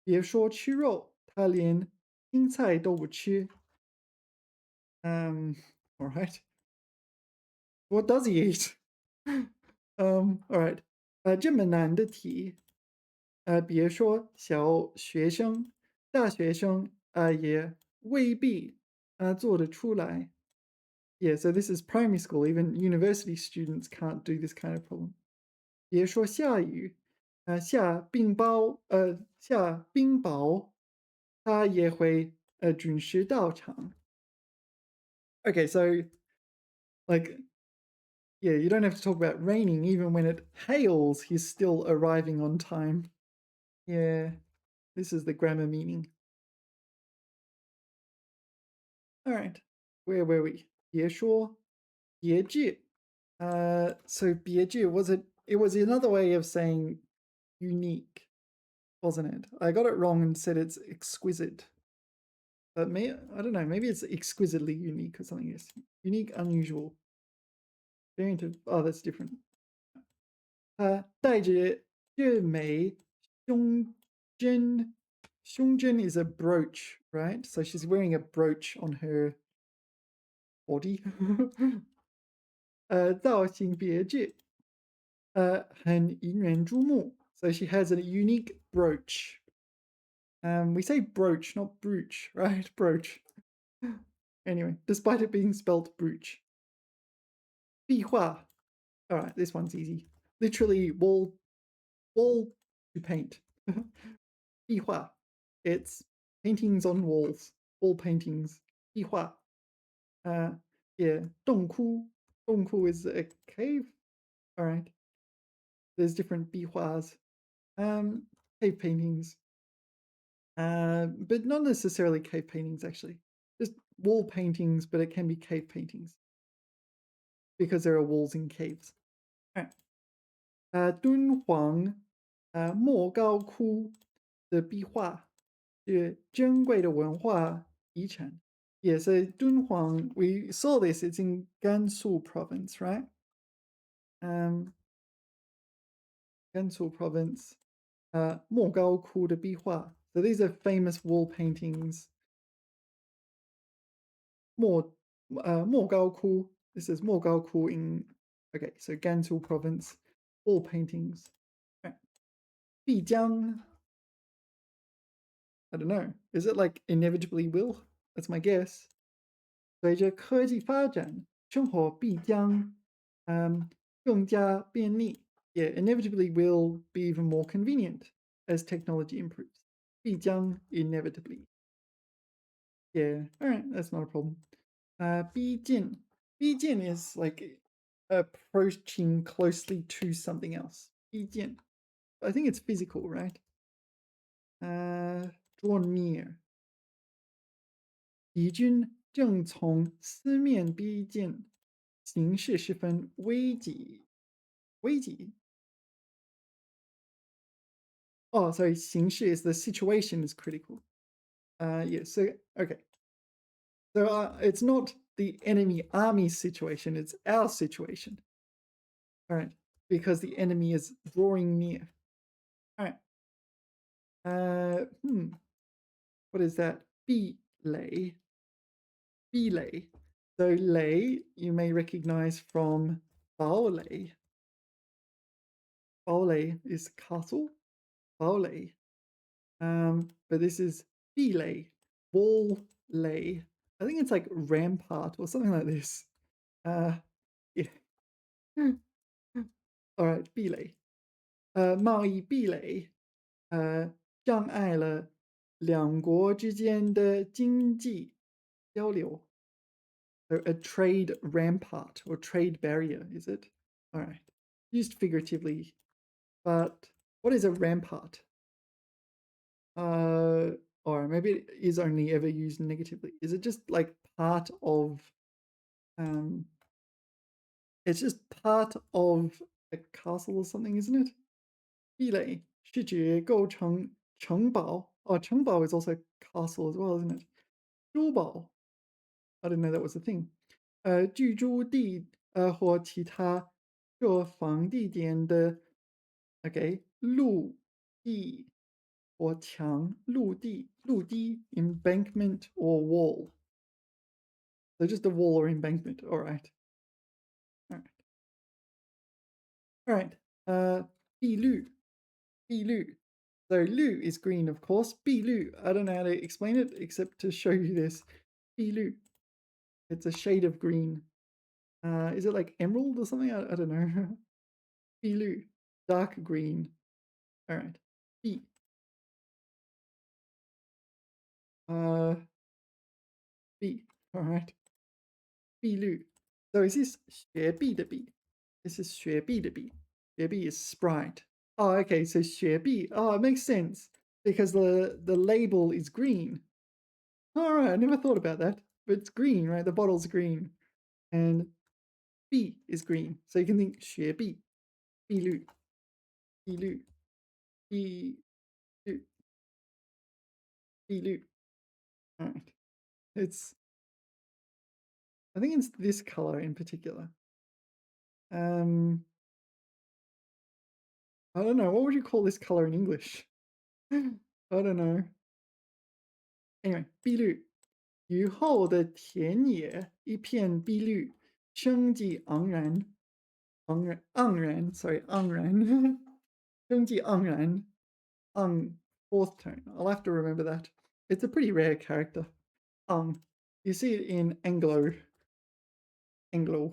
别说吃肉，他连青菜都不吃。All right. What does he eat? All right. 这么难的题，别说小学生，大学生也未必做得出来。Yeah, so this is primary school. Even university students can't do this kind of problem. 别说下雨，下冰雹，他也会准时到场。Okay, so like yeah, you don't have to talk about raining. Even when it hails, he's still arriving on time. Yeah, this is the grammar meaning. All right, where were we? 别说，别致. So 别致was it? It was another way of saying unique, wasn't it? I got it wrong and said it's exquisite. But I don't know, maybe it's exquisitely unique or something. Yes, unique, unusual. Oh, that's different. 戴着月眉胸针，胸针 is a brooch, right? So she's wearing a brooch on her body. 造型别致，很引人注目. So she has a unique brooch. We say brooch, not brooch, right? Brooch. Anyway, despite it being spelt brooch. 壁画. All right, this one's easy. Literally wall to paint. 壁画. It's paintings on walls, wall paintings. 壁画. Yeah, 洞窟. 洞窟 is a cave. All right. There's different 壁画s. Cave paintings. But not necessarily cave paintings actually. Just wall paintings, but it can be cave paintings because there are walls in caves. All right. 敦煌莫高窟的壁画是珍贵的文化遗产. Yeah, so Dunhuang, we saw this, it's in Gansu province, right? Gansu province, Mogaoku de Bihua. So these are famous wall paintings. Mogaoku, this is Mogaoku in, okay, so Gansu province, wall paintings. Right. Bijiang, I don't know, is it like inevitably will? That's my guess. 随着科技发展，生活必将更加便利. Yeah, inevitably will be even more convenient as technology improves. 必将 inevitably. Yeah, all right, that's not a problem. 逼近. 逼近 is like approaching closely to something else. 逼近. I think it's physical, right? Draw near. 敌军正从四面逼近，形势十分危急。危急? Oh, sorry, 形势 is the situation is critical. Yeah, so, okay. So it's not the enemy army situation, it's our situation. All right, because the enemy is drawing near. All right. What is that? 壁垒. 壁垒. So 垒 you may recognize from 堡垒. 堡垒 is castle. 堡垒. But this is 壁垒, wall lay. I think it's like rampart or something like this. Yeah. All right, 壁垒. 贸易壁垒障碍了两国之间的经济交流. So a trade rampart or trade barrier, is it? All right. Used figuratively, but what is a rampart? Or maybe it is only ever used negatively. Is it just like part of it's just part of a castle or something, isn't it? 壁垒视觉构成城堡. Oh, 城堡 is also castle as well, isn't it? 珠宝 I didn't know that was a thing. 居住地或其他设防地点的 OK 陆地或墙陆地 embankment or wall. So just a wall or embankment. All right. All right. All right. 碧绿 So 绿 is green, of course. 碧绿 I don't know how to explain it except to show you this. 碧绿 It's a shade of green. Is it like emerald or something? I don't know. 碧绿 Dark green. All right. 碧 B. All right. 碧绿 So is this 雪碧的碧? This is 雪碧的碧. 雪碧 is Sprite. Oh, okay. So 雪碧. Oh, it makes sense because the label is green. All right. I never thought about that. But it's green, right? The bottle's green. And B is green. So you can think 雪碧,碧绿,碧绿,碧绿,碧绿. All right. I think it's this color in particular. I don't know. What would you call this color in English? I don't know. Anyway, 碧绿雨后的田野一片碧绿，生机盎然，sorry, 盎然，生机盎然, fourth tone. I'll have to remember that. It's a pretty rare character. You see it in Anglo. Anglo.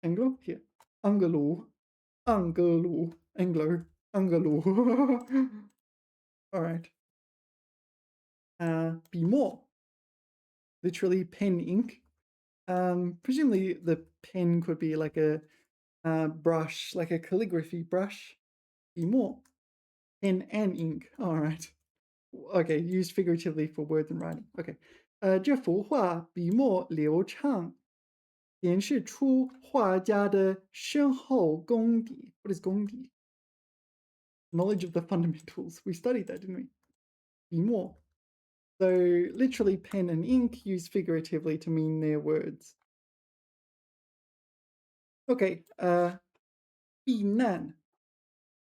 Anglo? Here. Anglo. Anglo. Anglo. Anglo. All right. 笔墨 literally pen ink. Presumably the pen could be like a brush, like a calligraphy brush. 笔墨 pen and ink. All right. Okay, used figuratively for words and writing. Okay. 这幅画笔墨流畅，显示出画家的深厚功底. What is 功底? Knowledge of the fundamentals. We studied that, didn't we? 笔墨 So literally pen and ink used figuratively to mean their words. Okay, 避难.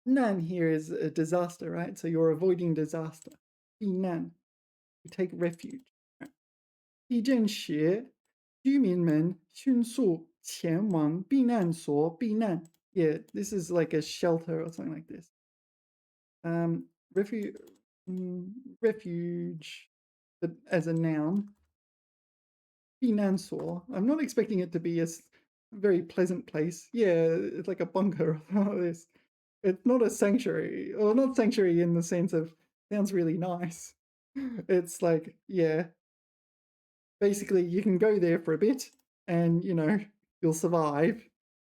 Nan here is a disaster, right? So you're avoiding disaster. 避难, you take refuge. 地震时，居民们迅速前往避难所避难. Yeah, this is like a shelter or something like this. Refuge, refuge as a noun. 避难所. I'm not expecting it to be a very pleasant place. Yeah, it's like a bunker. It's not a sanctuary, or not sanctuary in the sense of sounds really nice. It's like, yeah, basically you can go there for a bit and, you'll survive.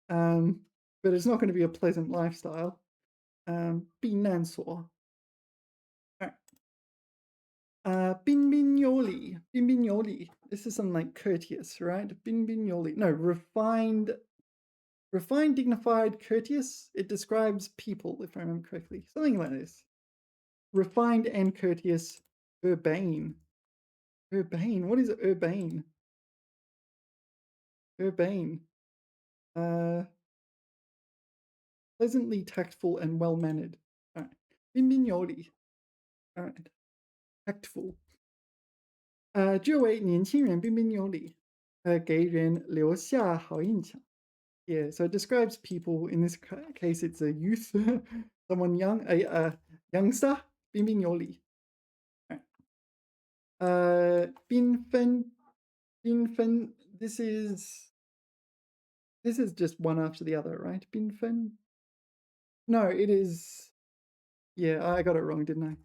But it's not going to be a pleasant lifestyle. 避难所. Bin bin yoli. Bin bin yoli. This is something like courteous, right? Bin bin yoli. No, refined, dignified, courteous. It describes people, if I remember correctly. Something like this. Refined and courteous. Urbane. Urbane. What is urbane? Urbane. Pleasantly tactful and well-mannered. All right. Bin bin yoli. All right. Tactful. 这位年轻人彬彬有礼，给人留下好印象. Yeah, so it describes people. In this case, it's a youth, someone young, a youngster. 彬彬有礼. Right. 缤纷, this is just one after the other, right? 缤纷. No, it is. Yeah, I got it wrong, didn't I?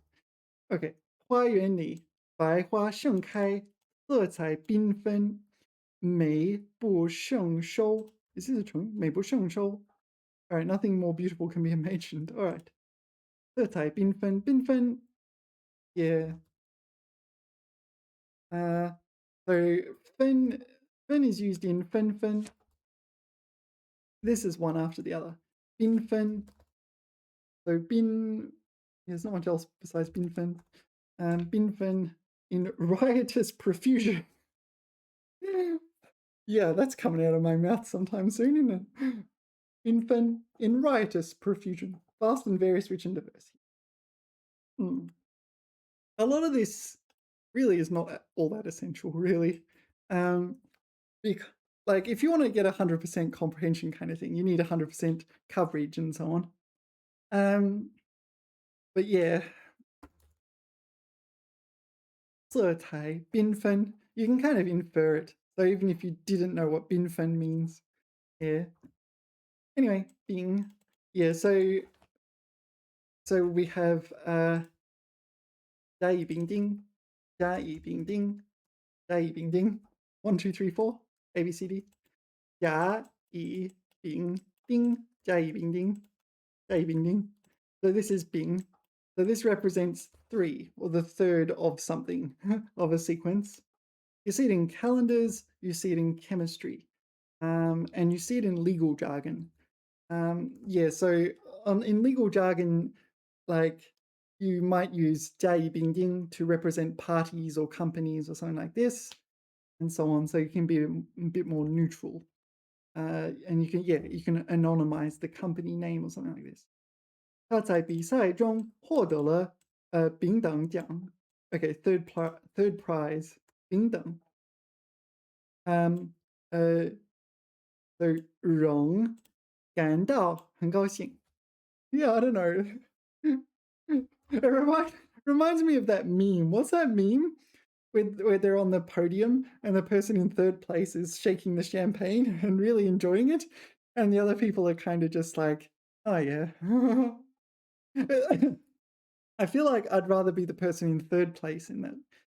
Okay. 花园里百花盛开，色彩缤纷，美不胜收. Is this a 成语? 美不胜收. All right, nothing more beautiful can be imagined. All right. 色彩缤纷, 缤纷. Yeah. So 纷 is used in 纷纷. This is one after the other. binfen. So bin, there's not much else besides binfen. Binfen in riotous profusion. Yeah, that's coming out of my mouth sometime soon, isn't it? Binfen in riotous profusion, vast and various, rich and diverse. A lot of this really is not all that essential, really. Because, like, if you want to get 100% comprehension kind of thing, you need 100% coverage and so on. But yeah, 色彩缤纷, you can kind of infer it. So even if you didn't know what 缤纷 means, yeah. Anyway, Bing. Yeah, so we have 甲乙丙丁, 甲乙丙丁, 甲乙丙丁. 1, 2, 3, 4, A, B, C, D. 甲乙丙丁, 甲乙丙丁, 甲乙丙丁. So this is Bing. So this represents 3, or the third of something, of a sequence. You see it in calendars, you see it in chemistry, and you see it in legal jargon. Yeah, so in legal jargon, like you might use 甲乙丙丁 to represent parties or companies or something like this, and so on. So you can be a bit more neutral, and you can anonymize the company name or something like this. 他在比赛中获得了丙等奖。Okay, third prize 丙等。So 荣感到很高兴。Yeah, I don't know. It reminds me of that meme. What's that meme? Where they're on the podium and the person in third place is shaking the champagne and really enjoying it, and the other people are kind of just like, oh yeah. I feel like I'd rather be the person in third place in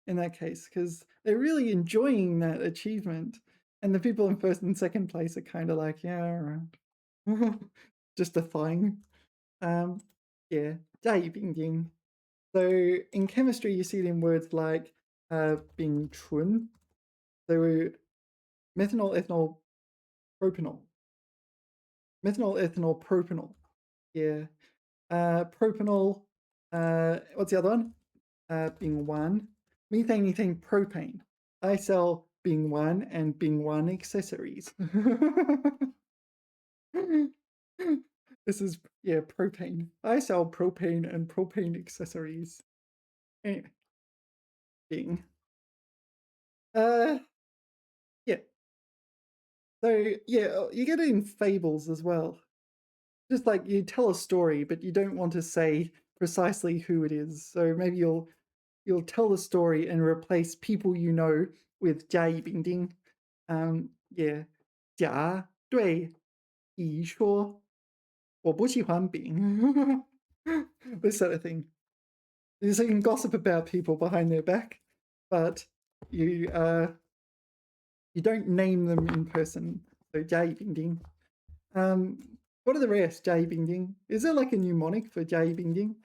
that case, because they're really enjoying that achievement, and the people in first and second place are kind of like, yeah, all right. Just a thing. Yeah, 甲乙丙丁. So in chemistry, you see it in words like 丙醇. So methanol, ethanol, propanol. Methanol, ethanol, propanol. Yeah. Propanol. What's the other one? 丙烷. Methane, ethane, propane. I sell 丙烷 and 丙烷 accessories. This is, yeah, propane. I sell propane and propane accessories. Anyway, Bing. Yeah. So, yeah, you get it in fables as well. Just like you tell a story, but you don't want to say precisely who it is. So maybe you'll tell the story and replace people you know with 甲乙丙丁. Yeah. 甲对乙说我不喜欢丙. This sort of thing. So you can gossip about people behind their back, but you don't name them in person. So 甲乙丙丁. What are the rest? 甲乙丙丁. Is there like a mnemonic for 甲乙丙丁?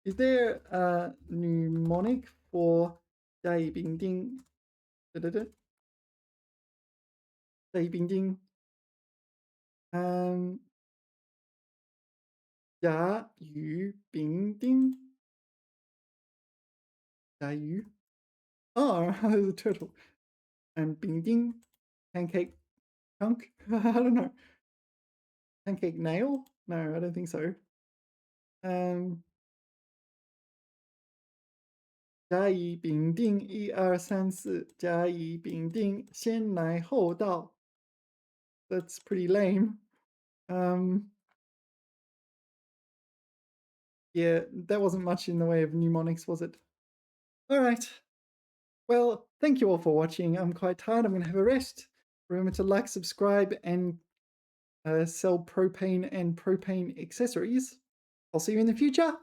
Is there a mnemonic for 甲乙丙丁? 甲乙丙丁. 甲乙丙丁. 甲乙. Oh, there's a turtle. And 丙丁, pancake chunk? I don't know. Pancake nail? No, I don't think so. 甲乙丙丁1、2、3、4. 甲乙丙丁先来后到. That's pretty lame. Yeah, that wasn't much in the way of mnemonics, was it? All right. Well, thank you all for watching. I'm quite tired. I'm going to have a rest. Remember to like, subscribe, and sell propane and propane accessories. I'll see you in the future.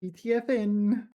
ETFN.